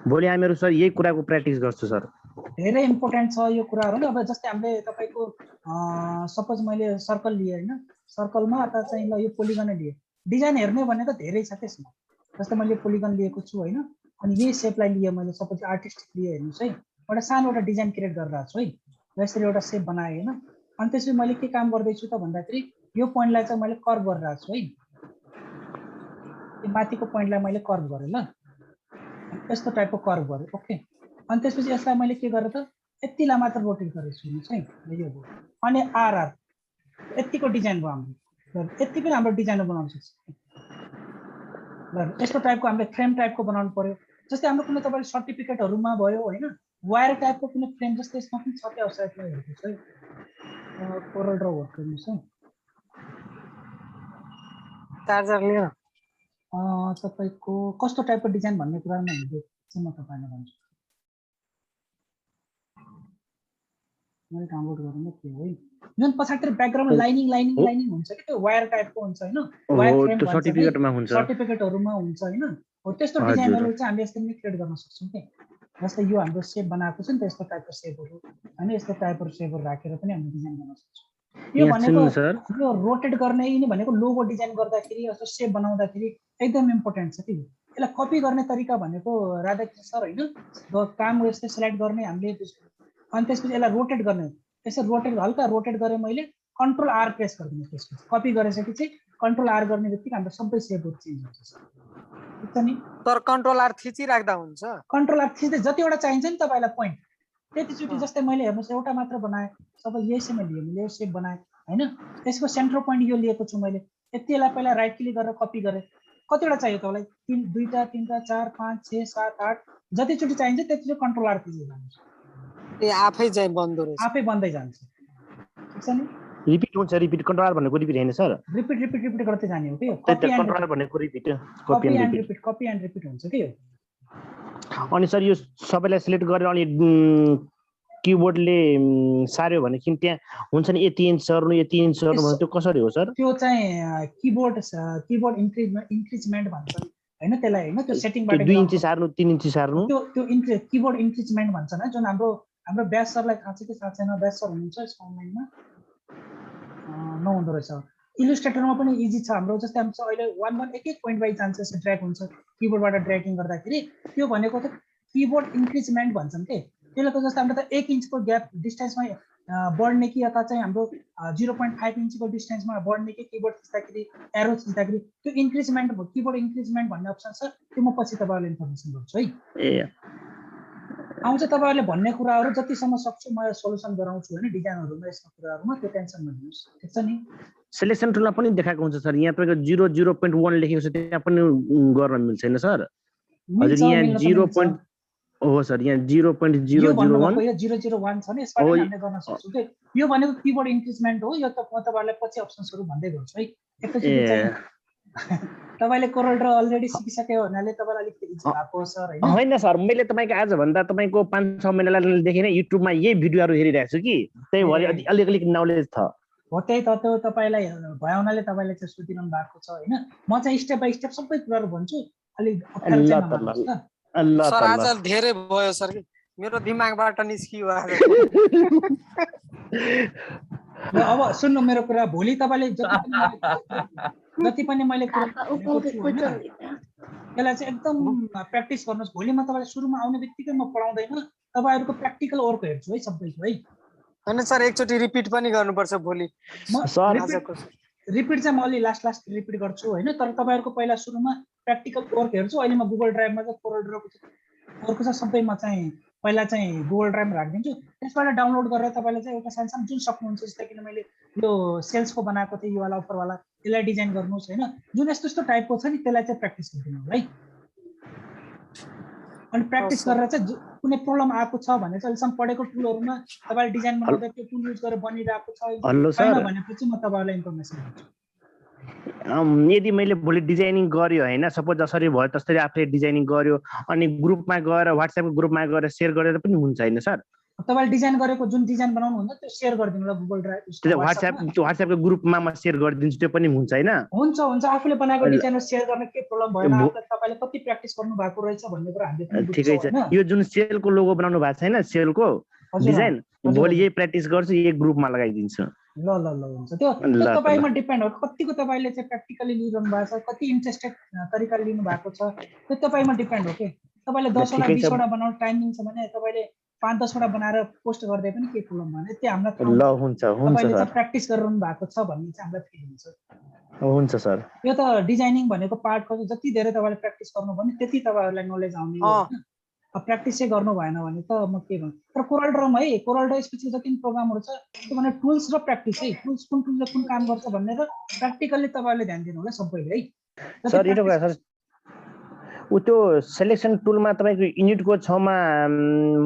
भोलि हामीहरु सर यही कुराको प्र्याक्टिस गर्छु सर। धेरै इम्पोर्टेन्ट छ यो कुराहरु नि। अब जस्तै हामीले तपाईको सपोज मैले सर्कल लिए हैन सर्कलमा अथवा चाहिँ ल यो पोलिगन लिए डिजाइन हेर्ने भनेको धेरै छ त्यसमा। जस्तै मैले पोलिगन लिएको छु हैन अनि यही शेपलाई लिए मैले सपोज आर्टिस्टिक लिए हेर्नुस् है एउटा सानो एउटा डिजाइन क्रिएट गरिरहेको छु है। यसरी एउटा शेप बनाए हैन अनि त्यसपछि मैले के काम गर्दै छु त भन्दाखेरि यो पोइन्टलाई चाहिँ मैले कर्भ गरिरहेको छु है। यो माथिको पोइन्टलाई मैले कर्भ गरे ल यस्तो टाइपको कर्भ गरे ओके। अनि त्यसपछि यसलाई मैले के गरे त यतिलाई मात्र रोटेट गरेछु है यो हो। अनि आर यतिको डिजाइन भयो हाम्रो यति पनि हाम्रो डिजाइन बनाउन सक्छ ल। यस्तो टाइपको हामीले फ्रेम टाइपको बनाउनु पर्यो। जस्तै हाम्रो कुनै तपाईले सर्टिफिकेटहरुमा भयो हैन वायर टाइपको कुनै फ्रेम जस्तै यसमा पनि छ के साइडमा हेर्नुस् है। कोरल ड्रा वर्क गर्नुस् है। चार्जर लिएर तपाईँको कस्तो टाइपको डिजाइन भन्ने कुरामा हामीले चाहिँ म तपाईँलाई भन्छु। मैले डाउनलोड गर्नु के हो है, जुन पछाडि ब्याकग्राउन्डमा लाइनिङ हुन्छ कि त्यो वायर टाइपको हुन्छ हैन, वायर फ्रेम भन्छ, सर्टिफिकेटमा हुन्छ, सर्टिफिकेटहरुमा हुन्छ हैन। हो त्यस्तो डिजाइनहरु चाहिँ हामीले यसरी क्रिएट गर्न सक्छौं के। जस्तै यो हाम्रो सेप बनाएको छ नि, त्यस्तो टाइपको सेपहरु हैन, यस्तो टाइपहरु सेपहरु राखेर पनि हामीले डिजाइन गर्न सक्छौं। यो भनेको यो रोटेट गर्ने यिनी भनेको लोगो डिजाइन गर्दाखेरि अथवा सेप बनाउँदाखेरि एकदम इम्पोर्टेन्ट छ कि। यसलाई कपी गर्ने तरिका भनेको राधाकृष्ण सर हैन, काम यस्तै सिलेक्ट गर्ने हामीले, अनि त्यसपछि यसलाई रोटेट गर्ने, यसरी रोटेट हल्का रोटेट गरे मैले कन्ट्रोल आर प्रेस गर्दिनु, त्यसपछि कपी गरेपछि चाहिँ कन्ट्रोल आर गर्ने बित्तिकै हाम्रो सबै सेपहरु चेन्ज हुन्छ ठीक छ नि। तर कन्ट्रोल आर थिचि राख्दा हुन्छ, कन्ट्रोल आर थिच्दै जतिवटा चाहिन्छ नि तपाईलाई पोइन्ट त्यतिचोटी, जस्तै मैले हेर्नुस् एउटा मात्र बनाए, सबै यसैमा लिए मैले, यो सेप बनाए हैन, त्यसको सेन्टर पोइन्ट यो लिएको छु मैले, यतिलाई पहिला राइट क्लिक गरेर कपी गरे। कतिवटा चाहियो तपाईलाई? 3 2टा 3टा 4 5 6 7 8 जतिचोटी चाहिन्छ त्यतिचोटी कन्ट्रोल आर थिच्दै जान्छ, ए आफै चाहिँ बन्द हुन्छ, आफै बन्दै जान्छ ठीक छ नि। रिपिट हुन्छ, रिपिट कन्ट्रोल आर भनेको रिपिट हैन सर, रिपिट गर्दै जाने हो के। कपी एन्ड कन्ट्रोल आर भनेको repeat, copy and repeat, copy and repeat हुन्छ के। अनि सर यो सबैलाई सिलेक्ट गरेर अनि किबोर्डले सार्यो भने कि त्यहाँ हुन्छ नि यति इन्च सर्नु यति इन्च सर्नु भने त्यो कसरी हो सर? त्यो चाहिँ किबोर्ड इन्क्रिजमेन्ट भन्छन् हैन त्यसलाई हैन, त्यो सेटिङबाट 2 इन्च सार्नु 3 इन्च सार्नु त्यो किबोर्ड इन्क्रिजमेन्ट भन्छन् है, जुन हाम्रो ब्यास सरलाई थाहा छ कि थाहा छैन, ब्यास सर हुनुहुन्छ यसको अनलाइनमा नहुँदो रहेछ। इलस्ट्रेटरमा पनि इजी छ हाम्रो, जस्तै हाम्रो अहिले 1 एक पोइन्ट बाइ चान्स यसो ड्र्याग हुन्छ किबोर्डबाट ड्र्यागिङ गर्दाखेरि, त्यो भनेको त किबोर्ड इन्क्रिजमेन्ट भन्छन् के। त्यसले त जस्तै हाम्रो त 1 इन्चको ग्याप डिस्टेन्समा बढ्ने कि अथवा चाहिँ हाम्रो 0.5 इन्चको डिस्टेन्समा बढ्ने कि किबोर्ड थिच्दाखेरि एरो थिच्दाखेरि त्यो इन्क्रिजमेन्ट किबोर्ड इन्क्रिजमेन्ट भन्ने अप्सन छ, त्यो म पछि तपाईहरुलाई इन्फर्मेसन गर्छु है। आउँछ तपाईहरुले भन्ने कुराहरु जतिसम्म सक्छु म सोलुसन गराउँछु हैन, डिजाइनहरुमा यसको कुराहरुमा, त्यो टेन्सन नलिनुस् ठीक छ नि। सिलेक्सन टुलमा पनि देखाएको हुन्छ सर, यहाँ तपाईको 0.1 लेखेको छ त्यहाँ पनि गर्न मिल्छ हैन सर? हजुर यहाँ 0. हो सर यहाँ 0.001 यो 001 छ नि, यसबाट हामीले गर्न सक्छौं के। यो भनेको किबोर्ड इन्क्रिजमेन्ट हो, यो त म तपाईहरुलाई पछि अप्सन्सहरु भन्दै गर्छु है। एकैचोटी चाहिँ तपाईले कोरल ड्र अलरेडी सिकिसक्यो भन्नाले तपाईलाई अलिक इजी भएको सर हैन? हैन सर, मैले तपाईको आज भन्दा तपाईको 5-6 महिनालाई देखेन युट्युबमा यही भिडियोहरु हेरिरहेको छु कि, त्यही भएर अलिक नलेज छ। हो त्यही त, त्यो तपाईलाई भयो हुनाले तपाईले चाहिँ सुतिरहनु भएको छ हैन। म चाहिँ स्टेप बाइ स्टेप सबै कुराहरु भन्छु, अलि अप्ठ्यारो चाहिँ नमान्नुस् त। सर आज धेरै भयो सर, मेरो दिमागबाट निस्कियो आज। अब सुन्नु मेरो कुरा, भोलि तपाईले जति पनि मैले यसलाई चाहिँ एकदम प्र्याक्टिस गर्नुहोस्। भोलि म तपाईलाई सुरुमा आउने बित्तिकै म पढाउँदैन, तपाईहरुको प्र्याक्टिकल वर्क हेर्छु है सबैको है। हैन सर एकचोटी रिपिट पनि गर्नुपर्छ भोलि। रिपिट चाहिँ म अलि लास्ट रिपिट गर्छु हैन, तर तपाईहरुको पहिला सुरुमा प्र्याक्टिकल वर्क हेर्छु। अहिले म गुगल ड्राइभमा चाहिँ कोरल ड्रको अर्को छ सबै म चाहिँ पहिला चाहिँ गुगल ड्राइभमा राखिदिन्छु, त्यसबाट डाउनलोड गरेर तपाईले चाहिँ एउटा सानो जुन सक्नुहुन्छ, जस्तै किन मैले यो सेल्सको बनाएको थिएँ यो वाला अफर वाला, त्यसलाई डिजाइन गर्नुहोस् हैन, जुन यस्तो टाइपको छ नि त्यसलाई चाहिँ प्र्याक्टिस गरिदिनु है। अनि प्र्याक्टिस गरेर चाहिँ कुनै प्रब्लम आएको छ भने चाहिँ अहिलेसम्म पढेको टुलहरुमा तपाईले डिजाइन बनाउँदा त्यो टुल युज गरेर बनिरहेको छ छैन भनेपछि म तपाईहरुलाई इन्फर्मेसन दिन्छु। यदि मैले भोलि डिजाइनिङ गर्यो हैन, सपोज जसरी भयो त्यसरी आफूले डिजाइनिङ गर्यो अनि ग्रुपमा गएर व्हाट्सएपको ग्रुपमा गएर शेयर गरेर पनि हुन्छ हैन सर? तपाईले डिजाइन गरेको जुन डिजाइन बनाउनु हुन्छ त्यो शेयर गरिदिनु ल गुगल ड्राइभ, त्यो व्हाट्सएपको ग्रुपमा म शेयर गरिदिन्छु, त्यो पनि हुन्छ हैन? हुन्छ आफूले बनाएको डिजाइनर शेयर गर्न के प्रब्लम भएन, तपाईले कति प्र्याक्टिस गर्नु भएको रहेछ भन्ने कुरा हामीले ठिकै छ। यो जुन सेलको लोगो बनाउनु भएको छ हैन, सेलको डिजाइन भोलि यही प्र्याक्टिस गर्छु, यही ग्रुपमा लगाइदिन्छु। ल हुन्छ, त्यो तपाईमा डिपेन्ड हो कतिको तपाईले चाहिँ प्र्याक्टिकली लिइरहनु भएको छ, कति इन्ट्रेस्टेड तरिकाले लिनु भएको छ, त्यो तपाईमा डिपेन्ड हो के। तपाईले 10 वटा 20 वटा बनाउन टाइमिङ छ भने तपाईले 5-10 वटा बनाएर पोस्ट गर्दै पनि के प्रब्लम भएन, त्यो हामीलाई थाहा ल हुन्छ तपाईले चाहिँ प्र्याक्टिस गरिरहनु भएको छ भन्ने चाहिँ हामीलाई फिल हुन्छ। हुन्छ सर, यो त डिजाइनिङ भनेको पार्टको जति धेरै तपाईले प्र्याक्टिस गर्नु भने त्यति तपाईहरुलाई नलेज आउने हो हैन। अब प्र्याक्टिसै गर्नु भएन भने त म के भन्छु। तर कोरल ड्रम है, कोरल ड्र स्पेशली जति प्रोग्रामहरु छ त्यो भने टुल्स र प्र्याक्टिस है, टुल्स कुन टुलले कुन काम गर्छ भन्ने र प्र्याक्टिकली तपाईहरुले ध्यान दिनु होला सबैले है सर। यो सर त्यो सिलेक्सन टुलमा तपाईको युनिटको 6 मा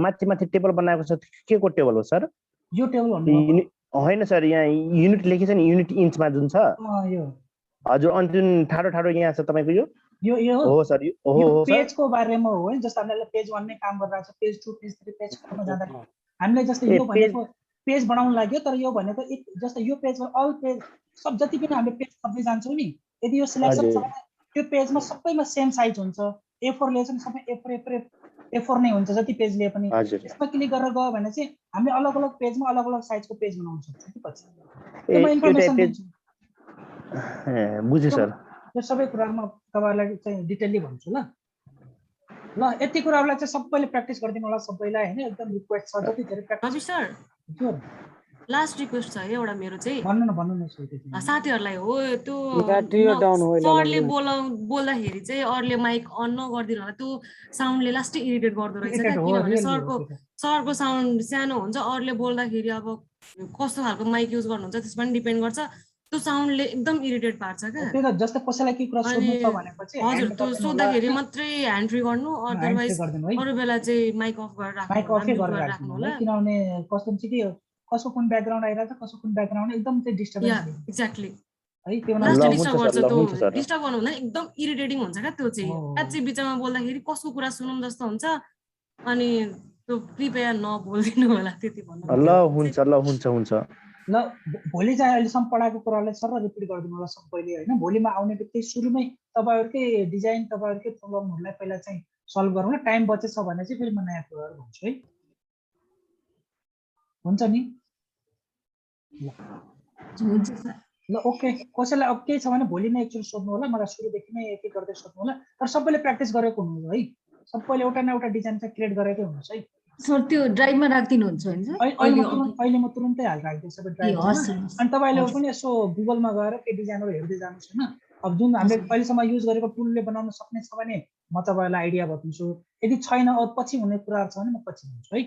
माथि टेबल बनाएको छ, के को टेबल हो सर? यो टेबल भन्नु हैन सर, यहाँ युनिट लेखेछ नि, युनिट इन्चमा जुन छ यो हजुर, अनि जुन ठाडो यहाँ छ तपाईको यो हो सर हो यो हो सर पेजको बारेमा हो है, जस्तो हामीले पेज 1 नै काम गरिरहेको छ, पेज 2 पेज 3 पेज 4 मा जाँदा हामीले जस्तो यो भनेको पेज बनाउन लाग्यो, तर यो भनेको जस्तो यो पेजमा अल पेज सब जति पनि हामीले पेज थप्दै जान्छौँ नि, यदि यो सिलेक्सन छ भने त्यो पेजमा सबैमा सेम साइज हुन्छ, A4 ले चाहिँ सबै A4 नै हुन्छ जति पेज लिए पनि। यसमा क्लिक गरेर गयो भने चाहिँ हामीले अलग अलग पेजमा अलग अलग साइजको पेज बनाउन सक्छौँ कि पछि त्यसमा इन्फर्मेसन दिन्छु। बुझे सर। यो सबै कुरामा तपाईहरुलाई चाहिँ डिटेलली भन्छु ल। ल यति कुराहरुलाई चाहिँ सबैले प्र्याक्टिस गरिदिनु होला सबैलाई हैन, एकदम रिक्वेस्ट छ जति धेरै practice. Ravi sir last request छ है एउटा मेरो चाहिँ, भन्नु न साथीहरुलाई हो त्यो सरले बोल्दाखेरि चाहिँ अरूले माइक अन नगर्दिनु होला, त्यो साउन्डले लास्टै इरिटेट गर्दो रहेछ क्या, किनभने सरको साउन्ड सानो हुन्छ, अरूले बोल्दाखेरि अब कस्तो खालको माइक युज गर्नुहुन्छ त्यसमा पनि डिपेन्ड गर्छ, त्यो साउन्डले एकदम इरिटेट पार्छ क्या। त्यही त जस्तो कसैलाई के कुरा सोध्नु छ भनेपछि हजुर त्यो सोध्दाखेरि मात्रै ह्यान्ड फ्री गर्नु, अदरवाइज अरु बेला चाहिँ माइक अफ गरेर राख्नु होला, किनभने कस्तो हुन्छ कि कसको कुन ब्याकग्राउन्ड आइरहेछ कसको कुन ब्याकग्राउन्ड एकदम चाहिँ डिस्टर्बेन्स एक्ज्याक्टली है, त्यो डिस्टर्ब गर्छ, त्यो डिस्टर्ब गर्नु हुँदैन, एकदम इरिटेटिङ हुन्छ क्या त्यो चाहिँ, एप्ची बिचमा बोल्दाखेरि कसको कुरा सुनौँ जस्तो हुन्छ, अनि त्यो कृपया नबोल्दिनु होला त्यति भन्नु। ल हुन्छ ल हुन्छ हुन्छ ल भोलि चाहिँ अहिलेसम्म पढाएको कुरालाई सर रिपिट गरिदिनु होला सबैले हैन, भोलिमा आउने बित्तिकै सुरुमै तपाईहरुकै डिजाइन तपाईहरुकै प्रब्लमहरुलाई पहिला चाहिँ सल्भ गरौँ न, टाइम बचेछ भने चाहिँ फेरि म नयाँ कुराहरु भन्छु है, हुन्छ नि? हुन्छ सर। ल ओके, कसैलाई अब केही छ भने भोलि नै एकचोटि सोध्नु होला, मलाई सुरुदेखि नै एक एक गर्दै सोध्नु होला, तर सबैले प्र्याक्टिस गरेको हुनु है, सबैले एउटा न एउटा डिजाइन चाहिँ क्रिएट गरेकै हुनुहोस् है सर। त्यो ड्राइभमा राख्दिनु हुन्छ हैन सर? अहिले म तुरुन्तै हाल राख्दिन्छु सबै ड्राइभमा, अनि तपाईले पनि यसो गुगलमा गएर के डिजाइनहरु हेर्दै जानुस् हैन। अब जुन हामीले अहिलेसम्म युज गरेको टुलले बनाउन सक्ने छ भने म तपाईलाई आइडिया बताउँछु, यदि छैन अब पछि हुने कुराहरु छ भने म पछि भन्छु है।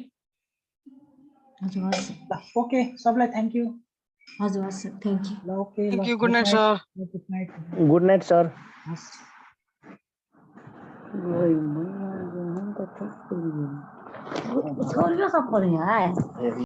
हजुर हस् ल ओके, सबलाई थ्यांक यू। हजुर हस् सर, थ्यांक यू। ल okay, thank you, good night sir. Good night sir. छोड़ सब पर यहाँ